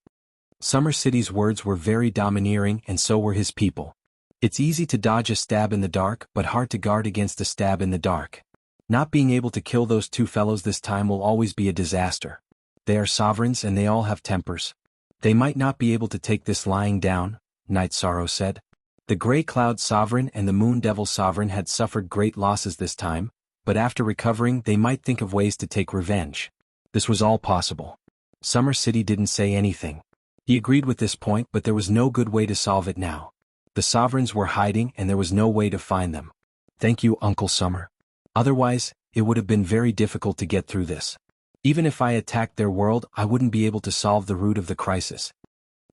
Summer City's words were very domineering and so were his people. It's easy to dodge a stab in the dark but hard to guard against a stab in the dark. Not being able to kill those 2 fellows this time will always be a disaster. They are sovereigns and they all have tempers. They might not be able to take this lying down, Night Sorrow said. The Grey Cloud Sovereign and the Moon Devil Sovereign had suffered great losses this time, but after recovering they might think of ways to take revenge. This was all possible. Summer City didn't say anything. He agreed with this point, but there was no good way to solve it now. The sovereigns were hiding and there was no way to find them. Thank you, Uncle Summer. Otherwise, it would have been very difficult to get through this. Even if I attacked their world, I wouldn't be able to solve the root of the crisis.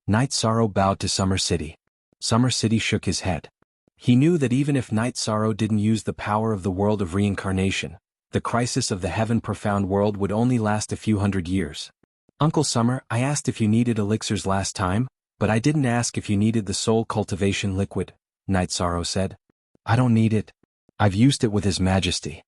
Night Sorrow bowed to Summer City. Summer City shook his head. He knew that even if Night Sorrow didn't use the power of the world of reincarnation, the crisis of the heaven profound world would only last a few hundred years. Uncle Summer, I asked if you needed elixirs last time, but I didn't ask if you needed the soul cultivation liquid, Night Sorrow said. I don't need it. I've used it with His Majesty.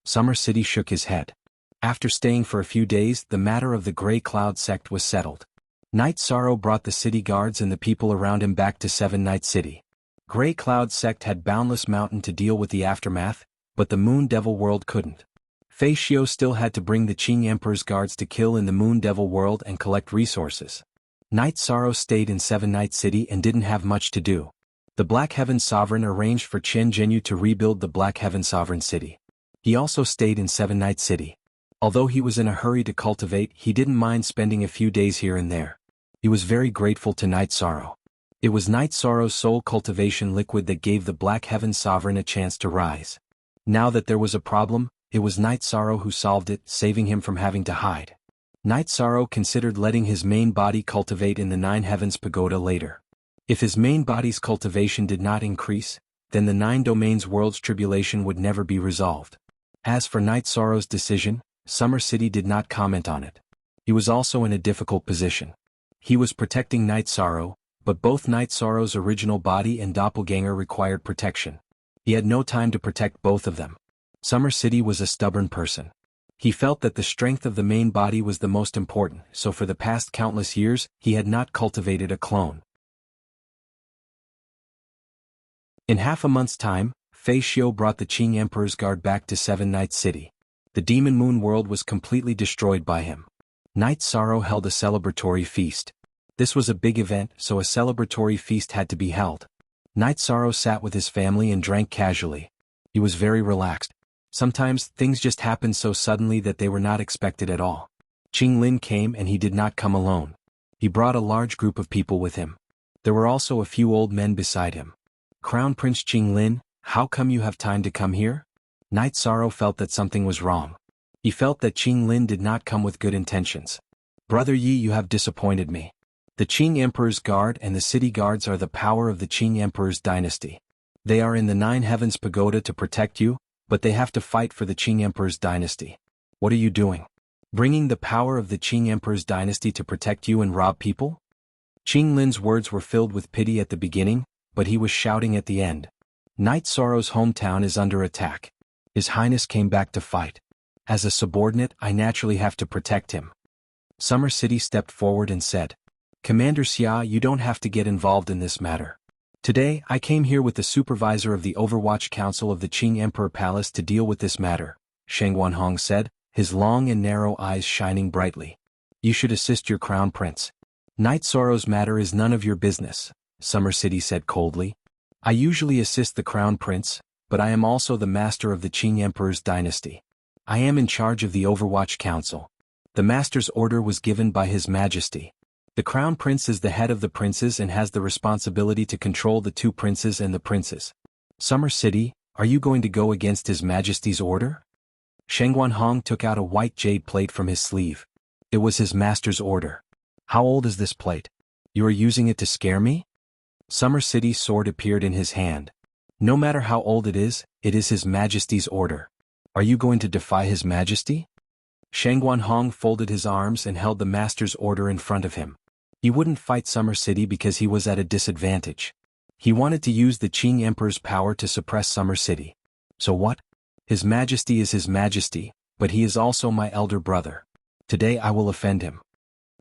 Summer City shook his head. After staying for a few days, the matter of the Grey Cloud sect was settled. Night Sorrow brought the city guards and the people around him back to Seven Night City. Grey Cloud sect had Boundless Mountain to deal with the aftermath, but the Moon Devil world couldn't. Fei Xiu still had to bring the Qing Emperor's guards to kill in the Moon Devil world and collect resources. Night Sorrow stayed in Seven Night City and didn't have much to do. The Black Heaven Sovereign arranged for Chen Zhenyu to rebuild the Black Heaven Sovereign City. He also stayed in Seven Night City. Although he was in a hurry to cultivate, he didn't mind spending a few days here and there. He was very grateful to Night Sorrow. It was Night Sorrow's soul cultivation liquid that gave the Black Heaven Sovereign a chance to rise. Now that there was a problem, it was Night Sorrow who solved it, saving him from having to hide. Night Sorrow considered letting his main body cultivate in the Nine Heavens Pagoda later. If his main body's cultivation did not increase, then the Nine Domains world's tribulation would never be resolved. As for Night Sorrow's decision, Summer City did not comment on it. He was also in a difficult position. He was protecting Night Sorrow, but both Night Sorrow's original body and doppelganger required protection. He had no time to protect both of them. Summer City was a stubborn person. He felt that the strength of the main body was the most important, so for the past countless years, he had not cultivated a clone. In half a month's time, Fei Xiu brought the Qing Emperor's guard back to Seven Night City. The Demon Moon world was completely destroyed by him. Night Sorrow held a celebratory feast. This was a big event, so a celebratory feast had to be held. Night Sorrow sat with his family and drank casually. He was very relaxed. Sometimes, things just happened so suddenly that they were not expected at all. Qing Lin came and he did not come alone. He brought a large group of people with him. There were also a few old men beside him. Crown Prince Qing Lin, how come you have time to come here? Night Sorrow felt that something was wrong. He felt that Qing Lin did not come with good intentions. Brother Yi, you have disappointed me. The Qing Emperor's guard and the city guards are the power of the Qing Emperor's dynasty. They are in the Nine Heavens Pagoda to protect you, but they have to fight for the Qing Emperor's dynasty. What are you doing? Bringing the power of the Qing Emperor's dynasty to protect you and rob people? Qing Lin's words were filled with pity at the beginning, but he was shouting at the end. Night Sorrow's hometown is under attack. His Highness came back to fight. As a subordinate, I naturally have to protect him. Summer City stepped forward and said, Commander Xia, you don't have to get involved in this matter. Today, I came here with the supervisor of the Overwatch Council of the Qing Emperor Palace to deal with this matter, Sheng Wanhong said, his long and narrow eyes shining brightly. You should assist your crown prince. Night Sorrow's matter is none of your business, Summer City said coldly. I usually assist the crown prince, but I am also the master of the Qing Emperor's dynasty. I am in charge of the Overwatch Council. The master's order was given by His Majesty. The crown prince is the head of the princes and has the responsibility to control the two princes and the princes. Summer City, are you going to go against His Majesty's order? Sheng Wanhong took out a white jade plate from his sleeve. It was his master's order. How old is this plate? You are using it to scare me? Summer City's sword appeared in his hand. No matter how old it is His Majesty's order. Are you going to defy His Majesty? Sheng Wanhong folded his arms and held the master's order in front of him. He wouldn't fight Summer City because he was at a disadvantage. He wanted to use the Qing Emperor's power to suppress Summer City. So what? His Majesty is His Majesty, but he is also my elder brother. Today I will offend him.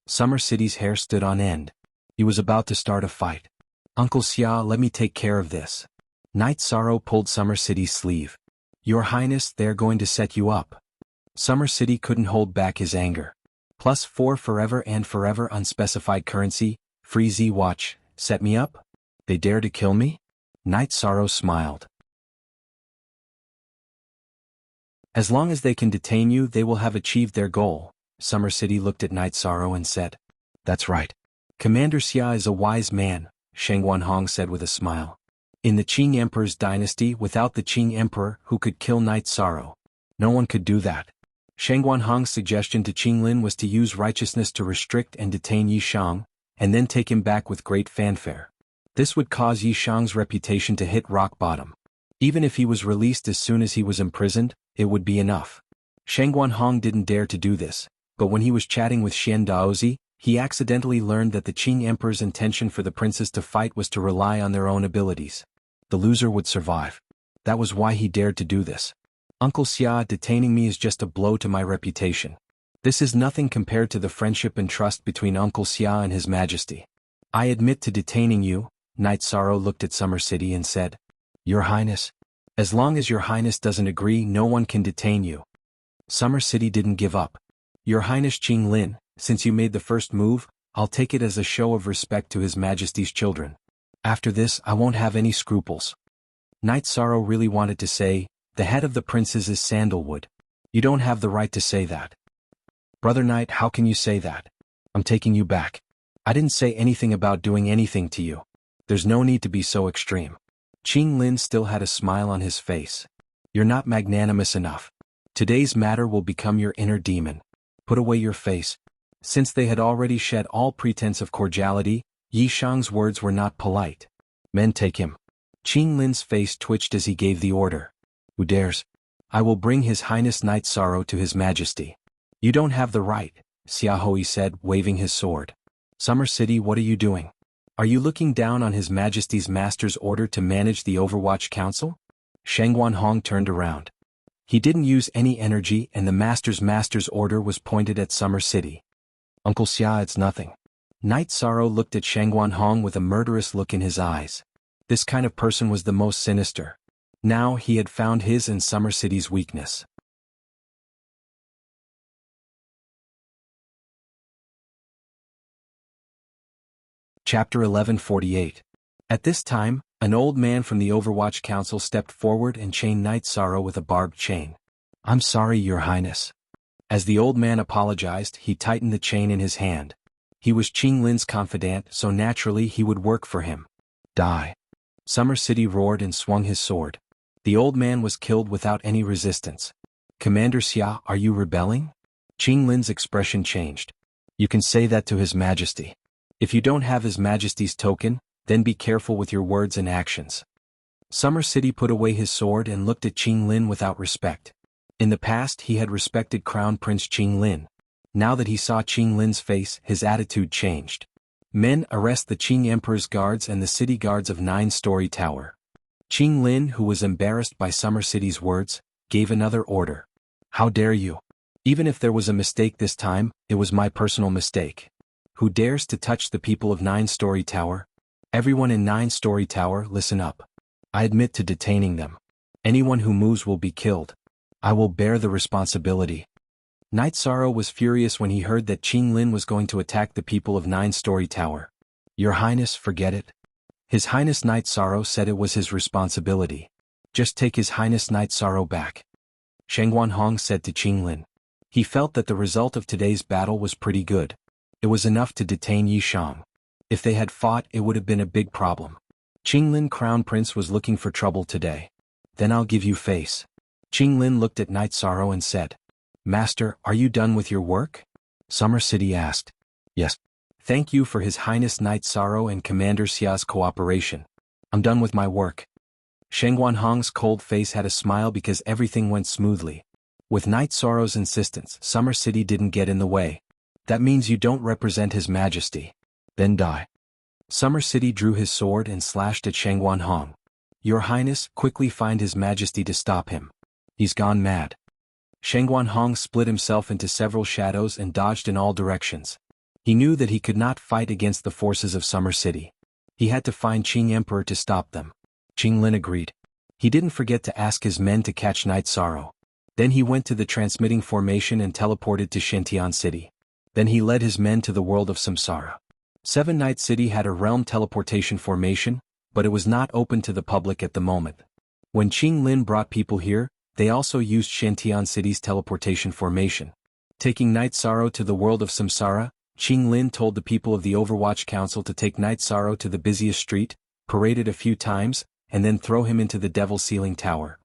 Summer City's hair stood on end. He was about to start a fight. Uncle Xia, let me take care of this. Night Sorrow pulled Summer City's sleeve. Your Highness, they're going to set you up. Summer City couldn't hold back his anger. +4 forever and forever unspecified currency, free Z watch, set me up? They dare to kill me? Night Sorrow smiled. As long as they can detain you, they will have achieved their goal. Summer City looked at Night Sorrow and said, That's right. Commander Xia is a wise man, Sheng Wanhong said with a smile. In the Qing Emperor's dynasty, without the Qing Emperor who could kill Night Sorrow, no one could do that. Sheng Wanhong's suggestion to Qing Lin was to use righteousness to restrict and detain Yi Shang, and then take him back with great fanfare. This would cause Yi Shang's reputation to hit rock bottom. Even if he was released as soon as he was imprisoned, it would be enough. Sheng Wanhong didn't dare to do this, but when he was chatting with Xian Daozi, he accidentally learned that the Qing Emperor's intention for the princes to fight was to rely on their own abilities. The loser would survive. That was why he dared to do this. Uncle Xia, detaining me is just a blow to my reputation. This is nothing compared to the friendship and trust between Uncle Xia and His Majesty. I admit to detaining you. Night Sorrow looked at Summer City and said, Your Highness, as long as Your Highness doesn't agree, no one can detain you. Summer City didn't give up. Your Highness Qing Lin, since you made the first move, I'll take it as a show of respect to His Majesty's children. After this, I won't have any scruples. Night Sorrow really wanted to say, The head of the princes is sandalwood. You don't have the right to say that. Brother Knight, how can you say that? I'm taking you back. I didn't say anything about doing anything to you. There's no need to be so extreme. Qing Lin still had a smile on his face. You're not magnanimous enough. Today's matter will become your inner demon. Put away your face. Since they had already shed all pretense of cordiality, Yi Shang's words were not polite. Men, take him. Qing Lin's face twitched as he gave the order. Who dares? I will bring His Highness Night Sorrow to His Majesty. You don't have the right, Xiaohui said, waving his sword. Summer City, what are you doing? Are you looking down on His Majesty's master's order to manage the Overwatch Council? Sheng Wanhong turned around. He didn't use any energy, and the master's order was pointed at Summer City. Uncle Xia, it's nothing. Night Sorrow looked at Sheng Wanhong with a murderous look in his eyes. This kind of person was the most sinister. Now he had found his and Summer City's weakness. Chapter 1148. At this time, an old man from the Overwatch Council stepped forward and chained Night Sorrow with a barbed chain. I'm sorry, Your Highness. As the old man apologized, he tightened the chain in his hand. He was Qing Lin's confidant, so naturally he would work for him. Die. Summer City roared and swung his sword. The old man was killed without any resistance. Commander Xia, are you rebelling? Qing Lin's expression changed. You can say that to His Majesty. If you don't have His Majesty's token, then be careful with your words and actions. Summer City put away his sword and looked at Qing Lin without respect. In the past he had respected Crown Prince Qing Lin. Now that he saw Qing Lin's face, his attitude changed. Men, arrest the Qing Emperor's guards and the city guards of 9-story tower. Qing Lin, who was embarrassed by Summer City's words, gave another order. How dare you? Even if there was a mistake this time, it was my personal mistake. Who dares to touch the people of 9-story tower? Everyone in 9-story tower, listen up. I admit to detaining them. Anyone who moves will be killed. I will bear the responsibility. Night Sorrow was furious when he heard that Qing Lin was going to attack the people of 9-story tower. Your Highness, forget it. His Highness Night Sorrow said it was his responsibility. Just take His Highness Night Sorrow back. Sheng Wanhong said to Qing Lin. He felt that the result of today's battle was pretty good. It was enough to detain Yi Shang. If they had fought, it would have been a big problem. Qing Lin, Crown Prince, was looking for trouble today. Then I'll give you face. Qing Lin looked at Night Sorrow and said, Master, are you done with your work? Summer City asked. Yes. Thank you for His Highness Night Sorrow and Commander Xia's cooperation. I'm done with my work. Sheng Wanhong's cold face had a smile because everything went smoothly. With Night Sorrow's insistence, Summer City didn't get in the way. That means you don't represent His Majesty. Then die. Summer City drew his sword and slashed at Sheng Wanhong. Your Highness, quickly find His Majesty to stop him. He's gone mad. Sheng Wanhong split himself into several shadows and dodged in all directions. He knew that he could not fight against the forces of Summer City. He had to find Qing Emperor to stop them. Qing Lin agreed. He didn't forget to ask his men to catch Night Sorrow. Then he went to the transmitting formation and teleported to Shintian City. Then he led his men to the world of Samsara. 7 Night City had a realm teleportation formation, but it was not open to the public at the moment. When Qing Lin brought people here, they also used Shantian City's teleportation formation. Taking Night Sorrow to the world of Samsara, Qing Lin told the people of the Overwatch Council to take Night Sorrow to the busiest street, parade it a few times, and then throw him into the Devil's Ceiling Tower.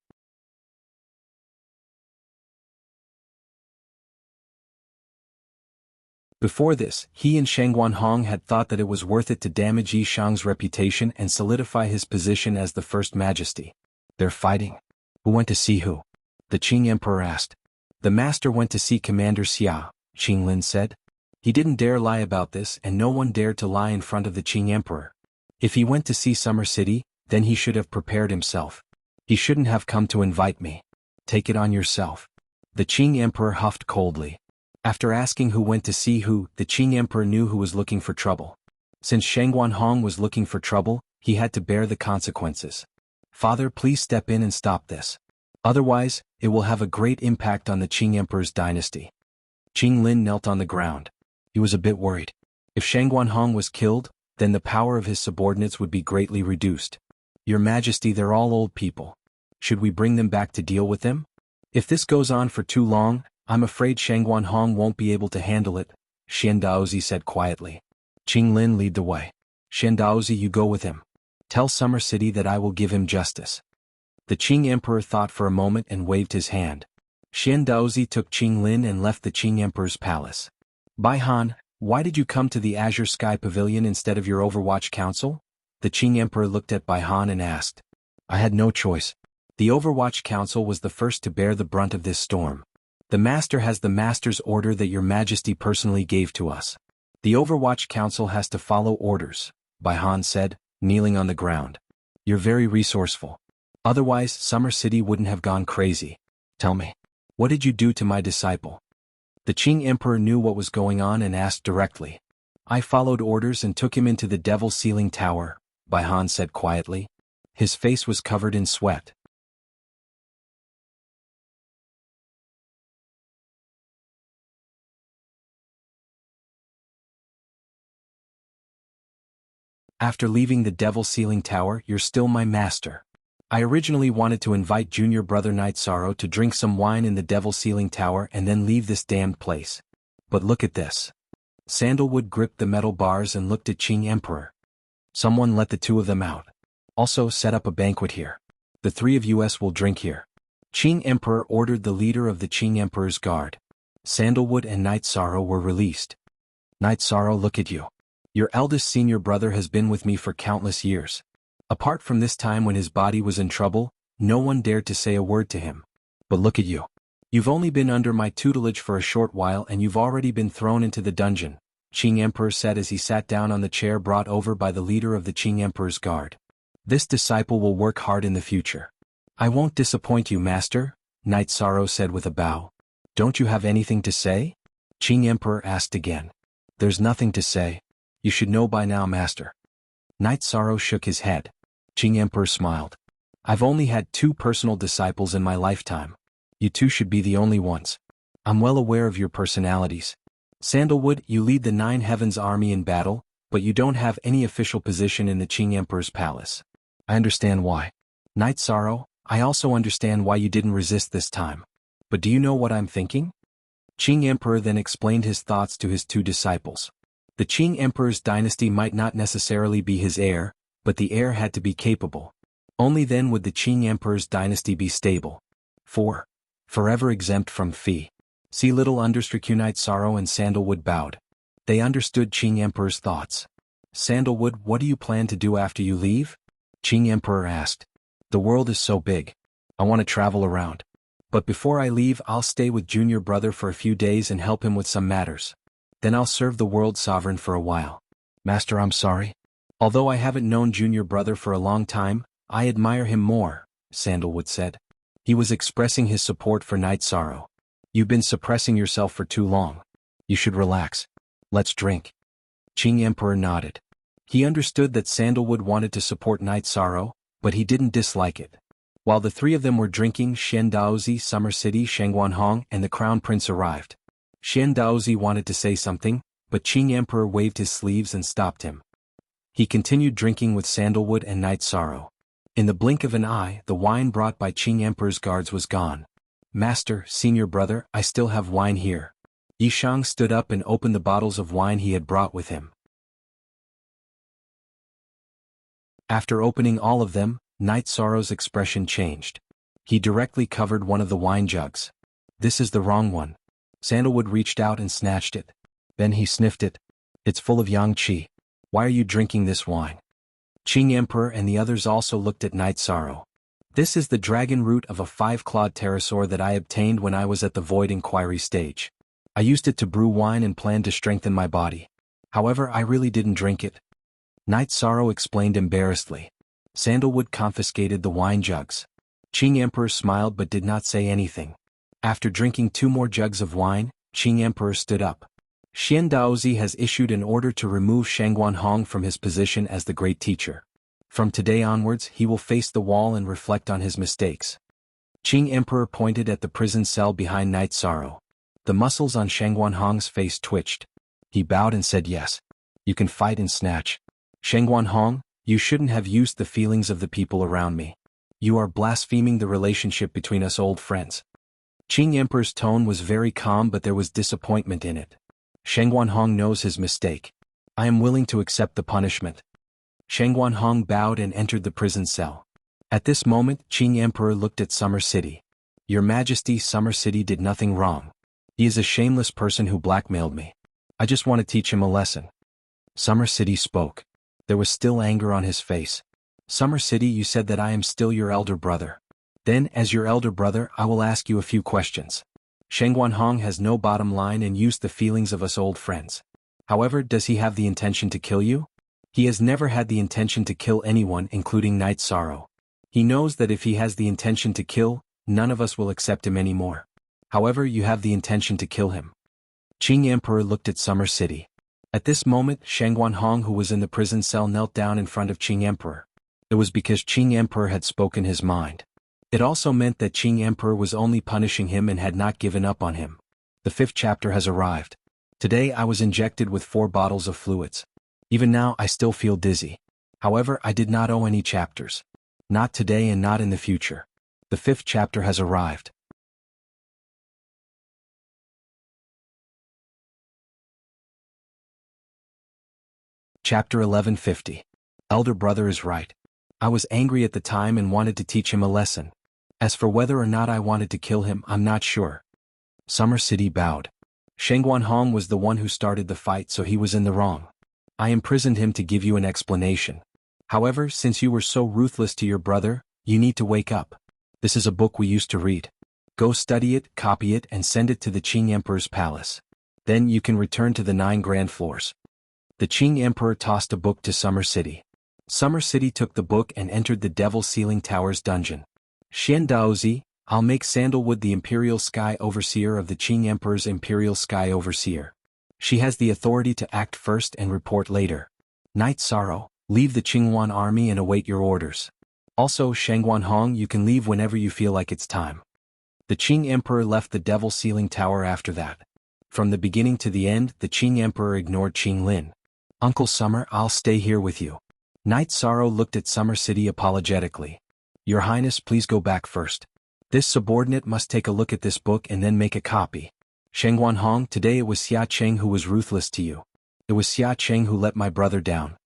Before this, he and Shang Guanhong had thought that it was worth it to damage Yi Shang's reputation and solidify his position as the First Majesty. They're fighting. Who went to see who? The Qing Emperor asked. The master went to see Commander Xia, Qing Lin said. He didn't dare lie about this, and no one dared to lie in front of the Qing Emperor. If he went to see Summer City, then he should have prepared himself. He shouldn't have come to invite me. Take it on yourself. The Qing Emperor huffed coldly. After asking who went to see who, the Qing Emperor knew who was looking for trouble. Since Shang Guanhong was looking for trouble, he had to bear the consequences. Father, please step in and stop this. Otherwise, it will have a great impact on the Qing Emperor's dynasty. Qing Lin knelt on the ground. He was a bit worried. If Shang Guanhong was killed, then the power of his subordinates would be greatly reduced. Your Majesty, they're all old people. Should we bring them back to deal with them? If this goes on for too long, I'm afraid Shang Guanhong won't be able to handle it, Xian Daozi said quietly. Qing Lin led the way. Xian Daozi, you go with him. Tell Summer City that I will give him justice. The Qing Emperor thought for a moment and waved his hand. Xian Daozi took Qing Lin and left the Qing Emperor's palace. Bai Han, why did you come to the Azure Sky Pavilion instead of your Overwatch Council? The Qing Emperor looked at Bai Han and asked. I had no choice. The Overwatch Council was the first to bear the brunt of this storm. The Master has the Master's order that your Majesty personally gave to us. The Overwatch Council has to follow orders, Bai Han said, kneeling on the ground. You're very resourceful. Otherwise, Summer City wouldn't have gone crazy. Tell me, what did you do to my disciple? The Qing Emperor knew what was going on and asked directly. I followed orders and took him into the Devil's Ceiling Tower, Bai Han said quietly. His face was covered in sweat. After leaving the Devil's Ceiling Tower, you're still my master. I originally wanted to invite junior brother Night Sorrow to drink some wine in the Devil's Ceiling Tower and then leave this damned place. But look at this. Sandalwood gripped the metal bars and looked at Qing Emperor. Someone let the two of them out. Also set up a banquet here. The three of us will drink here. Qing Emperor ordered the leader of the Qing Emperor's guard. Sandalwood and Night Sorrow were released. Night Sorrow, look at you. Your eldest senior brother has been with me for countless years. Apart from this time when his body was in trouble, no one dared to say a word to him. But look at you. You've only been under my tutelage for a short while and you've already been thrown into the dungeon, Qing Emperor said as he sat down on the chair brought over by the leader of the Qing Emperor's guard. This disciple will work hard in the future. I won't disappoint you, Master, Night Sorrow said with a bow. Don't you have anything to say? Qing Emperor asked again. There's nothing to say. You should know by now, Master. Night Sorrow shook his head. Qing Emperor smiled. I've only had 2 personal disciples in my lifetime. You 2 should be the only ones. I'm well aware of your personalities. Sandalwood, you lead the 9 Heavens army in battle, but you don't have any official position in the Qing Emperor's palace. I understand why. Night Sorrow, I also understand why you didn't resist this time. But do you know what I'm thinking? Qing Emperor then explained his thoughts to his 2 disciples. The Qing Emperor's dynasty might not necessarily be his heir, but the heir had to be capable. Only then would the Qing Emperor's dynasty be stable. 4. Forever exempt from fee. See little Understreak Night Sorrow and Sandalwood bowed. They understood Qing Emperor's thoughts. Sandalwood, what do you plan to do after you leave? Qing Emperor asked. The world is so big. I want to travel around. But before I leave, I'll stay with junior brother for a few days and help him with some matters. Then I'll serve the world sovereign for a while. Master, I'm sorry. Although I haven't known junior brother for a long time, I admire him more, Sandalwood said. He was expressing his support for Night Sorrow. You've been suppressing yourself for too long. You should relax. Let's drink. Qing Emperor nodded. He understood that Sandalwood wanted to support Night Sorrow, but he didn't dislike it. While the 3 of them were drinking, Xian Daozi, Summer City, Shang Guanhong, and the Crown Prince arrived. Xian Daozi wanted to say something, but Qing Emperor waved his sleeves and stopped him. He continued drinking with Sandalwood and Night Sorrow. In the blink of an eye, the wine brought by Qing Emperor's guards was gone. Master, senior brother, I still have wine here. Yishang stood up and opened the bottles of wine he had brought with him. After opening all of them, Night Sorrow's expression changed. He directly covered one of the wine jugs. This is the wrong one. Sandalwood reached out and snatched it. Then he sniffed it. It's full of yang qi. Why are you drinking this wine? Qing Emperor and the others also looked at Night Sorrow. This is the dragon root of a 5-clawed pterosaur that I obtained when I was at the void inquiry stage. I used it to brew wine and planned to strengthen my body. However, I really didn't drink it. Night Sorrow explained embarrassedly. Sandalwood confiscated the wine jugs. Qing Emperor smiled but did not say anything. After drinking 2 more jugs of wine, Qing Emperor stood up. Xian Daozi has issued an order to remove Shangguan Hong from his position as the great teacher. From today onwards he will face the wall and reflect on his mistakes. Qing Emperor pointed at the prison cell behind Night Sorrow. The muscles on Shangguan Hong's face twitched. He bowed and said yes. You can fight and snatch. Shangguan Hong, you shouldn't have used the feelings of the people around me. You are blaspheming the relationship between us old friends. Qing Emperor's tone was very calm but there was disappointment in it. Shangguan Hong knows his mistake. I am willing to accept the punishment. Shangguan Hong bowed and entered the prison cell. At this moment, Qing Emperor looked at Summer City. Your Majesty, Summer City did nothing wrong. He is a shameless person who blackmailed me. I just want to teach him a lesson. Summer City spoke. There was still anger on his face. Summer City, you said that I am still your elder brother. Then, as your elder brother, I will ask you a few questions. Shangguan Hong has no bottom line and used the feelings of us old friends. However, does he have the intention to kill you? He has never had the intention to kill anyone, including Night Sorrow. He knows that if he has the intention to kill, none of us will accept him anymore. However, you have the intention to kill him. Qing Emperor looked at Summer City. At this moment, Shangguan Hong, who was in the prison cell, knelt down in front of Qing Emperor. It was because Qing Emperor had spoken his mind. It also meant that Qing Emperor was only punishing him and had not given up on him. The 5th chapter has arrived. Today I was injected with 4 bottles of fluids. Even now I still feel dizzy. However, I did not owe any chapters. Not today and not in the future. The 5th chapter has arrived. Chapter 1150. Elder brother is right. I was angry at the time and wanted to teach him a lesson. As for whether or not I wanted to kill him, I'm not sure. Summer City bowed. Shangguan Hong was the one who started the fight, so he was in the wrong. I imprisoned him to give you an explanation. However, since you were so ruthless to your brother, you need to wake up. This is a book we used to read. Go study it, copy it, and send it to the Qing Emperor's palace. Then you can return to the 9 grand floors. The Qing Emperor tossed a book to Summer City. Summer City took the book and entered the Devil Ceiling Tower's dungeon. Xian Daozi, I'll make Sandalwood the Imperial Sky Overseer of the Qing Emperor's Imperial Sky Overseer. She has the authority to act first and report later. Night Sorrow, leave the Qinghuan army and await your orders. Also, Shangguan Hong, you can leave whenever you feel like it's time. The Qing Emperor left the Devil Ceiling Tower after that. From the beginning to the end, the Qing Emperor ignored Qing Lin. Uncle Summer, I'll stay here with you. Night Sorrow looked at Summer City apologetically. Your Highness, please go back first. This subordinate must take a look at this book and then make a copy. Shangguan Hong, today it was Xia Cheng who was ruthless to you. It was Xia Cheng who let my brother down.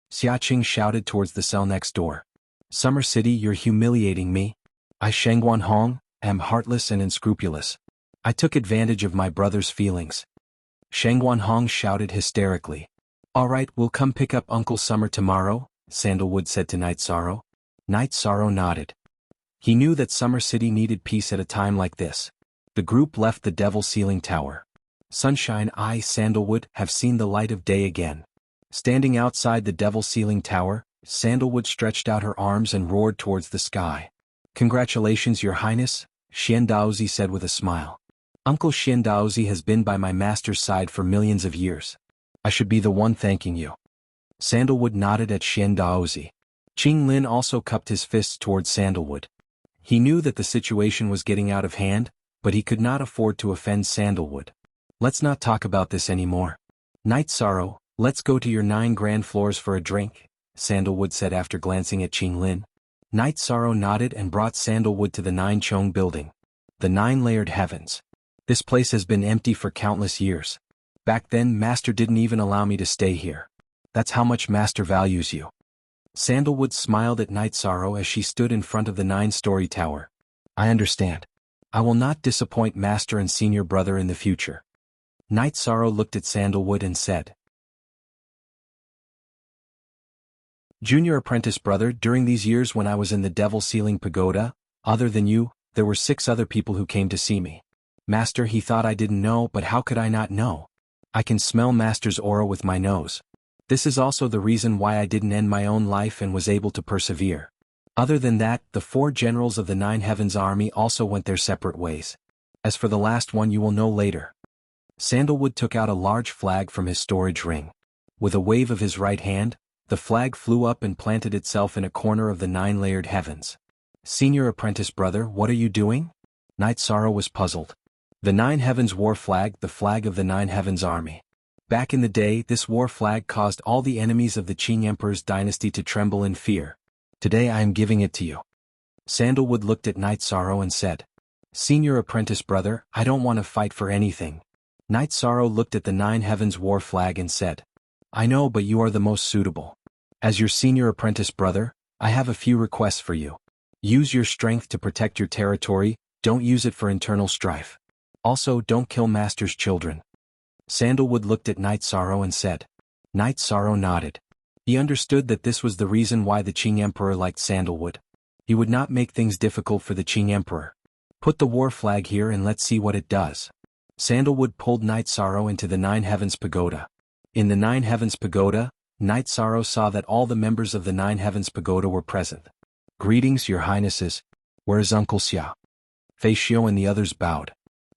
Xia Cheng shouted towards the cell next door. Summer City, you're humiliating me. I, Shangguan Hong, am heartless and unscrupulous. I took advantage of my brother's feelings. Shangguan Hong shouted hysterically. All right, we'll come pick up Uncle Summer tomorrow, Sandalwood said to Night Sorrow. Night Sorrow nodded. He knew that Summer City needed peace at a time like this. The group left the Devil Ceiling Tower. Sunshine, I, Sandalwood, have seen the light of day again. Standing outside the Devil Ceiling Tower, Sandalwood stretched out her arms and roared towards the sky. Congratulations, Your Highness, Xian Daozi said with a smile. Uncle Xian Daozi has been by my master's side for millions of years. I should be the one thanking you. Sandalwood nodded at Xian Daozi. Qing Lin also cupped his fists towards Sandalwood. He knew that the situation was getting out of hand, but he could not afford to offend Sandalwood. Let's not talk about this anymore. Night Sorrow, Let's go to your 9 grand floors for a drink, Sandalwood said after glancing at Qing Lin. Night Sorrow nodded and brought Sandalwood to the 9 Chong building. The 9-layered heavens. This place has been empty for countless years. Back then Master didn't even allow me to stay here. That's how much Master values you. Sandalwood smiled at Night Sorrow as she stood in front of the 9-story tower. I understand. I will not disappoint Master and Senior Brother in the future. Night Sorrow looked at Sandalwood and said, Junior Apprentice Brother, during these years when I was in the Devil Ceiling Pagoda, other than you, there were 6 other people who came to see me. Master, he thought I didn't know, but how could I not know? I can smell Master's aura with my nose. This is also the reason why I didn't end my own life and was able to persevere. Other than that, the 4 generals of the 9 Heavens Army also went their separate ways. As for the last one, you will know later. Sandalwood took out a large flag from his storage ring. With a wave of his right hand, the flag flew up and planted itself in a corner of the 9-layered heavens. Senior Apprentice Brother, what are you doing? Night Sorrow was puzzled. The 9 Heavens War Flag, the flag of the 9 Heavens Army. Back in the day, this war flag caused all the enemies of the Qing Emperor's dynasty to tremble in fear. Today I am giving it to you. Sandalwood looked at Night Sorrow and said, Senior Apprentice Brother, I don't want to fight for anything. Night Sorrow looked at the 9 Heavens War Flag and said, I know, but you are the most suitable. As your Senior Apprentice Brother, I have a few requests for you. Use your strength to protect your territory, don't use it for internal strife. Also, don't kill Master's children. Sandalwood looked at Night Sorrow and said. Night Sorrow nodded. He understood that this was the reason why the Qing Emperor liked Sandalwood. He would not make things difficult for the Qing Emperor. Put the war flag here and let's see what it does. Sandalwood pulled Night Sorrow into the 9 Heavens Pagoda. In the 9 Heavens Pagoda, Night Sorrow saw that all the members of the 9 Heavens Pagoda were present. Greetings, your highnesses. Where is Uncle Xia? Fei Xiu and the others bowed.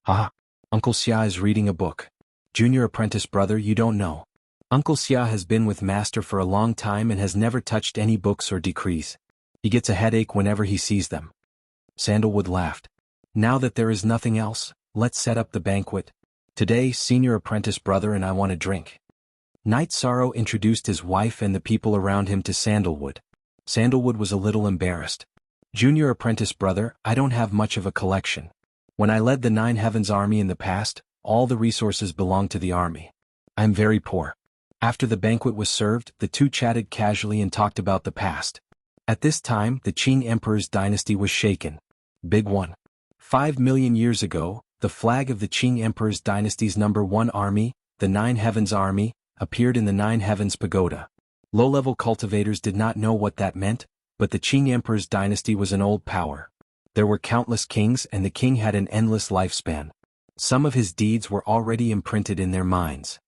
Ah, Uncle Xia is reading a book. Junior Apprentice Brother, you don't know. Uncle Xia has been with Master for a long time and has never touched any books or decrees. He gets a headache whenever he sees them. Sandalwood laughed. Now that there is nothing else, let's set up the banquet. Today, Senior Apprentice Brother and I want a drink. Night Sorrow introduced his wife and the people around him to Sandalwood. Sandalwood was a little embarrassed. Junior Apprentice Brother, I don't have much of a collection. When I led the 9 Heavens Army in the past, all the resources belonged to the army. I am very poor. After the banquet was served, the two chatted casually and talked about the past. At this time, the Qing Emperor's dynasty was shaken. Big one. 5 million years ago, the flag of the Qing Emperor's dynasty's number 1 army, the 9 Heavens Army, appeared in the 9 Heavens Pagoda. Low-level cultivators did not know what that meant, but the Qing Emperor's dynasty was an old power. There were countless kings and the king had an endless lifespan. Some of his deeds were already imprinted in their minds.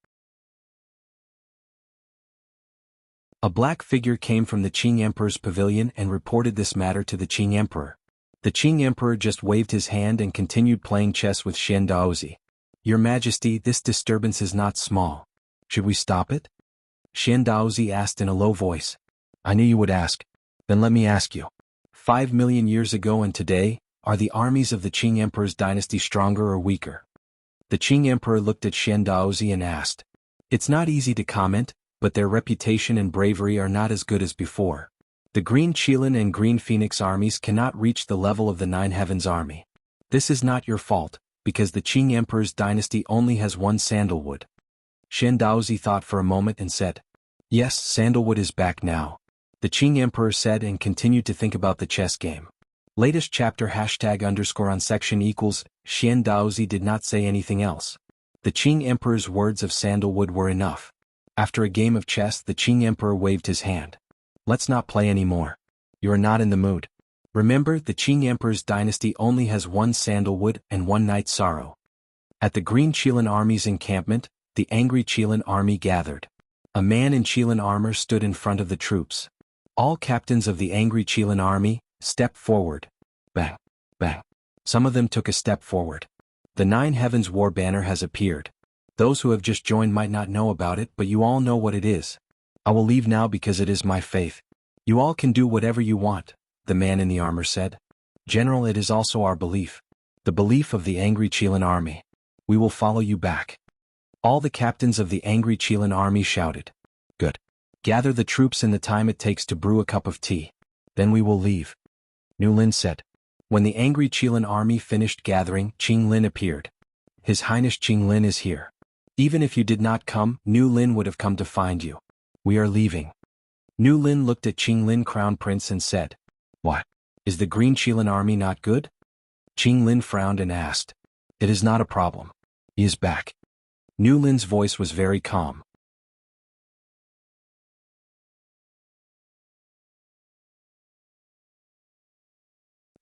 A black figure came from the Qing Emperor's pavilion and reported this matter to the Qing Emperor. The Qing Emperor just waved his hand and continued playing chess with Xian Daozi. Your Majesty, this disturbance is not small. Should we stop it? Xian Daozi asked in a low voice. I knew you would ask. Then let me ask you. 5 million years ago and today, are the armies of the Qing Emperor's dynasty stronger or weaker? The Qing Emperor looked at Xian Daozi and asked. It's not easy to comment, but their reputation and bravery are not as good as before. The Green Qilin and Green Phoenix armies cannot reach the level of the 9 Heavens Army. This is not your fault, because the Qing Emperor's dynasty only has one Sandalwood. Xian Daozi thought for a moment and said, Yes, Sandalwood is back now. The Qing Emperor said and continued to think about the chess game. Latest chapter #_on section equals, Xian Daozi did not say anything else. The Qing Emperor's words of Sandalwood were enough. After a game of chess, the Qing Emperor waved his hand. Let's not play anymore. You are not in the mood. Remember, the Qing Emperor's dynasty only has one Sandalwood and one Night Sorrow. At the Green Qilin army's encampment, the angry Qilin army gathered. A man in Qilin armor stood in front of the troops. All captains of the angry Qilin army stepped forward. Bang, bang. Some of them took a step forward. The 9 Heavens War banner has appeared. Those who have just joined might not know about it, but you all know what it is. I will leave now because it is my faith. You all can do whatever you want, the man in the armor said. General, it is also our belief. The belief of the angry Qilin army. We will follow you back. All the captains of the angry Qilin army shouted. Good. Gather the troops in the time it takes to brew a cup of tea. Then we will leave. Nu Lin said. When the angry Qilin army finished gathering, Qing Lin appeared. His Highness Qing Lin is here. Even if you did not come, Nu Lin would have come to find you. We are leaving. Nu Lin looked at Qing Lin Crown Prince and said. What? Is the Green Qilin army not good? Qing Lin frowned and asked. It is not a problem. He is back. Nu Lin's voice was very calm.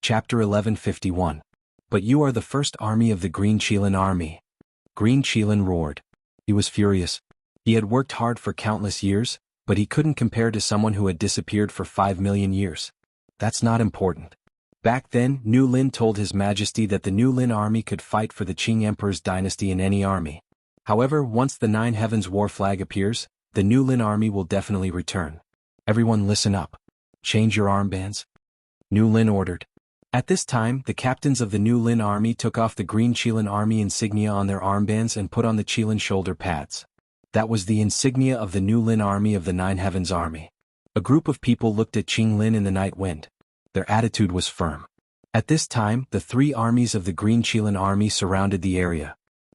Chapter 1151. But you are the first army of the Green Qilin army. Green Qilin roared. He was furious. He had worked hard for countless years, but he couldn't compare to someone who had disappeared for 5 million years. That's not important. Back then, Nu Lin told His Majesty that the Nu Lin army could fight for the Qing Emperor's dynasty in any army. However, once the Nine Heavens war flag appears, the Nu Lin army will definitely return. Everyone listen up. Change your armbands. Nu Lin ordered. At this time, the captains of the Nu Lin army took off the Green Qilin army insignia on their armbands and put on the Qilin shoulder pads. That was the insignia of the Nu Lin army of the Nine Heavens army. A group of people looked at Qing Lin in the night wind. Their attitude was firm. At this time, the 3 armies of the Green Qilin army surrounded the area.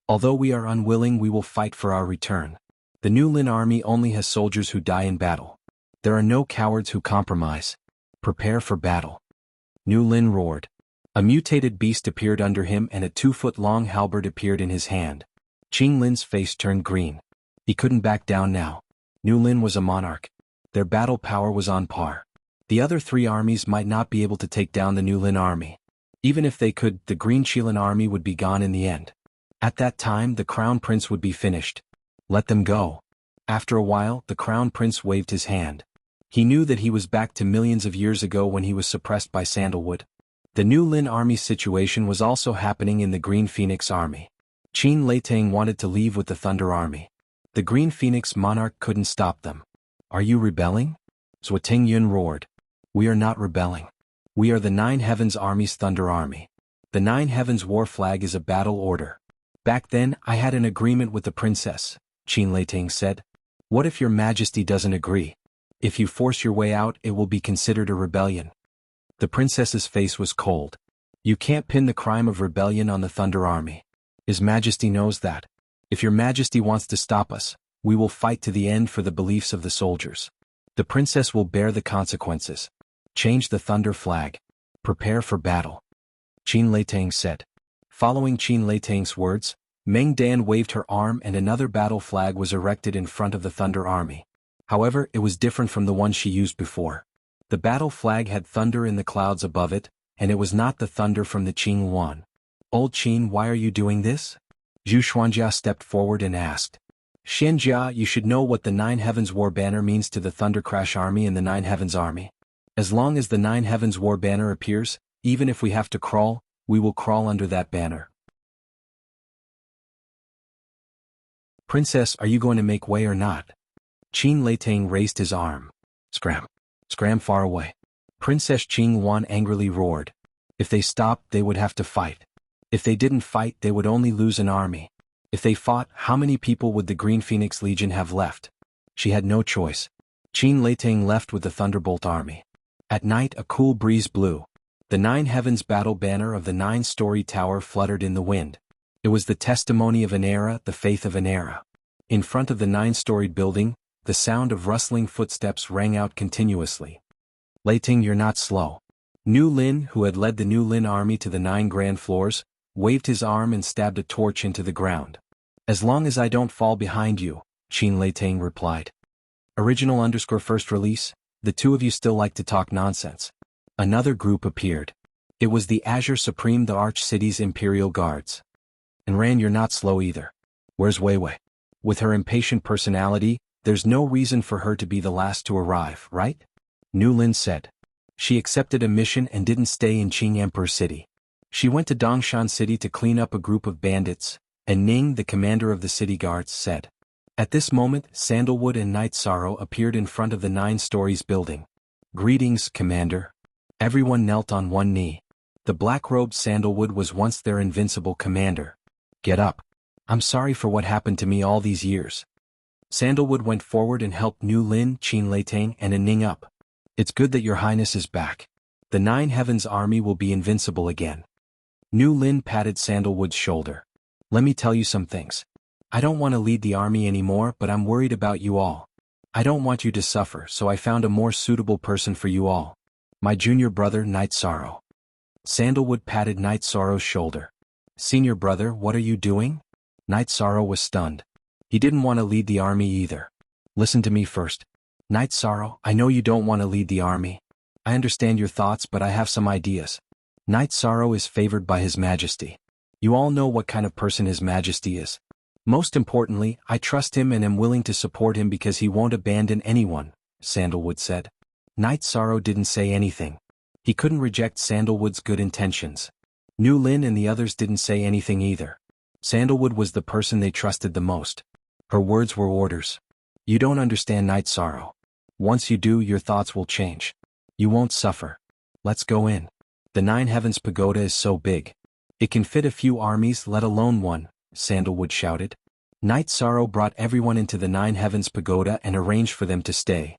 Although we are unwilling, we will fight for our return. The Nu Lin army only has soldiers who die in battle. There are no cowards who compromise. Prepare for battle. Nu Lin roared. A mutated beast appeared under him and a 2-foot-long halberd appeared in his hand. Qing Lin's face turned green. He couldn't back down now. Nu Lin was a monarch. Their battle power was on par. The other 3 armies might not be able to take down the Nu Lin army. Even if they could, the Green Qilin army would be gone in the end. At that time, the Crown Prince would be finished. Let them go. After a while, the Crown Prince waved his hand. He knew that he was back to millions of years ago when he was suppressed by sandalwood. The Nu Lin army's situation was also happening in the Green Phoenix army. Qin Leitang wanted to leave with the Thunder army. The Green Phoenix monarch couldn't stop them. Are you rebelling? Zhou Tingyun roared. We are not rebelling. We are the Nine Heavens army's Thunder army. The Nine Heavens war flag is a battle order. Back then, I had an agreement with the princess, Qin Leitang said. What if your majesty doesn't agree? If you force your way out, it will be considered a rebellion. The princess's face was cold. You can't pin the crime of rebellion on the Thunder army. His Majesty knows that. If your Majesty wants to stop us, we will fight to the end for the beliefs of the soldiers. The princess will bear the consequences. Change the Thunder flag. Prepare for battle. Qin Leitang said. Following Qin Leitang's words, Meng Dan waved her arm and another battle flag was erected in front of the Thunder army. However, it was different from the one she used before. The battle flag had thunder in the clouds above it, and it was not the thunder from the Qing Yuan. Old Qin, why are you doing this? Zhu Xuanjia stepped forward and asked. Xianjia, you should know what the Nine Heavens War Banner means to the Thunder Crash Army and the Nine Heavens Army. As long as the Nine Heavens War Banner appears, even if we have to crawl, we will crawl under that banner. Princess, are you going to make way or not? Qin Leitang raised his arm. Scram. Scram far away. Princess Qing Yuan angrily roared. If they stopped, they would have to fight. If they didn't fight, they would only lose an army. If they fought, how many people would the Green Phoenix Legion have left? She had no choice. Qin Leitang left with the Thunderbolt army. At night, a cool breeze blew. The Nine Heavens battle banner of the 9-story tower fluttered in the wind. It was the testimony of an era, the faith of an era. In front of the 9-storied building, the sound of rustling footsteps rang out continuously. Leitang, you're not slow. Nu Lin, who had led the Nu Lin army to the 9 grand floors, waved his arm and stabbed a torch into the ground. As long as I don't fall behind you, Qin Leitang replied. Original_first release, the two of you still like to talk nonsense. Another group appeared. It was the Azure Supreme, the Arch City's Imperial Guards. And Ran, you're not slow either. Where's Weiwei? With her impatient personality, there's no reason for her to be the last to arrive, right? Nu Lin said. She accepted a mission and didn't stay in Qing Emperor City. She went to Dongshan City to clean up a group of bandits, and Ning, the commander of the city guards, said. At this moment, Sandalwood and Night Sorrow appeared in front of the 9 stories building. Greetings, Commander. Everyone knelt on one knee. The black-robed Sandalwood was once their invincible commander. Get up. I'm sorry for what happened to me all these years. Sandalwood went forward and helped Nu Lin, Qin Leitang, and Ning up. It's good that your highness is back. The Nine Heavens army will be invincible again. Nu Lin patted Sandalwood's shoulder. Let me tell you some things. I don't want to lead the army anymore, but I'm worried about you all. I don't want you to suffer, so I found a more suitable person for you all. My junior brother, Night Sorrow. Sandalwood patted Night Sorrow's shoulder. Senior brother, what are you doing? Night Sorrow was stunned. He didn't want to lead the army either. Listen to me first. Night Sorrow, I know you don't want to lead the army. I understand your thoughts, but I have some ideas. Night Sorrow is favored by His Majesty. You all know what kind of person His Majesty is. Most importantly, I trust him and am willing to support him because he won't abandon anyone, Sandalwood said. Night Sorrow didn't say anything. He couldn't reject Sandalwood's good intentions. Nu Lin and the others didn't say anything either. Sandalwood was the person they trusted the most. Her words were orders. You don't understand, Night Sorrow. Once you do, your thoughts will change. You won't suffer. Let's go in. The Nine Heavens Pagoda is so big. It can fit a few armies, let alone one, Sandalwood shouted. Night Sorrow brought everyone into the Nine Heavens Pagoda and arranged for them to stay.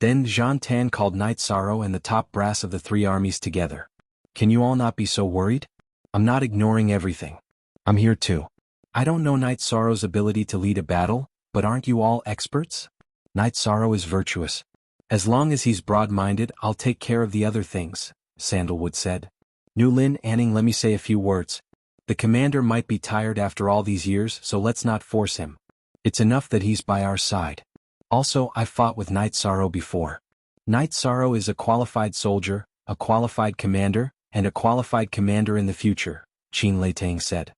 Then Zhan Tan called Night Sorrow and the top brass of the three armies together. Can you all not be so worried? I'm not ignoring everything. I'm here too. I don't know Night Sorrow's ability to lead a battle, but aren't you all experts? Night Sorrow is virtuous. As long as he's broad-minded, I'll take care of the other things, Sandalwood said. Nu Lin, Anning, let me say a few words. The commander might be tired after all these years, so let's not force him. It's enough that he's by our side. Also, I fought with Night Sorrow before. Night Sorrow is a qualified soldier, a qualified commander, and a qualified commander in the future, Qin Leitang said.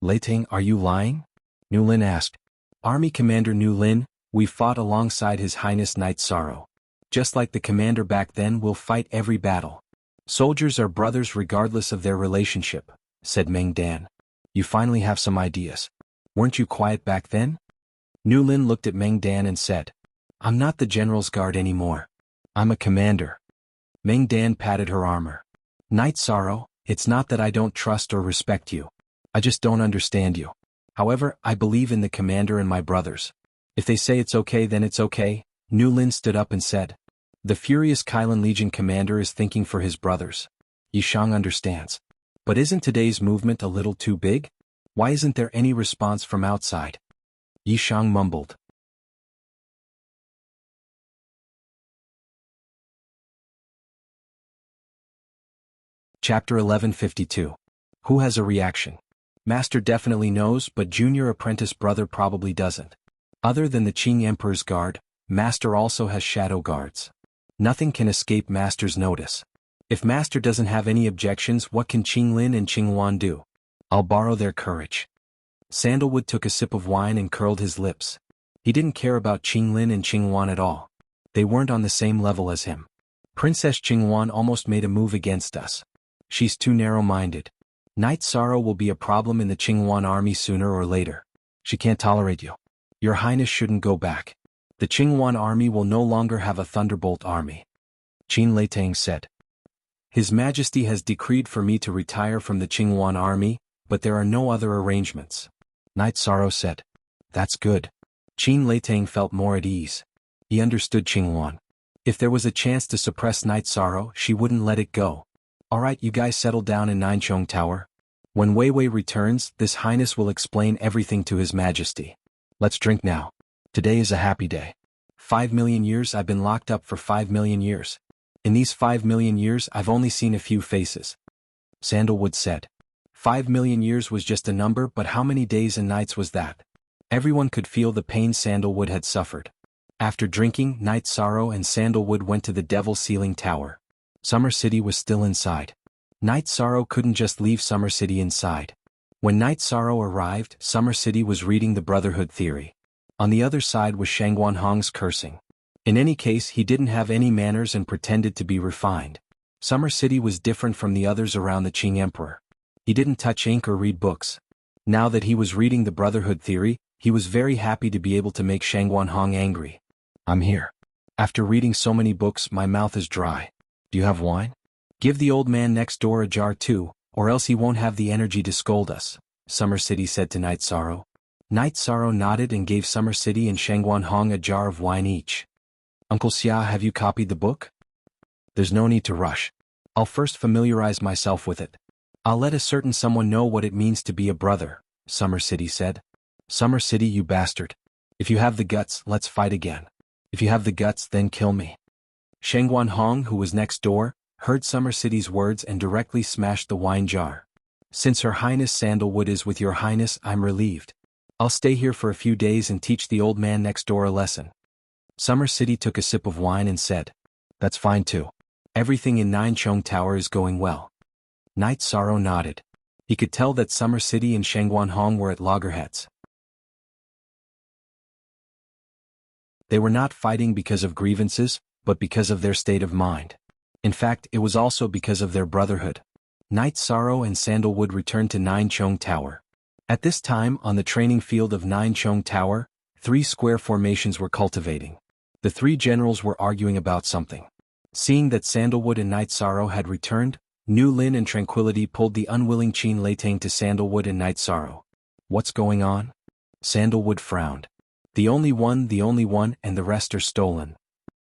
Leitang, are you lying? Nu Lin asked. Army Commander Nu Lin, we fought alongside His Highness Night Sorrow. Just like the commander back then, we'll fight every battle. Soldiers are brothers regardless of their relationship, said Meng Dan. You finally have some ideas. Weren't you quiet back then? Nu Lin looked at Meng Dan and said, I'm not the general's guard anymore. I'm a commander. Meng Dan patted her armor. Night Sorrow, it's not that I don't trust or respect you. I just don't understand you. However, I believe in the commander and my brothers. If they say it's okay, then it's okay. Nu Lin stood up and said. The furious Kailan Legion commander is thinking for his brothers. Yishang understands. But isn't today's movement a little too big? Why isn't there any response from outside? Yishang mumbled. Chapter 1152. Who has a reaction? Master definitely knows, but junior apprentice brother probably doesn't. Other than the Qing Emperor's guard, Master also has shadow guards. Nothing can escape Master's notice. If Master doesn't have any objections, what can Qing Lin and Qing Wan do? I'll borrow their courage. Sandalwood took a sip of wine and curled his lips. He didn't care about Qing Lin and Qing Wan at all. They weren't on the same level as him. Princess Qing Wan almost made a move against us. She's too narrow-minded. Night Sorrow will be a problem in the Qing Wan army sooner or later. She can't tolerate you. Your Highness shouldn't go back. The Qing Wan army will no longer have a Thunderbolt army. Qin Leitang said. His Majesty has decreed for me to retire from the Qing Wan army, but there are no other arrangements. Night Sorrow said. That's good. Qin Leitang felt more at ease. He understood Qing Wan. If there was a chance to suppress Night Sorrow, she wouldn't let it go. Alright, you guys settle down in Ninchong Tower. When Wei Wei returns, This Highness will explain everything to His Majesty. Let's drink now. Today is a happy day. 5 million years I've been locked up for 5 million years. In these 5 million years I've only seen a few faces. Sandalwood said. 5 million years was just a number, but how many days and nights was that? Everyone could feel the pain Sandalwood had suffered. After drinking, Night Sorrow and Sandalwood went to the Devil Ceiling Tower. Summer City was still inside. Night Sorrow couldn't just leave Summer City inside. When Night Sorrow arrived, Summer City was reading the Brotherhood Theory. On the other side was Shangguan Hong's cursing. In any case, he didn't have any manners and pretended to be refined. Summer City was different from the others around the Qing Emperor. He didn't touch ink or read books. Now that he was reading the Brotherhood Theory, he was very happy to be able to make Shangguan Hong angry. I'm here. After reading so many books, my mouth is dry. Do you have wine? Give the old man next door a jar too, or else he won't have the energy to scold us, Summer City said to Night Sorrow. Night Sorrow nodded and gave Summer City and Shangguan Hong a jar of wine each. Uncle Xia, have you copied the book? There's no need to rush. I'll first familiarize myself with it. I'll let a certain someone know what it means to be a brother, Summer City said. Summer City, you bastard. If you have the guts, let's fight again. If you have the guts, then kill me. Shangguan Hong, who was next door, heard Summer City's words and directly smashed the wine jar. Since Her Highness Sandalwood is with Your Highness, I'm relieved. I'll stay here for a few days and teach the old man next door a lesson. Summer City took a sip of wine and said, That's fine too. Everything in Nine Chong Tower is going well. Night Sorrow nodded. He could tell that Summer City and Shangguan Hong were at loggerheads. They were not fighting because of grievances, but because of their state of mind. In fact, it was also because of their brotherhood. Night Sorrow and Sandalwood returned to Nine Chong Tower. At this time, on the training field of Nine Chong Tower, 3 square formations were cultivating. The 3 generals were arguing about something. Seeing that Sandalwood and Night Sorrow had returned, Nu Lin and Tranquility pulled the unwilling Qin Leitang to Sandalwood and Night Sorrow. What's going on? Sandalwood frowned. The only one, and the rest are stolen.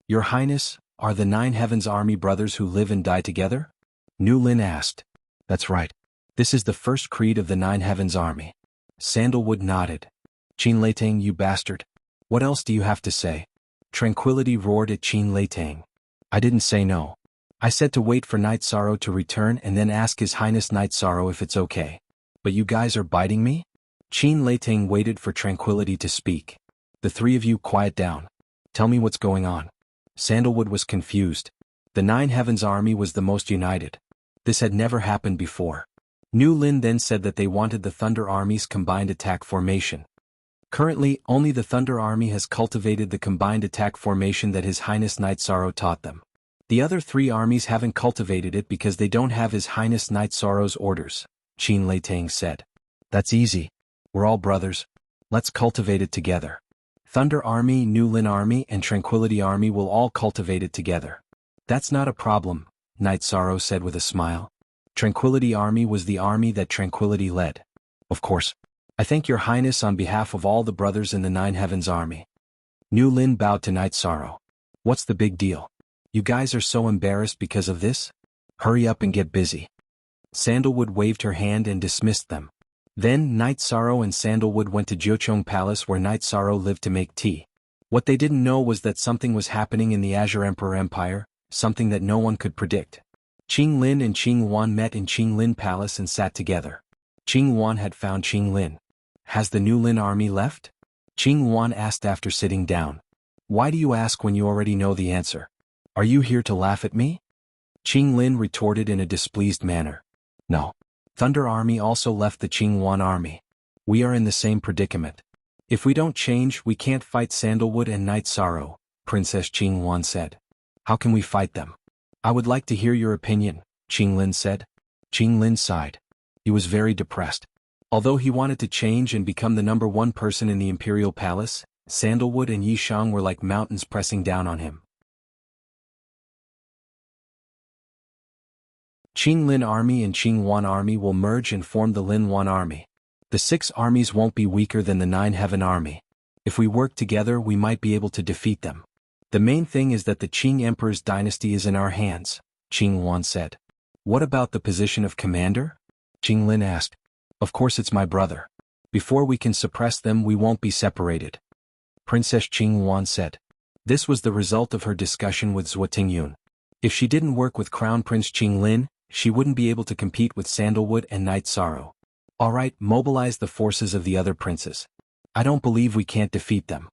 Your Highness, are the 9 Heavens Army brothers who live and die together? Nu Lin asked. That's right. This is the first creed of the 9 Heavens Army. Sandalwood nodded. Qin Leitang, you bastard. What else do you have to say? Tranquility roared at Qin Leitang. I didn't say no. I said to wait for Night Sorrow to return and then ask His Highness Night Sorrow if it's okay. But you guys are biting me? Qin Leitang waited for Tranquility to speak. The 3 of you quiet down. Tell me what's going on. Sandalwood was confused. The 9 Heavens Army was the most united. This had never happened before. Nu Lin then said that they wanted the Thunder Army's combined attack formation. Currently, only the Thunder Army has cultivated the combined attack formation that His Highness Night Sorrow taught them. The other 3 armies haven't cultivated it because they don't have His Highness Night Sorrow's orders, Qin Leitang said. That's easy. We're all brothers. Let's cultivate it together. Thunder Army, Nu Lin Army, and Tranquility Army will all cultivate it together. That's not a problem, Night Sorrow said with a smile. Tranquility Army was the army that Tranquility led. Of course. I thank Your Highness on behalf of all the brothers in the 9 Heavens Army. Nu Lin bowed to Night Sorrow. What's the big deal? You guys are so embarrassed because of this? Hurry up and get busy. Sandalwood waved her hand and dismissed them. Then Night Sorrow and Sandalwood went to Jiuchong Palace where Night Sorrow lived to make tea. What they didn't know was that something was happening in the Azure Emperor Empire, something that no one could predict. Qing Lin and Qing Wan met in Qing Lin Palace and sat together. Qing Wan had found Qing Lin. Has the Nu Lin army left? Qing Wan asked after sitting down. Why do you ask when you already know the answer? Are you here to laugh at me? Qing Lin retorted in a displeased manner. No. Thunder Army also left the Qing Wan army. We are in the same predicament. If we don't change, we can't fight Sandalwood and Night Sorrow, Princess Qing Wan said. How can we fight them? I would like to hear your opinion, Qing Lin said. Qing Lin sighed. He was very depressed. Although he wanted to change and become the #1 person in the Imperial Palace, Sandalwood and Yishang were like mountains pressing down on him. Qing Lin Army and Qing Wan Army will merge and form the Lin Wan Army. The 6 armies won't be weaker than the 9 Heaven Army. If we work together, we might be able to defeat them. The main thing is that the Qing Emperor's dynasty is in our hands, Qing Wan said. What about the position of commander? Qing Lin asked. Of course it's my brother. Before we can suppress them, we won't be separated. Princess Qing Wan said. This was the result of her discussion with Zhuo Tingyun. If she didn't work with Crown Prince Qing Lin, she wouldn't be able to compete with Sandalwood and Night Sorrow. Alright, mobilize the forces of the other princes. I don't believe we can't defeat them.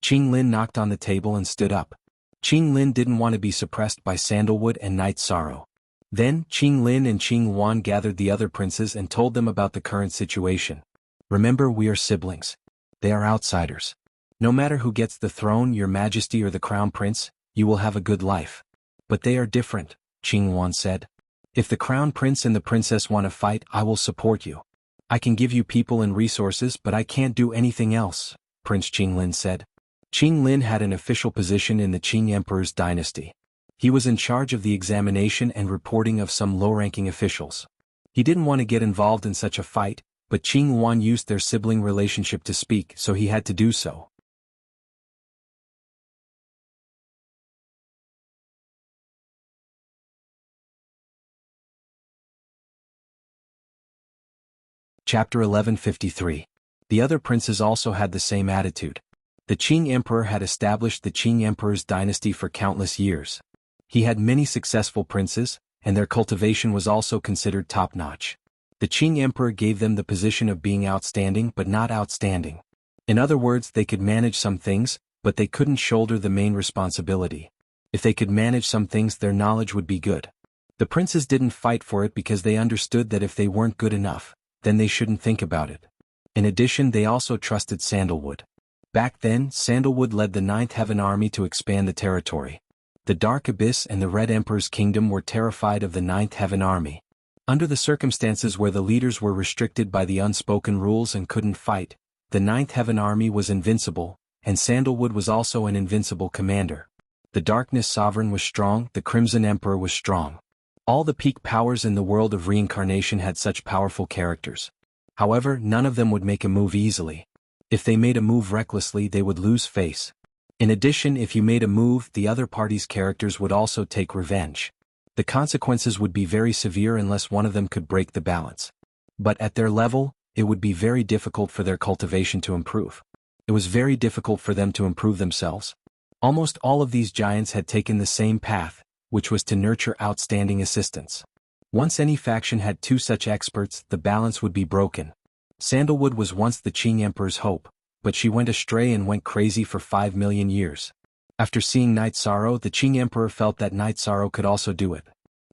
Qing Lin knocked on the table and stood up. Qing Lin didn't want to be suppressed by Sandalwood and Night Sorrow. Then, Qing Lin and Qing Wan gathered the other princes and told them about the current situation. Remember, we are siblings. They are outsiders. No matter who gets the throne, Your Majesty or the Crown Prince, you will have a good life. But they are different, Qing Wan said. If the Crown Prince and the Princess want to fight, I will support you. I can give you people and resources, but I can't do anything else, Prince Qing Lin said. Qing Lin had an official position in the Qing Emperor's dynasty. He was in charge of the examination and reporting of some low-ranking officials. He didn't want to get involved in such a fight, but Qing Wan used their sibling relationship to speak, so he had to do so. Chapter 1153. The other princes also had the same attitude. The Qing Emperor had established the Qing Emperor's dynasty for countless years. He had many successful princes, and their cultivation was also considered top-notch. The Qing Emperor gave them the position of being outstanding but not outstanding. In other words, they could manage some things, but they couldn't shoulder the main responsibility. If they could manage some things, their knowledge would be good. The princes didn't fight for it because they understood that if they weren't good enough, then they shouldn't think about it. In addition, they also trusted Sandalwood. Back then, Sandalwood led the Ninth Heaven Army to expand the territory. The Dark Abyss and the Red Emperor's kingdom were terrified of the Ninth Heaven Army. Under the circumstances where the leaders were restricted by the unspoken rules and couldn't fight, the Ninth Heaven Army was invincible, and Sandalwood was also an invincible commander. The Darkness Sovereign was strong, the Crimson Emperor was strong. All the peak powers in the world of reincarnation had such powerful characters. However, none of them would make a move easily. If they made a move recklessly, they would lose face. In addition, if you made a move, the other party's characters would also take revenge. The consequences would be very severe unless one of them could break the balance. But at their level, it would be very difficult for their cultivation to improve. It was very difficult for them to improve themselves. Almost all of these giants had taken the same path, which was to nurture outstanding assistants. Once any faction had two such experts, the balance would be broken. Sandalwood was once the Qing Emperor's hope, but she went astray and went crazy for 5 million years. After seeing Night Sorrow, the Qing Emperor felt that Night Sorrow could also do it.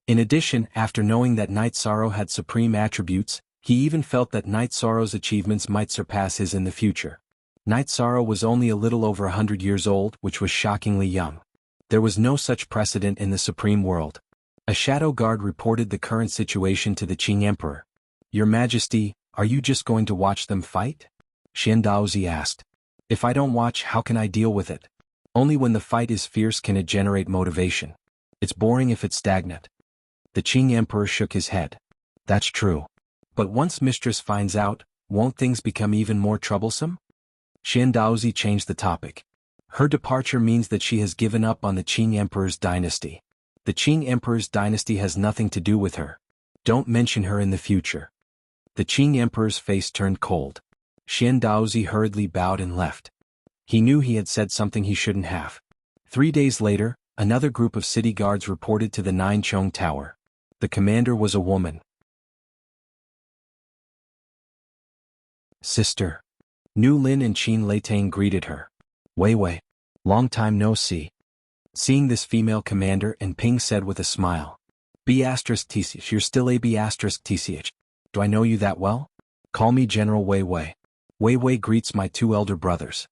In addition, after knowing that Night Sorrow had supreme attributes, he even felt that Night Sorrow's achievements might surpass his in the future. Night Sorrow was only a little over 100 years old, which was shockingly young. There was no such precedent in the Supreme World. A shadow guard reported the current situation to the Qing Emperor. "Your Majesty, are you just going to watch them fight?" Xian Daozi asked. "If I don't watch, how can I deal with it? Only when the fight is fierce can it generate motivation. It's boring if it's stagnant." The Qing Emperor shook his head. "That's true. But once Mistress finds out, won't things become even more troublesome?" Xian Daozi changed the topic. "Her departure means that she has given up on the Qing Emperor's dynasty. The Qing Emperor's dynasty has nothing to do with her. Don't mention her in the future." The Qing Emperor's face turned cold. Xian Daozi hurriedly bowed and left. He knew he had said something he shouldn't have. 3 days later, another group of city guards reported to the Nine Chong Tower. The commander was a woman. "Sister." Nu Lin and Qin Leitang greeted her. "Wei Wei. Long time no see." Seeing this female commander, and Ping said with a smile, "B*TCH, you're still a B*TCH. Do I know you that well? Call me General Wei Wei. Wei Wei greets my 2 elder brothers."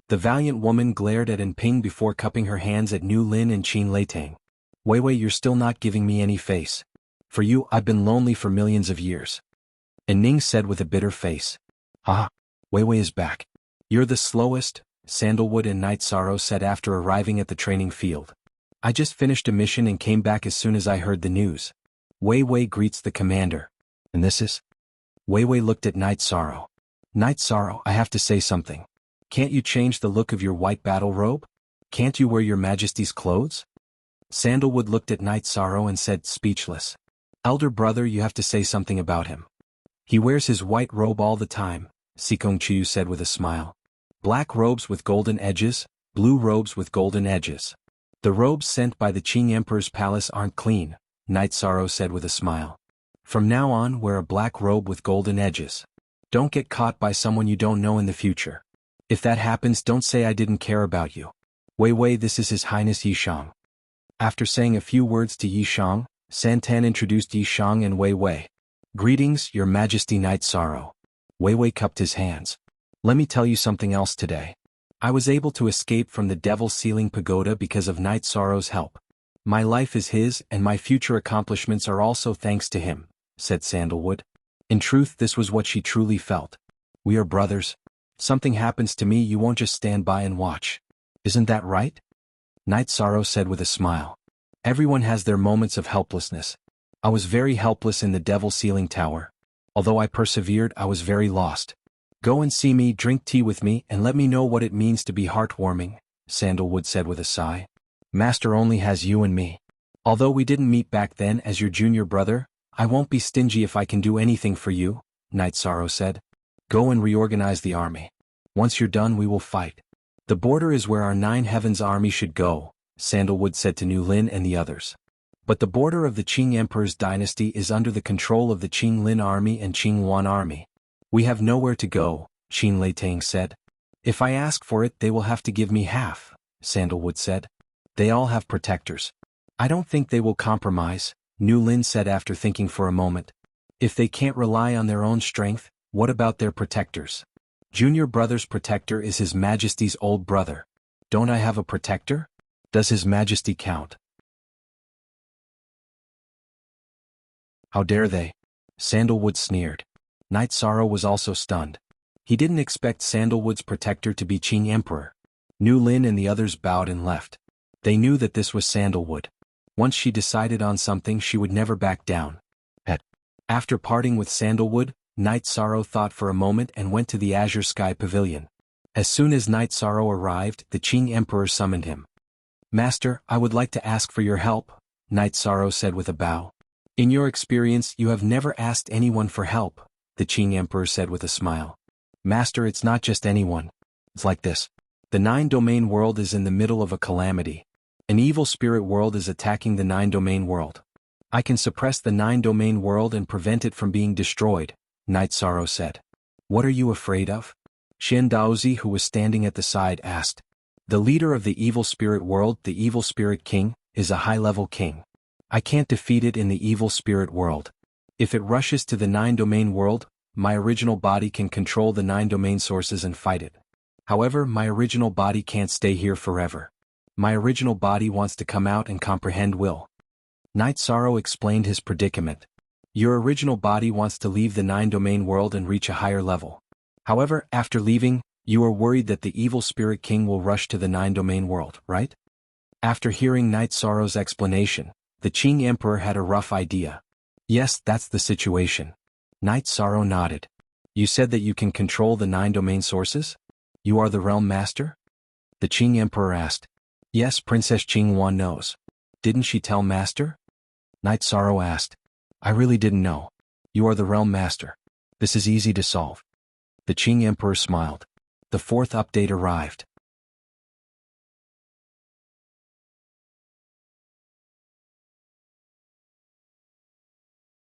The valiant woman glared at An Ping before cupping her hands at Nu Lin and Qin Leitang. "Wei Wei, you're still not giving me any face. For you, I've been lonely for millions of years." An Ning said with a bitter face. "Ah, Wei Wei is back. You're the slowest," Sandalwood and Night Sorrow said after arriving at the training field. "I just finished a mission and came back as soon as I heard the news." Wei Wei greets the commander. "And this is?" Wei Wei looked at Night Sorrow. "Night Sorrow, I have to say something. Can't you change the look of your white battle robe? Can't you wear your Majesty's clothes?" Sandalwood looked at Night Sorrow and said, speechless. "Elder brother, you have to say something about him. He wears his white robe all the time," Sikong Chiu said with a smile. "Black robes with golden edges, blue robes with golden edges. The robes sent by the Qing Emperor's palace aren't clean," Night Sorrow said with a smile. "From now on, wear a black robe with golden edges. Don't get caught by someone you don't know in the future. If that happens, don't say I didn't care about you. Wei Wei, this is His Highness Yishang." After saying a few words to Yishang, Santan introduced Yishang and Wei Wei. "Greetings, Your Majesty Night Sorrow." Wei Wei cupped his hands. "Let me tell you something else today. I was able to escape from the Devil's Ceiling Pagoda because of Night Sorrow's help. My life is his and my future accomplishments are also thanks to him," said Sandalwood. In truth, this was what she truly felt. "We are brothers. Something happens to me, you won't just stand by and watch. Isn't that right?" Night Sorrow said with a smile. "Everyone has their moments of helplessness. I was very helpless in the Devil Sealing Tower. Although I persevered, I was very lost. Go and see me, drink tea with me, and let me know what it means to be heartwarming, Sandalwood said with a sigh. Master only has you and me. Although we didn't meet back then as your junior brother, I won't be stingy if I can do anything for you, Night Sorrow said. Go and reorganize the army. Once you're done, we will fight. The border is where our Nine Heavens army should go, Sandalwood said to Nu Lin and the others. But the border of the Qing Emperor's dynasty is under the control of the Qing Lin army and Qing Yuan army. We have nowhere to go, Qin Leitang said. If I ask for it, they will have to give me half, Sandalwood said. They all have protectors. I don't think they will compromise, Nu Lin said after thinking for a moment. If they can't rely on their own strength, what about their protectors? Junior brother's protector is His Majesty's old brother. Don't I have a protector? Does His Majesty count? How dare they? Sandalwood sneered. Night Sorrow was also stunned. He didn't expect Sandalwood's protector to be Qing Emperor. Nu Lin and the others bowed and left. They knew that this was Sandalwood. Once she decided on something, she would never back down. After parting with Sandalwood, Night Sorrow thought for a moment and went to the Azure Sky Pavilion. As soon as Night Sorrow arrived, the Qing Emperor summoned him. Master, I would like to ask for your help, Night Sorrow said with a bow. In your experience, you have never asked anyone for help, the Qing Emperor said with a smile. Master, it's not just anyone. It's like this. The Nine-Domain world is in the middle of a calamity. An evil spirit world is attacking the Nine-Domain world. I can suppress the Nine-Domain world and prevent it from being destroyed, Night Sorrow said. What are you afraid of? Xian Daozi, who was standing at the side, asked. The leader of the evil spirit world, the evil spirit king, is a high-level king. I can't defeat it in the evil spirit world. If it rushes to the Nine-Domain world, my original body can control the Nine-Domain sources and fight it. However, my original body can't stay here forever. My original body wants to come out and comprehend will. Night Sorrow explained his predicament. Your original body wants to leave the Nine-Domain world and reach a higher level. However, after leaving, you are worried that the evil spirit king will rush to the Nine-Domain world, right? After hearing Night Sorrow's explanation, the Qing Emperor had a rough idea. Yes, that's the situation. Night Sorrow nodded. You said that you can control the Nine-Domain sources? You are the Realm Master? The Qing Emperor asked. Yes, Princess Qing Yuan knows. Didn't she tell Master? Night Sorrow asked. I really didn't know. You are the Realm Master. This is easy to solve. The Qing Emperor smiled. The fourth update arrived.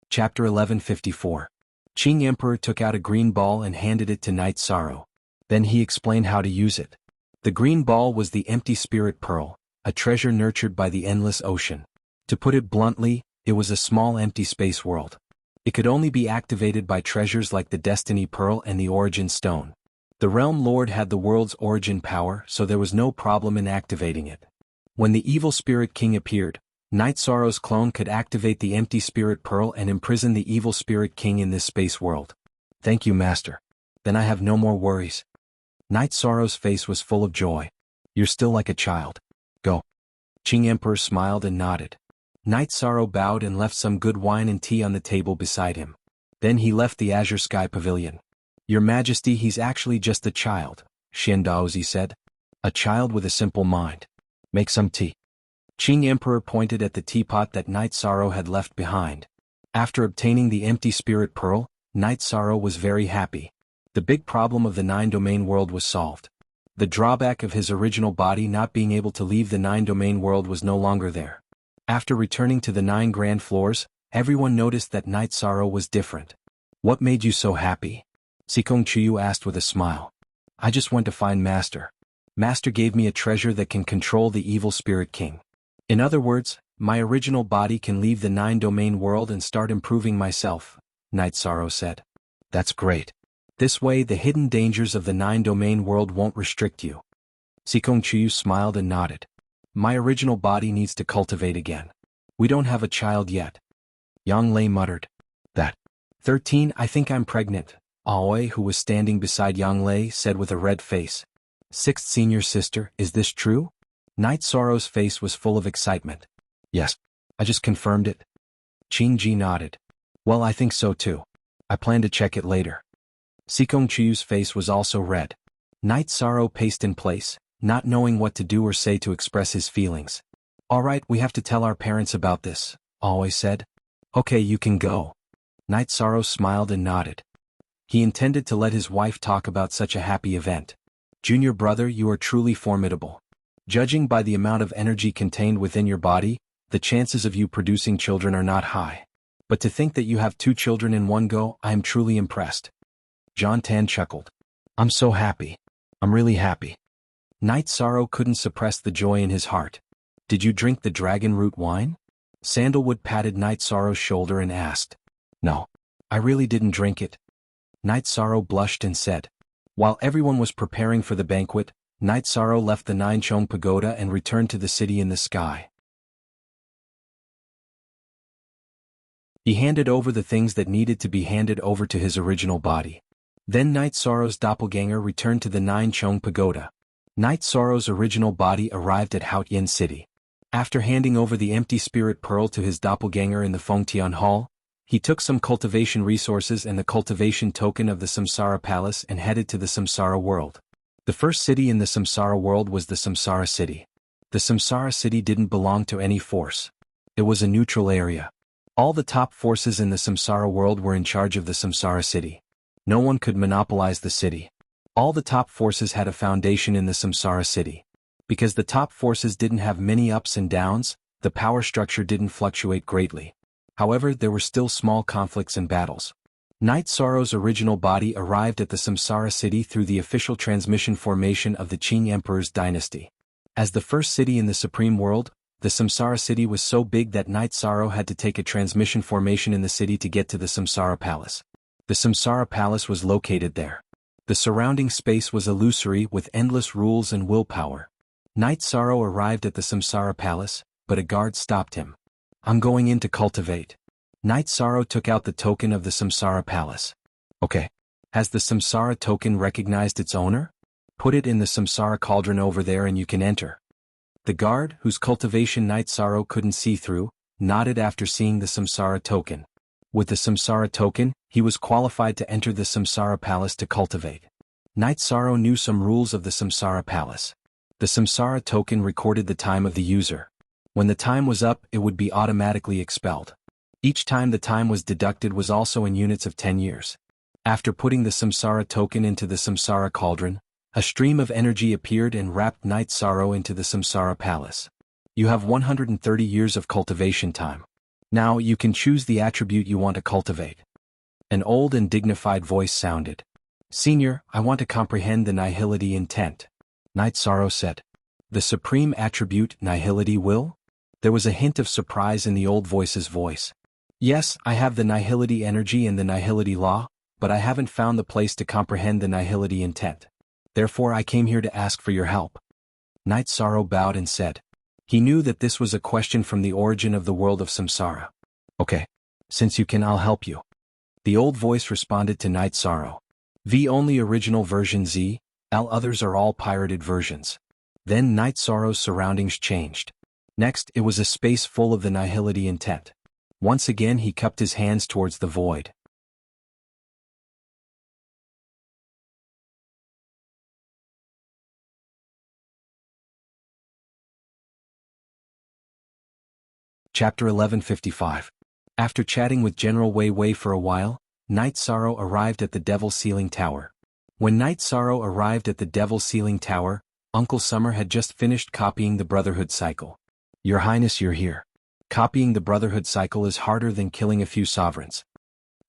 Chapter 1154. Qing Emperor took out a green ball and handed it to Night Sorrow. Then he explained how to use it. The green ball was the empty spirit pearl, a treasure nurtured by the endless ocean. To put it bluntly, it was a small empty space world. It could only be activated by treasures like the Destiny Pearl and the Origin Stone. The Realm Lord had the world's origin power, so there was no problem in activating it. When the evil spirit king appeared, Night Sorrow's clone could activate the empty spirit pearl and imprison the evil spirit king in this space world. Thank you, Master. Then I have no more worries. Night Sorrow's face was full of joy. You're still like a child. Go. Qing Emperor smiled and nodded. Night Sorrow bowed and left some good wine and tea on the table beside him. Then he left the Azure Sky Pavilion. Your Majesty, he's actually just a child, Xian Daozi said. A child with a simple mind. Make some tea. Qing Emperor pointed at the teapot that Night Sorrow had left behind. After obtaining the empty spirit pearl, Night Sorrow was very happy. The big problem of the Nine-Domain world was solved. The drawback of his original body not being able to leave the Nine-Domain world was no longer there. After returning to the 9 grand floors, everyone noticed that Night Sorrow was different. What made you so happy? Sikong Chiyu asked with a smile. I just went to find Master. Master gave me a treasure that can control the evil spirit king. In other words, my original body can leave the Nine-Domain world and start improving myself, Night Sorrow said. That's great. This way the hidden dangers of the Nine-Domain world won't restrict you. Sikong Chiyu smiled and nodded. My original body needs to cultivate again. We don't have a child yet. Yang Lei muttered. That. 13, I think I'm pregnant, Aoi, who was standing beside Yang Lei, said with a red face. 6th senior sister, is this true? Night Sorrow's face was full of excitement. Yes. I just confirmed it. Qing Ji nodded. Well, I think so too. I plan to check it later. Sikong Chiu's face was also red. Night Sorrow paced in place, not knowing what to do or say to express his feelings. All right, we have to tell our parents about this, Always said. Okay, you can go. Night Sorrow smiled and nodded. He intended to let his wife talk about such a happy event. Junior brother, you are truly formidable. Judging by the amount of energy contained within your body, the chances of you producing children are not high. But to think that you have 2 children in one go, I am truly impressed. John Tan chuckled. I'm so happy. I'm really happy. Night Sorrow couldn't suppress the joy in his heart. Did you drink the dragon root wine? Sandalwood patted Night Sorrow's shoulder and asked. No. I really didn't drink it. Night Sorrow blushed and said. While everyone was preparing for the banquet, Night Sorrow left the Ninechong Pagoda and returned to the city in the sky. He handed over the things that needed to be handed over to his original body. Then Night Sorrow's doppelganger returned to the Ninechong Pagoda. Night Sorrow's original body arrived at Haotian City. After handing over the empty spirit pearl to his doppelganger in the Fengtian Hall, he took some cultivation resources and the cultivation token of the Samsara Palace and headed to the Samsara world. The first city in the Samsara world was the Samsara City. The Samsara City didn't belong to any force. It was a neutral area. All the top forces in the Samsara world were in charge of the Samsara City. No one could monopolize the city. All the top forces had a foundation in the Samsara City. Because the top forces didn't have many ups and downs, the power structure didn't fluctuate greatly. However, there were still small conflicts and battles. Night Sorrow's original body arrived at the Samsara City through the official transmission formation of the Qing Emperor's dynasty. As the first city in the Supreme World, the Samsara City was so big that Night Sorrow had to take a transmission formation in the city to get to the Samsara Palace. The Samsara Palace was located there. The surrounding space was illusory with endless rules and willpower. Night Sorrow arrived at the Samsara Palace, but a guard stopped him. I'm going in to cultivate. Night Sorrow took out the token of the Samsara Palace. Okay. Has the Samsara token recognized its owner? Put it in the Samsara cauldron over there and you can enter. The guard, whose cultivation Night Sorrow couldn't see through, nodded after seeing the Samsara token. With the Samsara token, he was qualified to enter the Samsara Palace to cultivate. Night Sorrow knew some rules of the Samsara Palace. The Samsara token recorded the time of the user. When the time was up, it would be automatically expelled. Each time the time was deducted was also in units of 10 years. After putting the Samsara token into the Samsara cauldron, a stream of energy appeared and wrapped Night Sorrow into the Samsara Palace. You have 130 years of cultivation time. Now you can choose the attribute you want to cultivate. An old and dignified voice sounded. Senior, I want to comprehend the nihility intent. Night Sorrow said. The supreme attribute nihility will? There was a hint of surprise in the old voice's voice. Yes, I have the nihility energy and the nihility law, but I haven't found the place to comprehend the nihility intent. Therefore I came here to ask for your help. Night Sorrow bowed and said. He knew that this was a question from the origin of the world of Samsara. Okay. Since you can, I'll help you. The old voice responded to Night Sorrow. V only original version Z, L others are all pirated versions. Then Night Sorrow's surroundings changed. Next, it was a space full of the nihility intent. Once again he cupped his hands towards the void. Chapter 1155. After chatting with General Wei Wei for a while, Night Sorrow arrived at the Devil's Ceiling Tower. When Night Sorrow arrived at the Devil's Ceiling Tower, Uncle Summer had just finished copying the Brotherhood cycle. Your Highness, you're here. Copying the Brotherhood cycle is harder than killing a few sovereigns.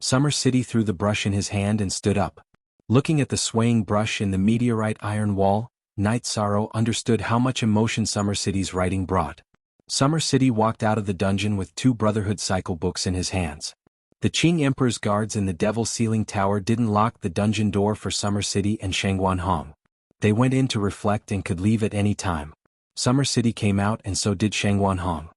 Summer City threw the brush in his hand and stood up. Looking at the swaying brush in the meteorite iron wall, Night Sorrow understood how much emotion Summer City's writing brought. Summer City walked out of the dungeon with 2 Brotherhood cycle books in his hands. The Qing Emperor's guards in the Devil's Ceiling Tower didn't lock the dungeon door for Summer City and Shangguan Hong. They went in to reflect and could leave at any time. Summer City came out and so did Shangguan Hong.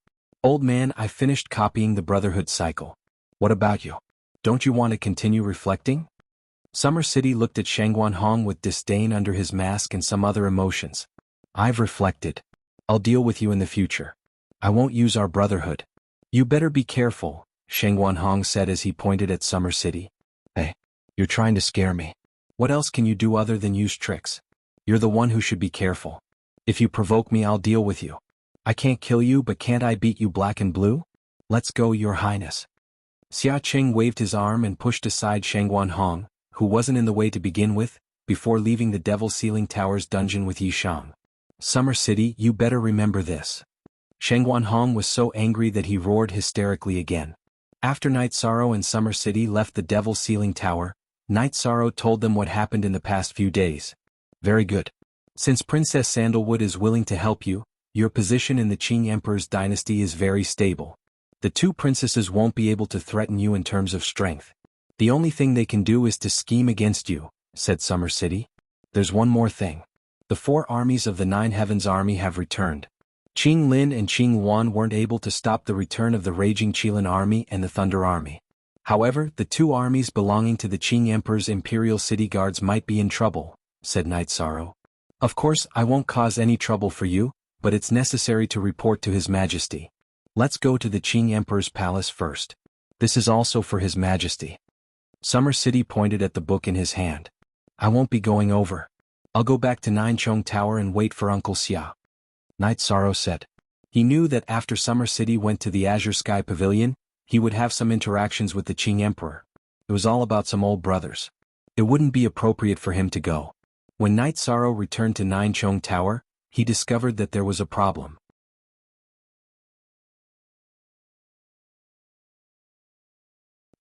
Old man, I finished copying the Brotherhood cycle. What about you? Don't you want to continue reflecting? Summer City looked at Shangguan Hong with disdain under his mask and some other emotions. I've reflected. I'll deal with you in the future. I won't use our Brotherhood. You better be careful, Sheng Wanhong said as he pointed at Summer City. Hey, you're trying to scare me. What else can you do other than use tricks? You're the one who should be careful. If you provoke me, I'll deal with you. I can't kill you, but can't I beat you black and blue? Let's go, Your Highness. Xia Cheng waved his arm and pushed aside Sheng Wanhong, who wasn't in the way to begin with, before leaving the Devil Ceiling Tower's dungeon with Yi Shang. Summer City, you better remember this. Sheng Wanhong was so angry that he roared hysterically again. After Night Sorrow and Summer City left the Devil Ceiling Tower, Night Sorrow told them what happened in the past few days. Very good. Since Princess Sandalwood is willing to help you, your position in the Qing Emperor's dynasty is very stable. The two princesses won't be able to threaten you in terms of strength. The only thing they can do is to scheme against you, said Summer City. There's one more thing. The 4 armies of the Nine Heavens Army have returned. Qing Lin and Qing Wan weren't able to stop the return of the Raging Qilin Army and the Thunder Army. However, the 2 armies belonging to the Qing Emperor's Imperial City Guards might be in trouble, said Night Sorrow. Of course, I won't cause any trouble for you, but it's necessary to report to His Majesty. Let's go to the Qing Emperor's palace first. This is also for His Majesty. Summer City pointed at the book in his hand. I won't be going over. I'll go back to Ninechong Tower and wait for Uncle Xia. Night Sorrow said. He knew that after Summer City went to the Azure Sky Pavilion, he would have some interactions with the Qing Emperor. It was all about some old brothers. It wouldn't be appropriate for him to go. When Night Sorrow returned to Ninechong Tower, he discovered that there was a problem.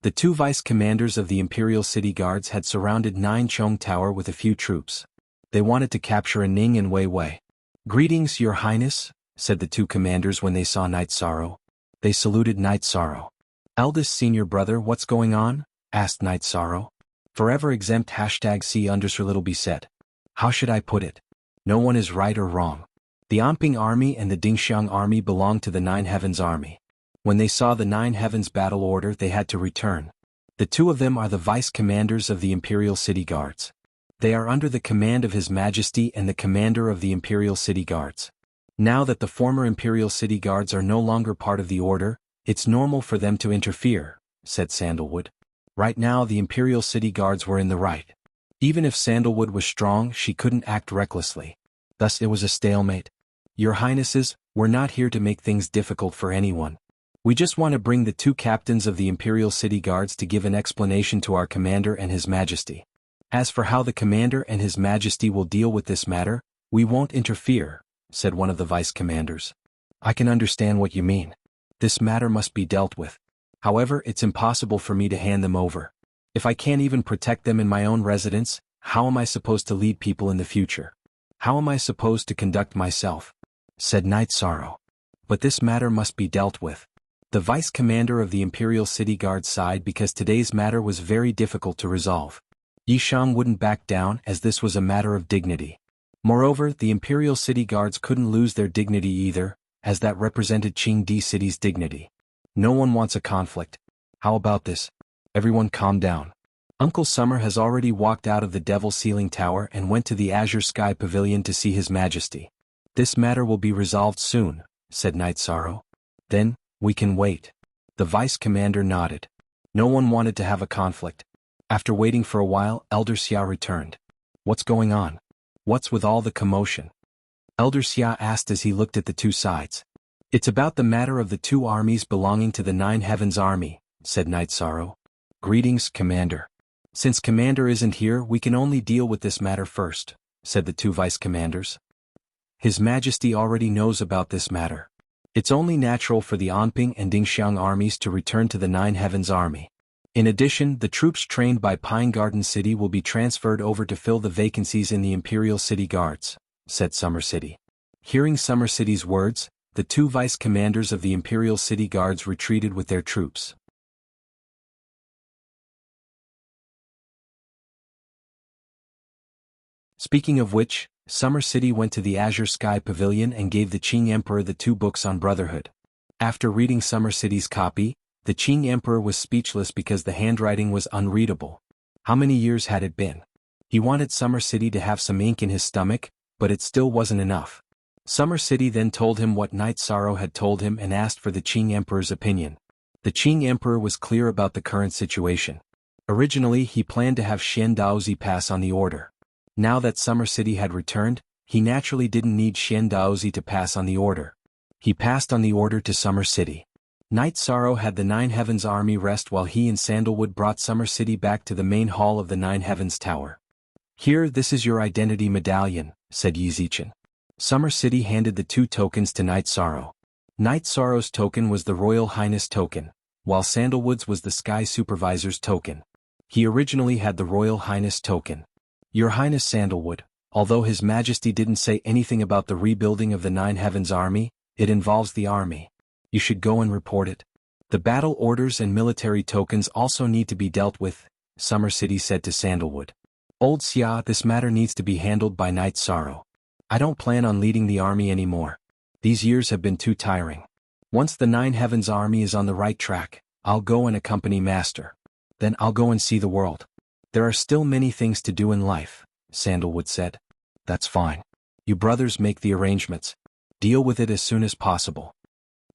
The 2 vice commanders of the Imperial City Guards had surrounded Ninechong Tower with a few troops. They wanted to capture Ning and Wei Wei. Greetings, Your Highness, said the 2 commanders when they saw Night Sorrow. They saluted Night Sorrow. Eldest senior brother, what's going on? Asked Night Sorrow. Forever exempt #C_B said. How should I put it? No one is right or wrong. The Anping Army and the Dingxiang Army belong to the Nine Heavens Army. When they saw the Nine Heavens battle order, they had to return. The 2 of them are the vice commanders of the Imperial City Guards. They are under the command of His Majesty and the commander of the Imperial City Guards. Now that the former Imperial City Guards are no longer part of the order, it's normal for them to interfere, said Sandalwood. Right now the Imperial City Guards were in the right. Even if Sandalwood was strong, she couldn't act recklessly. Thus it was a stalemate. Your Highnesses, we're not here to make things difficult for anyone. We just want to bring the 2 captains of the Imperial City Guards to give an explanation to our commander and His Majesty. As for how the commander and His Majesty will deal with this matter, we won't interfere, said one of the vice commanders. I can understand what you mean. This matter must be dealt with. However, it's impossible for me to hand them over. If I can't even protect them in my own residence, how am I supposed to lead people in the future? How am I supposed to conduct myself? Said Night Sorrow. But this matter must be dealt with. The vice commander of the Imperial City Guard sighed because today's matter was very difficult to resolve. Yi Shang wouldn't back down as this was a matter of dignity. Moreover, the Imperial City Guards couldn't lose their dignity either, as that represented Qingdi City's dignity. No one wants a conflict. How about this? Everyone calm down. Uncle Summer has already walked out of the Devil Ceiling Tower and went to the Azure Sky Pavilion to see His Majesty. This matter will be resolved soon, said Night Sorrow. Then, we can wait. The vice commander nodded. No one wanted to have a conflict. After waiting for a while, Elder Xia returned. What's going on? What's with all the commotion? Elder Xia asked as he looked at the 2 sides. It's about the matter of the 2 armies belonging to the Nine Heavens Army, said Night Sorrow. Greetings, Commander. Since Commander isn't here, we can only deal with this matter first, said the 2 vice commanders. His Majesty already knows about this matter. It's only natural for the Anping and Dingxiang armies to return to the Nine Heavens Army. In addition, the troops trained by Pine Garden City will be transferred over to fill the vacancies in the Imperial City Guards, said Summer City. Hearing Summer City's words, the 2 vice commanders of the Imperial City Guards retreated with their troops. Speaking of which, Summer City went to the Azure Sky Pavilion and gave the Qing Emperor the 2 books on brotherhood. After reading Summer City's copy, the Qing Emperor was speechless because the handwriting was unreadable. How many years had it been? He wanted Summer City to have some ink in his stomach, but it still wasn't enough. Summer City then told him what Night Sorrow had told him and asked for the Qing Emperor's opinion. The Qing Emperor was clear about the current situation. Originally, he planned to have Xian Daozi pass on the order. Now that Summer City had returned, he naturally didn't need Xian Daozi to pass on the order. He passed on the order to Summer City. Knight Sorrow had the Nine Heavens army rest while he and Sandalwood brought Summer City back to the main hall of the Nine Heavens Tower. "Here, this is your identity medallion," said Yi Zichen. Summer City handed the 2 tokens to Knight Sorrow. Knight Sorrow's token was the Royal Highness token, while Sandalwood's was the Sky Supervisor's token. He originally had the Royal Highness token. "Your Highness Sandalwood, although His Majesty didn't say anything about the rebuilding of the Nine Heavens army, it involves the army. You should go and report it. The battle orders and military tokens also need to be dealt with," Summer City said to Sandalwood. "Old Xia, this matter needs to be handled by Knight Sorrow. I don't plan on leading the army anymore. These years have been too tiring. Once the Nine Heavens army is on the right track, I'll go and accompany Master. Then I'll go and see the world. There are still many things to do in life," Sandalwood said. "That's fine. You brothers make the arrangements. Deal with it as soon as possible."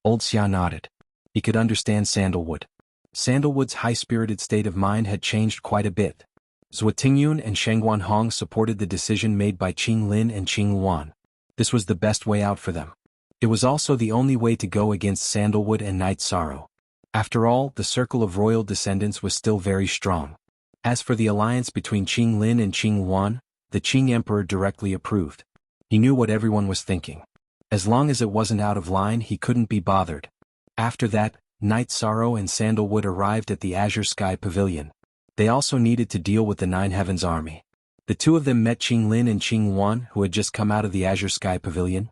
Old Xia nodded. He could understand Sandalwood. Sandalwood's high-spirited state of mind had changed quite a bit. Zhou Tingyun and Sheng Guanhong supported the decision made by Qing Lin and Qing Wan. This was the best way out for them. It was also the only way to go against Sandalwood and Knight Sorrow. After all, the circle of royal descendants was still very strong. As for the alliance between Qing Lin and Qing Wan, the Qing Emperor directly approved. He knew what everyone was thinking. As long as it wasn't out of line, he couldn't be bothered. After that, Knight Sorrow and Sandalwood arrived at the Azure Sky Pavilion. They also needed to deal with the Nine Heavens army. The 2 of them met Qing Lin and Qing Wan, who had just come out of the Azure Sky Pavilion.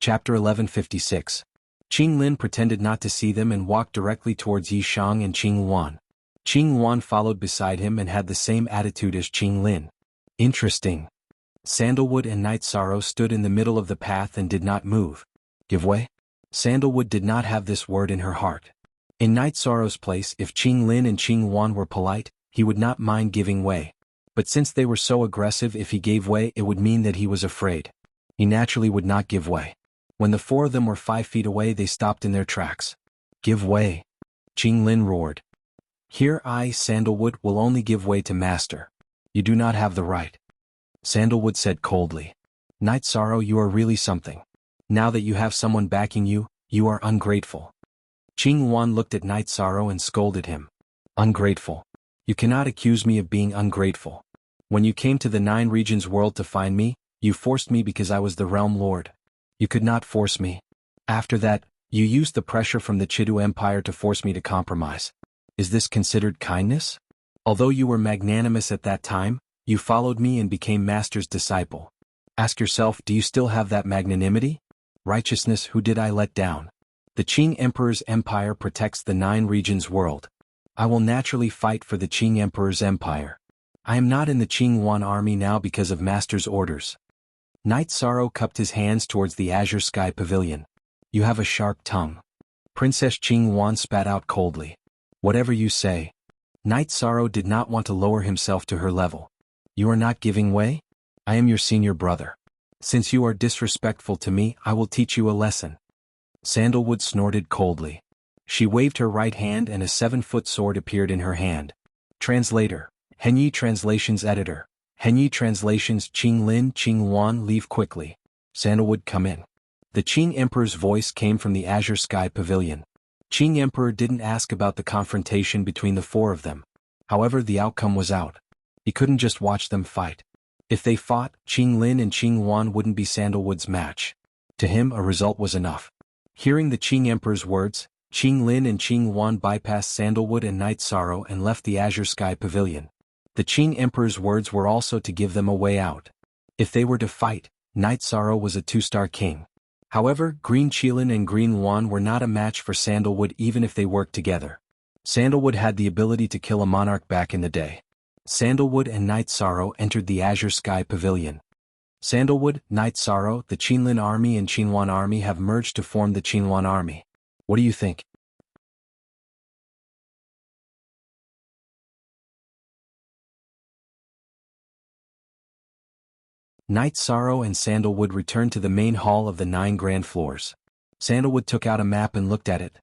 Chapter 1156. Qing Lin pretended not to see them and walked directly towards Yi Shang and Qing Wan. Qing Wan followed beside him and had the same attitude as Qing Lin. Interesting. Sandalwood and Knight Sorrow stood in the middle of the path and did not move. Give way? Sandalwood did not have this word in her heart. In Knight Sorrow's place, if Qing Lin and Qing Wan were polite, he would not mind giving way. But since they were so aggressive, if he gave way, it would mean that he was afraid. He naturally would not give way. When the 4 of them were 5 feet away, they stopped in their tracks. "Give way!" Qing Lin roared. "Here I, Sandalwood, will only give way to Master. You do not have the right." Sandalwood said coldly. "Knight Sorrow, you are really something. Now that you have someone backing you, you are ungrateful." Qing Wan looked at Knight Sorrow and scolded him. "Ungrateful? You cannot accuse me of being ungrateful. When you came to the 9 Regions world to find me, you forced me because I was the Realm Lord. You could not force me. After that, you used the pressure from the Chidu Empire to force me to compromise. Is this considered kindness? Although you were magnanimous at that time, you followed me and became Master's disciple. Ask yourself, do you still have that magnanimity? Righteousness, who did I let down? The Qing Emperor's empire protects the 9 Regions world. I will naturally fight for the Qing Emperor's empire. I am not in the Qing Wan army now because of Master's orders." Knight Sorrow cupped his hands towards the Azure Sky Pavilion. "You have a sharp tongue." Princess Qing Wan spat out coldly. "Whatever you say." Knight Sorrow did not want to lower himself to her level. "You are not giving way? I am your senior brother. Since you are disrespectful to me, I will teach you a lesson." Sandalwood snorted coldly. She waved her right hand and a 7-foot sword appeared in her hand. Translator. Henyi Translations Editor. Henyi Translations. Qing Lin, Qing Wan, leave quickly. Sandalwood, come in. The Qing Emperor's voice came from the Azure Sky Pavilion. Qing Emperor didn't ask about the confrontation between the 4 of them. However, the outcome was out. He couldn't just watch them fight. If they fought, Qing Lin and Qing Wan wouldn't be Sandalwood's match. To him, a result was enough. Hearing the Qing Emperor's words, Qing Lin and Qing Wan bypassed Sandalwood and Knight Sorrow and left the Azure Sky Pavilion. The Qing Emperor's words were also to give them a way out. If they were to fight, Knight Sorrow was a 2-star king. However, Green Qilin and Green Wan were not a match for Sandalwood even if they worked together. Sandalwood had the ability to kill a monarch back in the day. Sandalwood and Knight Sorrow entered the Azure Sky Pavilion. Sandalwood, Knight Sorrow, the Qinlin army and Qinwan army have merged to form the Qinwan army. What do you think? Night Sorrow and Sandalwood returned to the main hall of the 9 grand floors. Sandalwood took out a map and looked at it.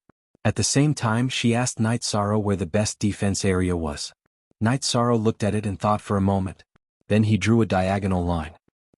At the same time, she asked Night Sorrow where the best defense area was. Night Sorrow looked at it and thought for a moment. Then he drew a diagonal line.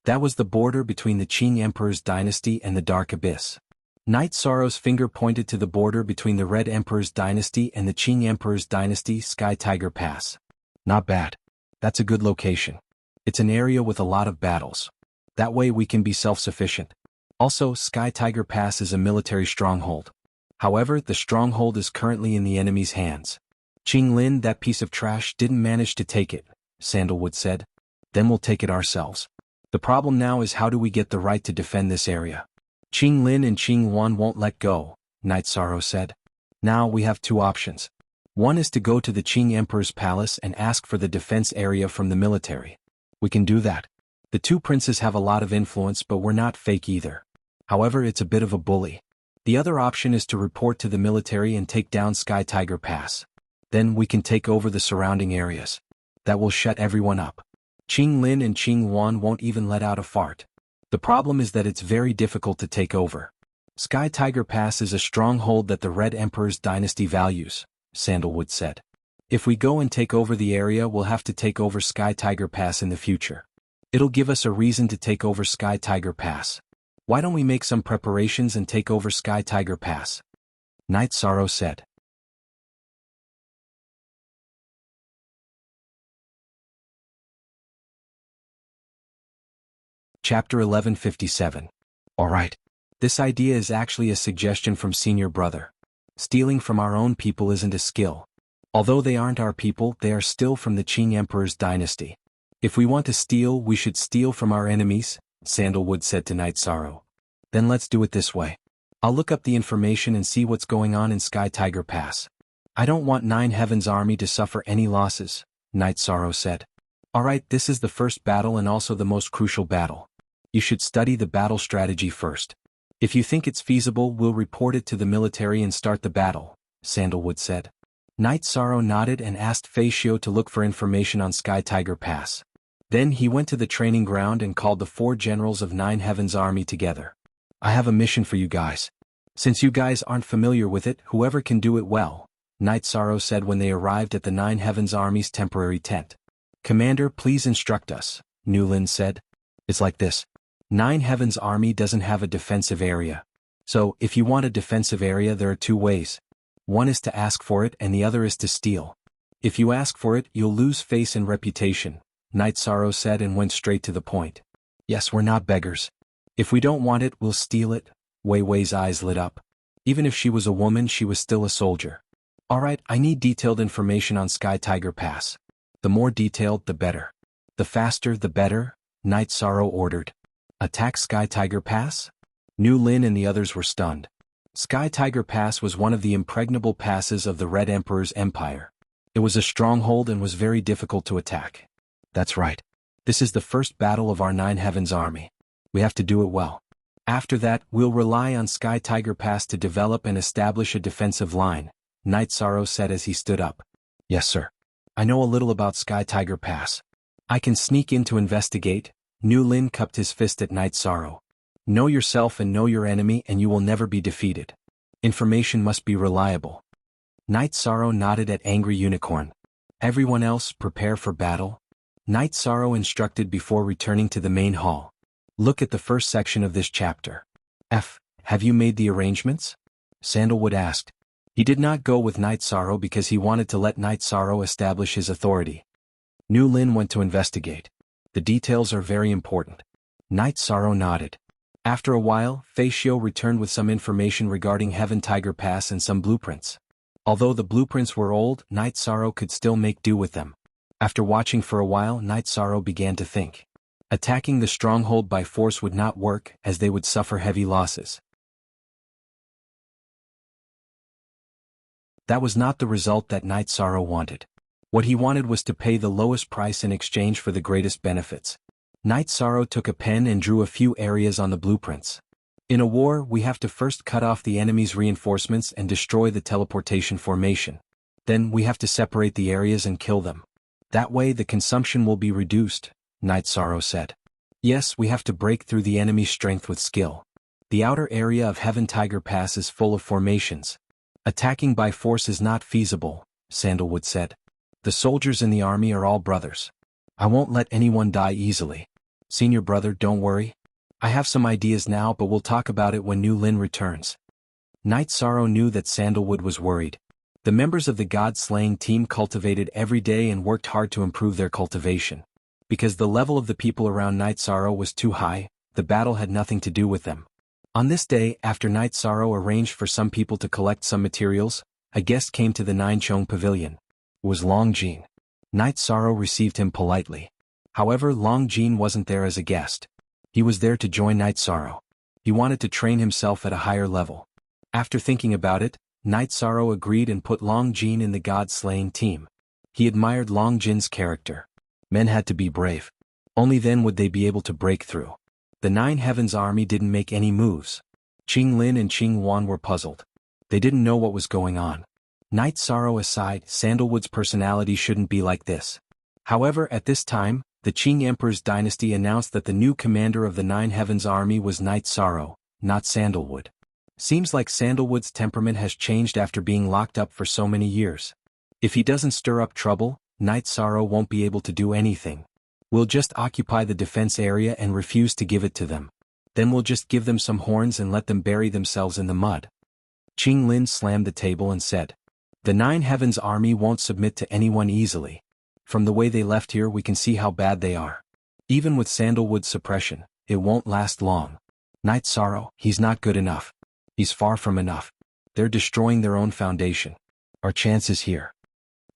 That was the border between the Qing Emperor's dynasty and the Dark Abyss. Night Sorrow's finger pointed to the border between the Red Emperor's dynasty and the Qing Emperor's dynasty, Sky Tiger Pass. Not bad. That's a good location. It's an area with a lot of battles. That way we can be self-sufficient. Also, Sky Tiger Pass is a military stronghold. However, the stronghold is currently in the enemy's hands. Qing Lin, that piece of trash, didn't manage to take it, Sandalwood said. Then we'll take it ourselves. The problem now is how do we get the right to defend this area? Qing Lin and Qing Wan won't let go, Night Sorrow said. Now we have 2 options. One is to go to the Qing Emperor's palace and ask for the defense area from the military. We can do that. The 2 princes have a lot of influence, but we're not fake either. However, it's a bit of a bully. The other option is to report to the military and take down Sky Tiger Pass. Then we can take over the surrounding areas. That will shut everyone up. Qing Lin and Qing Wan won't even let out a fart. The problem is that it's very difficult to take over. Sky Tiger Pass is a stronghold that the Red Emperor's dynasty values, Sandalwood said. If we go and take over the area, we'll have to take over Sky Tiger Pass in the future. It'll give us a reason to take over Sky Tiger Pass. Why don't we make some preparations and take over Sky Tiger Pass? Night Sorrow said. Chapter 1157. Alright. This idea is actually a suggestion from Senior Brother. Stealing from our own people isn't a skill. Although they aren't our people, they are still from the Qing Emperor's dynasty. If we want to steal, we should steal from our enemies, Sandalwood said to Night Sorrow. Then let's do it this way. I'll look up the information and see what's going on in Sky Tiger Pass. I don't want 9 Heaven's army to suffer any losses, Night Sorrow said. Alright, this is the first battle and also the most crucial battle. You should study the battle strategy first. If you think it's feasible, we'll report it to the military and start the battle, Sandalwood said. Night Sorrow nodded and asked Fei Xiu to look for information on Sky Tiger Pass. Then he went to the training ground and called the 4 generals of 9 Heaven's army together. I have a mission for you guys. Since you guys aren't familiar with it, whoever can do it well, Night Sorrow said when they arrived at the 9 Heaven's army's temporary tent. Commander, please instruct us, Newlin said. It's like this. 9 Heaven's army doesn't have a defensive area. So, if you want a defensive area, there are 2 ways. One is to ask for it and the other is to steal. If you ask for it, you'll lose face and reputation, Night Sorrow said and went straight to the point. Yes, we're not beggars. If we don't want it, we'll steal it. Wei Wei's eyes lit up. Even if she was a woman, she was still a soldier. Alright, I need detailed information on Sky Tiger Pass. The more detailed, the better. The faster, the better, Night Sorrow ordered. Attack Sky Tiger Pass? Nu Lin and the others were stunned. Sky Tiger Pass was one of the impregnable passes of the Red Emperor's empire. It was a stronghold and was very difficult to attack. That's right. This is the first battle of our 9 Heaven's army. We have to do it well. After that, we'll rely on Sky Tiger Pass to develop and establish a defensive line, Night Sorrow said as he stood up. Yes, sir. I know a little about Sky Tiger Pass. I can sneak in to investigate. Nu Lin cupped his fist at Night Sorrow. Know yourself and know your enemy and you will never be defeated. Information must be reliable. Night Sorrow nodded at Angry Unicorn. Everyone else, prepare for battle. Night Sorrow instructed before returning to the main hall. Look at the first section of this chapter. F. Have you made the arrangements? Sandalwood asked. He did not go with Night Sorrow because he wanted to let Night Sorrow establish his authority. Nu Lin went to investigate. The details are very important. Night Sorrow nodded. After a while, Fei Xiu returned with some information regarding Heaven Tiger Pass and some blueprints. Although the blueprints were old, Night Sorrow could still make do with them. After watching for a while, Night Sorrow began to think. Attacking the stronghold by force would not work, as they would suffer heavy losses. That was not the result that Night Sorrow wanted. What he wanted was to pay the lowest price in exchange for the greatest benefits. Night Sorrow took a pen and drew a few areas on the blueprints. In a war, we have to first cut off the enemy's reinforcements and destroy the teleportation formation. Then we have to separate the areas and kill them. That way the consumption will be reduced, Night Sorrow said. Yes, we have to break through the enemy's strength with skill. The outer area of Heaven Tiger Pass is full of formations. Attacking by force is not feasible, Sandalwood said. The soldiers in the army are all brothers. I won't let anyone die easily. Senior brother, don't worry. I have some ideas now, but we'll talk about it when New Lin returns. Night Sorrow knew that Sandalwood was worried. The members of the God-slaying team cultivated every day and worked hard to improve their cultivation. Because the level of the people around Night Sorrow was too high, the battle had nothing to do with them. On this day, after Night Sorrow arranged for some people to collect some materials, a guest came to the Nine Chong Pavilion. It was Long Jin. Night Sorrow received him politely. However, Long Jin wasn't there as a guest. He was there to join Night Sorrow. He wanted to train himself at a higher level. After thinking about it, Night Sorrow agreed and put Long Jin in the God-slaying team. He admired Long Jin's character. Men had to be brave. Only then would they be able to break through. The Nine Heavens army didn't make any moves. Qing Lin and Qing Wan were puzzled. They didn't know what was going on. Night Sorrow aside, Sandalwood's personality shouldn't be like this. However, at this time, the Qing Emperor's dynasty announced that the new commander of the Nine Heavens army was Night Sorrow, not Sandalwood. Seems like Sandalwood's temperament has changed after being locked up for so many years. If he doesn't stir up trouble, Night Sorrow won't be able to do anything. We'll just occupy the defense area and refuse to give it to them. Then we'll just give them some horns and let them bury themselves in the mud. Qing Lin slammed the table and said, "The Nine Heavens army won't submit to anyone easily. From the way they left here we can see how bad they are. Even with Sandalwood's suppression, it won't last long. Night Sorrow, he's not good enough. He's far from enough. They're destroying their own foundation. Our chance is here."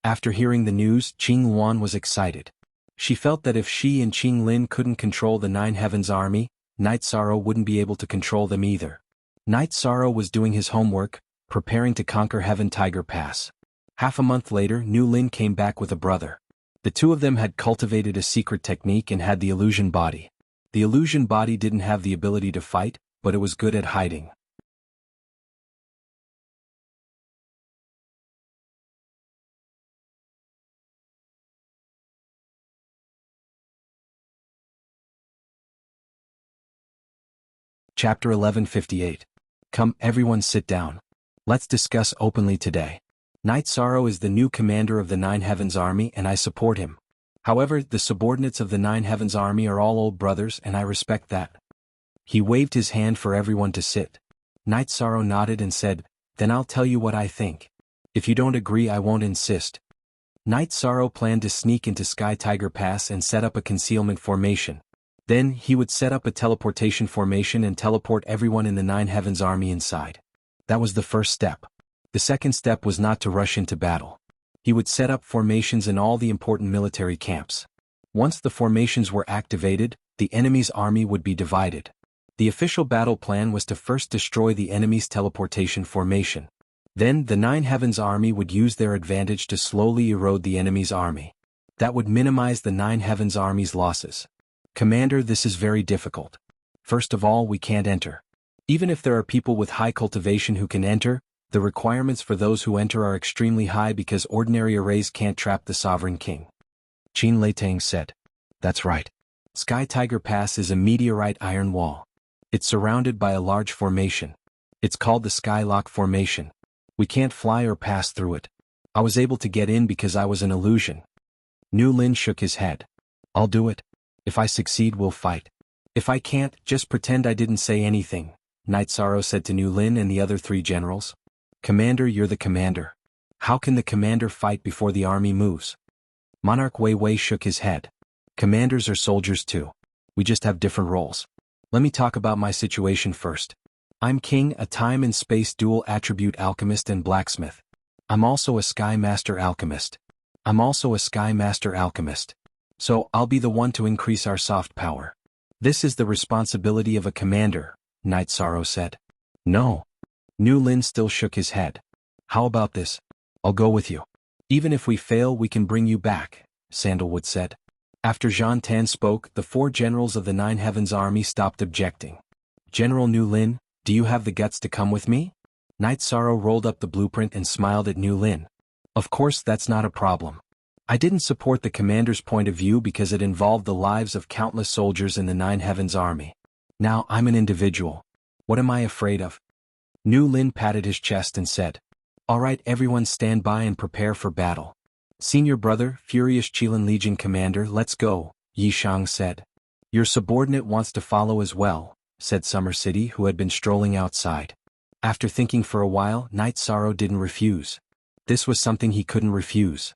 After hearing the news, Qing Wan was excited. She felt that if she and Qing Lin couldn't control the Nine Heavens army, Night Sorrow wouldn't be able to control them either. Night Sorrow was doing his homework, preparing to conquer Heaven Tiger Pass. Half a month later, New Lin came back with a brother. The two of them had cultivated a secret technique and had the illusion body. The illusion body didn't have the ability to fight, but it was good at hiding. Chapter 1158. Come, everyone sit down. Let's discuss openly today. Night Sorrow is the new commander of the Nine Heavens army and I support him. However, the subordinates of the Nine Heavens army are all old brothers and I respect that. He waved his hand for everyone to sit. Night Sorrow nodded and said, "Then I'll tell you what I think. If you don't agree I won't insist." Night Sorrow planned to sneak into Sky Tiger Pass and set up a concealment formation. Then, he would set up a teleportation formation and teleport everyone in the Nine Heavens army inside. That was the first step. The second step was not to rush into battle. He would set up formations in all the important military camps. Once the formations were activated, the enemy's army would be divided. The official battle plan was to first destroy the enemy's teleportation formation. Then, the Nine Heavens army would use their advantage to slowly erode the enemy's army. That would minimize the Nine Heavens army's losses. "Commander, this is very difficult. First of all, we can't enter. Even if there are people with high cultivation who can enter, the requirements for those who enter are extremely high because ordinary arrays can't trap the Sovereign King." Qin Leitang said. "That's right. Sky Tiger Pass is a meteorite iron wall. It's surrounded by a large formation. It's called the Skylock Formation. We can't fly or pass through it. I was able to get in because I was an illusion." New Lin shook his head. "I'll do it. If I succeed, we'll fight. If I can't, just pretend I didn't say anything," Night Sorrow said to New Lin and the other three generals. "Commander, you're the commander. How can the commander fight before the army moves?" Monarch Wei Wei shook his head. "Commanders are soldiers too. We just have different roles. Let me talk about my situation first. I'm king, a time and space dual attribute alchemist and blacksmith. I'm also a Sky Master alchemist. So, I'll be the one to increase our soft power. This is the responsibility of a commander," Night Sorrow said. "No." New Lin still shook his head. "How about this? I'll go with you. Even if we fail we can bring you back," Sandalwood said. After Zhan Tan spoke, the four generals of the Nine Heavens army stopped objecting. "General New Lin, do you have the guts to come with me?" Night Sorrow rolled up the blueprint and smiled at New Lin. "Of course, that's not a problem. I didn't support the commander's point of view because it involved the lives of countless soldiers in the Nine Heavens army. Now I'm an individual. What am I afraid of? Nu Lin patted his chest and said, "All right, everyone stand by and prepare for battle." "Senior brother, Furious Qilin Legion Commander, let's go," Yi Shang said. "Your subordinate wants to follow as well," said Summer City, who had been strolling outside. After thinking for a while, Night Sorrow didn't refuse. This was something he couldn't refuse.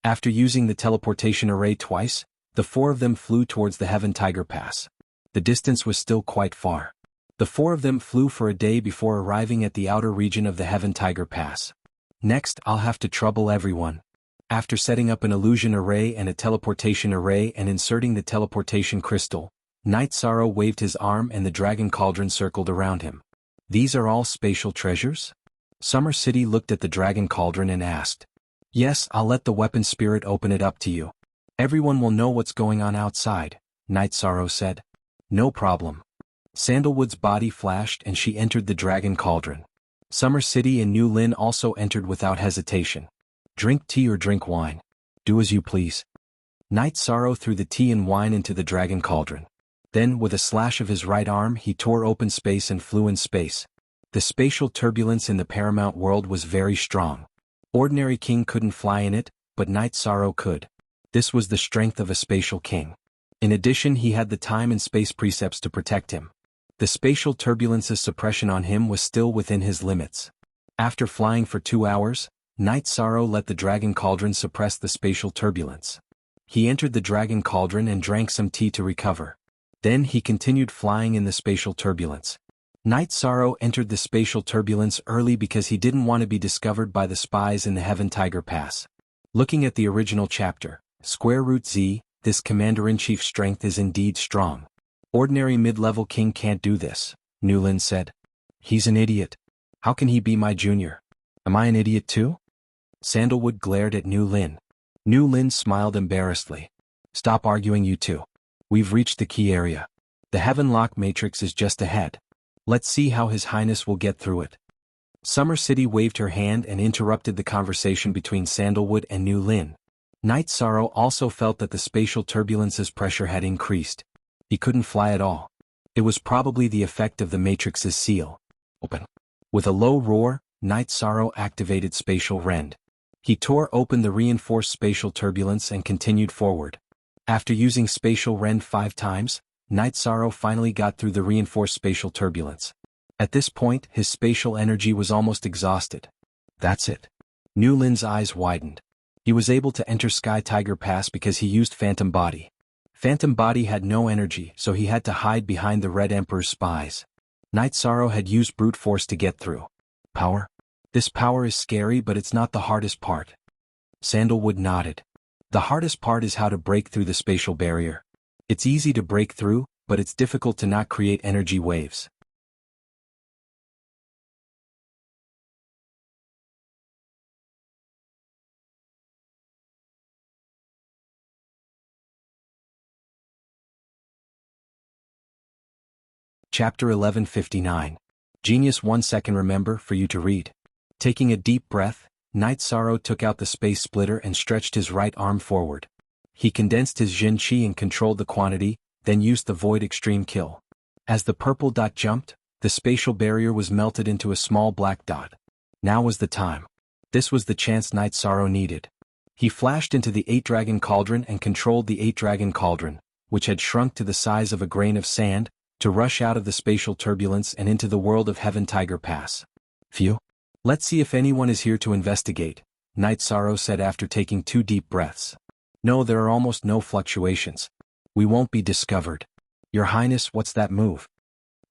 After using the teleportation array twice, the four of them flew towards the Heaven Tiger Pass. The distance was still quite far. The four of them flew for a day before arriving at the outer region of the Heaven Tiger Pass. Next, I'll have to trouble everyone. After setting up an illusion array and a teleportation array and inserting the teleportation crystal, Night Sorrow waved his arm and the dragon cauldron circled around him. "These are all spatial treasures?" Summer City looked at the dragon cauldron and asked. "Yes, I'll let the weapon spirit open it up to you. Everyone will know what's going on outside," Night Sorrow said. "No problem." Sandalwood's body flashed and she entered the dragon cauldron. Summer City and Nu Lin also entered without hesitation. "Drink tea or drink wine. Do as you please." Night Sorrow threw the tea and wine into the dragon cauldron. Then, with a slash of his right arm, he tore open space and flew in space. The spatial turbulence in the Paramount world was very strong. Ordinary king couldn't fly in it, but Night Sorrow could. This was the strength of a spatial king. In addition, he had the time and space precepts to protect him. The spatial turbulence's suppression on him was still within his limits. After flying for 2 hours, Night Sorrow let the dragon cauldron suppress the spatial turbulence. He entered the dragon cauldron and drank some tea to recover. Then he continued flying in the spatial turbulence. Night Sorrow entered the spatial turbulence early because he didn't want to be discovered by the spies in the Heaven Tiger Pass. Looking at the original chapter, square root Z, this commander-in-chief's strength is indeed strong. Ordinary mid-level king can't do this, Nu Lin said. "He's an idiot. How can he be my junior? Am I an idiot too?" Sandalwood glared at Nu Lin. Nu Lin smiled embarrassedly. "Stop arguing, you two. We've reached the key area. The Heaven Lock Matrix is just ahead. Let's see how His Highness will get through it." Summer City waved her hand and interrupted the conversation between Sandalwood and Nu Lin. Night Sorrow also felt that the spatial turbulence's pressure had increased. He couldn't fly at all. It was probably the effect of the Matrix's seal. Open. With a low roar, Night Sorrow activated Spatial Rend. He tore open the reinforced spatial turbulence and continued forward. After using Spatial Rend 5 times, Night Sorrow finally got through the reinforced spatial turbulence. At this point, his spatial energy was almost exhausted. That's it. Nu Lin's eyes widened. He was able to enter Sky Tiger Pass because he used Phantom Body. Phantom Body had no energy, so he had to hide behind the Red Emperor's spies. Night Sorrow had used brute force to get through. Power? This power is scary, but it's not the hardest part. Sandalwood nodded. The hardest part is how to break through the spatial barrier. It's easy to break through, but it's difficult to not create energy waves. Chapter 1159. Genius 1 second. Remember for you to read. Taking a deep breath, Night Sorrow took out the space splitter and stretched his right arm forward. He condensed his Jin Qi and controlled the quantity, then used the Void Extreme Kill. As the purple dot jumped, the spatial barrier was melted into a small black dot. Now was the time. This was the chance Night Sorrow needed. He flashed into the 8-Dragon Cauldron and controlled the 8-Dragon Cauldron, which had shrunk to the size of a grain of sand, to rush out of the spatial turbulence and into the world of Heaven Tiger Pass. "Phew. Let's see if anyone is here to investigate," Night Sorrow said after taking 2 deep breaths. "No, there are almost no fluctuations. We won't be discovered." "Your Highness, what's that move?"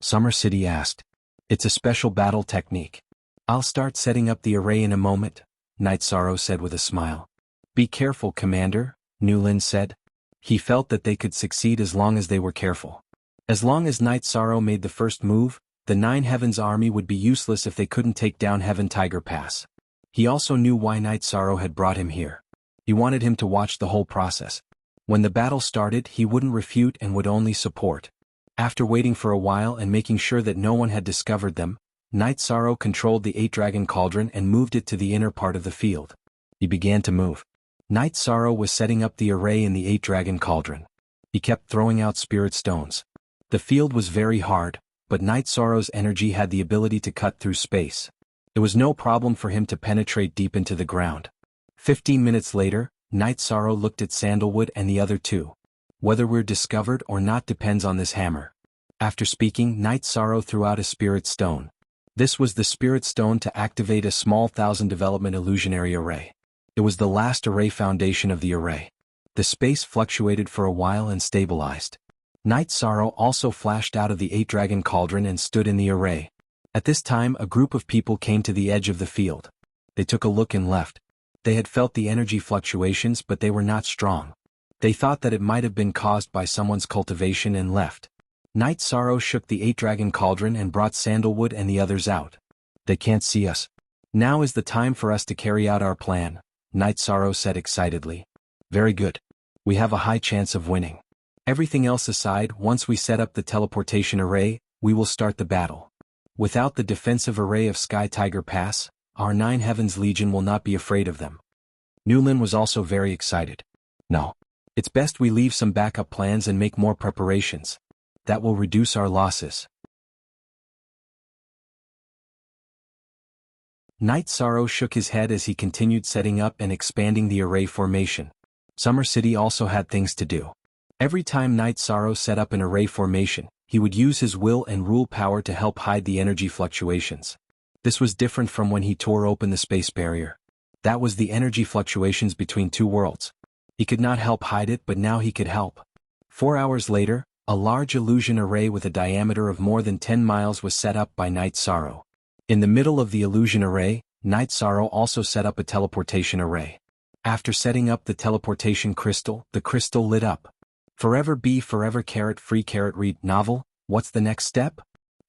Summer City asked. "It's a special battle technique. I'll start setting up the array in a moment," Night Sorrow said with a smile. "Be careful, Commander," Nu Lin said. He felt that they could succeed as long as they were careful. As long as Night Sorrow made the first move, the Nine Heavens army would be useless if they couldn't take down Heaven Tiger Pass. He also knew why Night Sorrow had brought him here. He wanted him to watch the whole process. When the battle started, he wouldn't refute and would only support. After waiting for a while and making sure that no one had discovered them, Night Sorrow controlled the 8-dragon cauldron and moved it to the inner part of the field. He began to move. Night Sorrow was setting up the array in the 8-dragon cauldron. He kept throwing out spirit stones. The field was very hard, but Night Sorrow's energy had the ability to cut through space. It was no problem for him to penetrate deep into the ground. 15 minutes later, Night Sorrow looked at Sandalwood and the other two. Whether we're discovered or not depends on this hammer. After speaking, Night Sorrow threw out a spirit stone. This was the spirit stone to activate a small 1000 development illusionary array. It was the last array foundation of the array. The space fluctuated for a while and stabilized. Night Sorrow also flashed out of the 8-dragon cauldron and stood in the array. At this time, a group of people came to the edge of the field. They took a look and left. They had felt the energy fluctuations, but they were not strong. They thought that it might have been caused by someone's cultivation and left. Night Sorrow shook the 8-dragon cauldron and brought Sandalwood and the others out. They can't see us. Now is the time for us to carry out our plan, Night Sorrow said excitedly. Very good. We have a high chance of winning. Everything else aside, once we set up the teleportation array, we will start the battle. Without the defensive array of Sky Tiger Pass, our 9 Heavens Legion will not be afraid of them. Newlin was also very excited. No. It's best we leave some backup plans and make more preparations. That will reduce our losses. Night Sorrow shook his head as he continued setting up and expanding the array formation. Summer City also had things to do. Every time Night Sorrow set up an array formation, he would use his will and rule power to help hide the energy fluctuations. This was different from when he tore open the space barrier. That was the energy fluctuations between two worlds. He could not help hide it, but now he could help. 4 hours later, a large illusion array with a diameter of more than 10 miles was set up by Night Sorrow. In the middle of the illusion array, Night Sorrow also set up a teleportation array. After setting up the teleportation crystal, the crystal lit up. Forever be forever free read novel, what's the next step?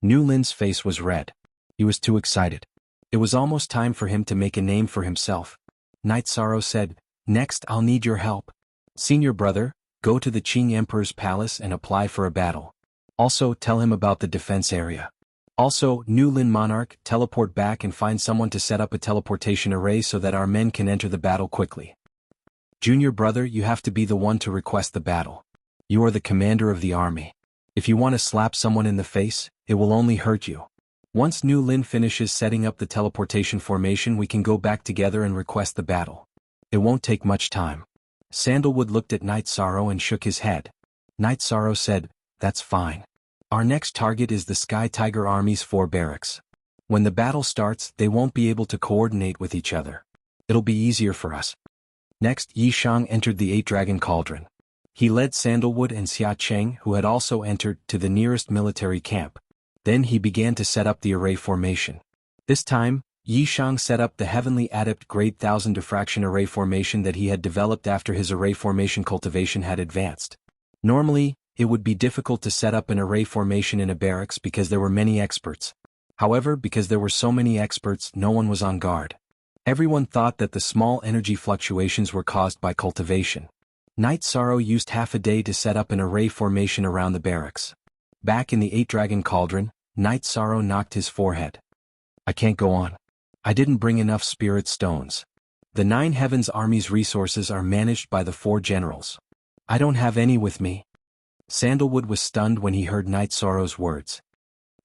Newlin's face was red. He was too excited. It was almost time for him to make a name for himself. Night Sorrow said, next I'll need your help. Senior brother, go to the Qing Emperor's palace and apply for a battle. Also tell him about the defense area. Also, Newlin Monarch, teleport back and find someone to set up a teleportation array so that our men can enter the battle quickly. Junior brother, you have to be the one to request the battle. You are the commander of the army. If you want to slap someone in the face, it will only hurt you. Once Newlin finishes setting up the teleportation formation, we can go back together and request the battle. It won't take much time. Sandalwood looked at Night Sorrow and shook his head. Night Sorrow said, that's fine. Our next target is the Sky Tiger Army's 4 barracks. When the battle starts, they won't be able to coordinate with each other. It'll be easier for us. Next, Yi Shang entered the 8-dragon cauldron. He led Sandalwood and Xia Cheng, who had also entered, to the nearest military camp. Then he began to set up the array formation. This time, Yi Shang set up the Heavenly Adept Grade 1000 Diffraction Array formation that he had developed after his array formation cultivation had advanced. Normally, it would be difficult to set up an array formation in a barracks because there were many experts. However, because there were so many experts, no one was on guard. Everyone thought that the small energy fluctuations were caused by cultivation. Night Sorrow used half a day to set up an array formation around the barracks. Back in the 8-dragon cauldron, Night Sorrow knocked his forehead. I can't go on. I didn't bring enough spirit stones. The 9 Heavens Army's resources are managed by the 4 generals. I don't have any with me. Sandalwood was stunned when he heard Night Sorrow's words.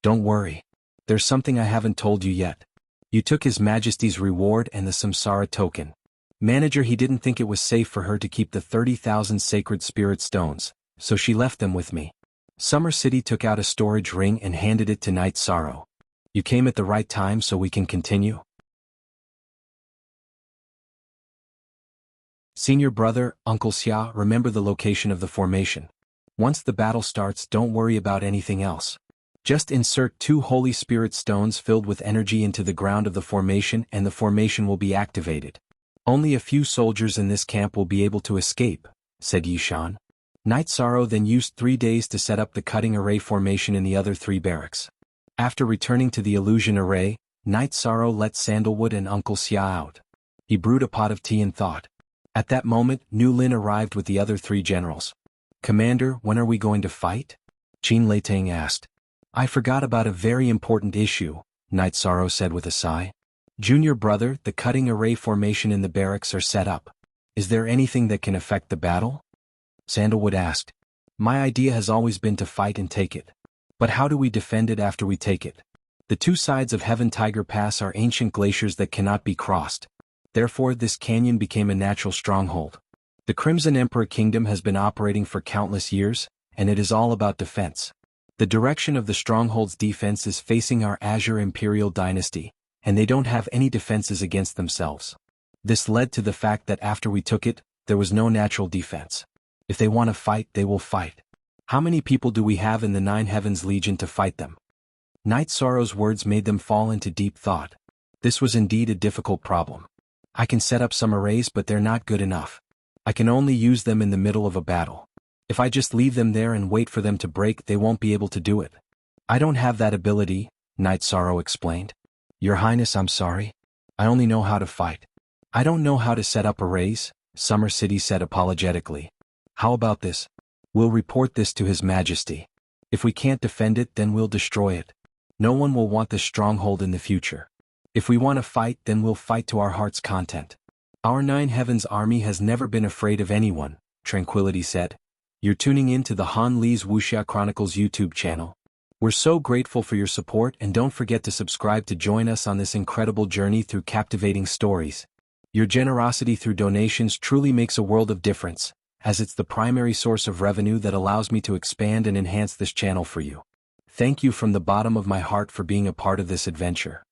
Don't worry. There's something I haven't told you yet. You took His Majesty's reward and the Samsara token. Manager, he didn't think it was safe for her to keep the 30,000 sacred spirit stones, so she left them with me. Summer City took out a storage ring and handed it to Night Sorrow. You came at the right time, so we can continue. Senior brother, Uncle Xia, remember the location of the formation. Once the battle starts, don't worry about anything else. Just insert 2 holy spirit stones filled with energy into the ground of the formation and the formation will be activated. Only a few soldiers in this camp will be able to escape, said Yishan. Night Sorrow then used 3 days to set up the cutting array formation in the other 3 barracks. After returning to the illusion array, Night Sorrow let Sandalwood and Uncle Xia out. He brewed a pot of tea and thought. At that moment, Newlin arrived with the other 3 generals. Commander, when are we going to fight? Qin Leitang asked. I forgot about a very important issue, Night Sorrow said with a sigh. Junior brother, the cutting array formation in the barracks are set up. Is there anything that can affect the battle? Sandalwood asked. My idea has always been to fight and take it. But how do we defend it after we take it? The two sides of Heaven Tiger Pass are ancient glaciers that cannot be crossed. Therefore, this canyon became a natural stronghold. The Crimson Emperor Kingdom has been operating for countless years, and it is all about defense. The direction of the stronghold's defense is facing our Azure Imperial Dynasty, and they don't have any defenses against themselves. This led to the fact that after we took it, there was no natural defense. If they want to fight, they will fight. How many people do we have in the Nine Heavens Legion to fight them? Night Sorrow's words made them fall into deep thought. This was indeed a difficult problem. I can set up some arrays, but they're not good enough. I can only use them in the middle of a battle. If I just leave them there and wait for them to break, they won't be able to do it. I don't have that ability, Night Sorrow explained. Your Highness, I'm sorry. I only know how to fight. I don't know how to set up arrays, Summer City said apologetically. How about this? We'll report this to His Majesty. If we can't defend it, then we'll destroy it. No one will want this stronghold in the future. If we want to fight, then we'll fight to our heart's content. Our Nine Heavens army has never been afraid of anyone, Tranquility said. You're tuning in to the Han Lee's Wuxia Chronicles YouTube channel. We're so grateful for your support, and don't forget to subscribe to join us on this incredible journey through captivating stories. Your generosity through donations truly makes a world of difference, as it's the primary source of revenue that allows me to expand and enhance this channel for you. Thank you from the bottom of my heart for being a part of this adventure.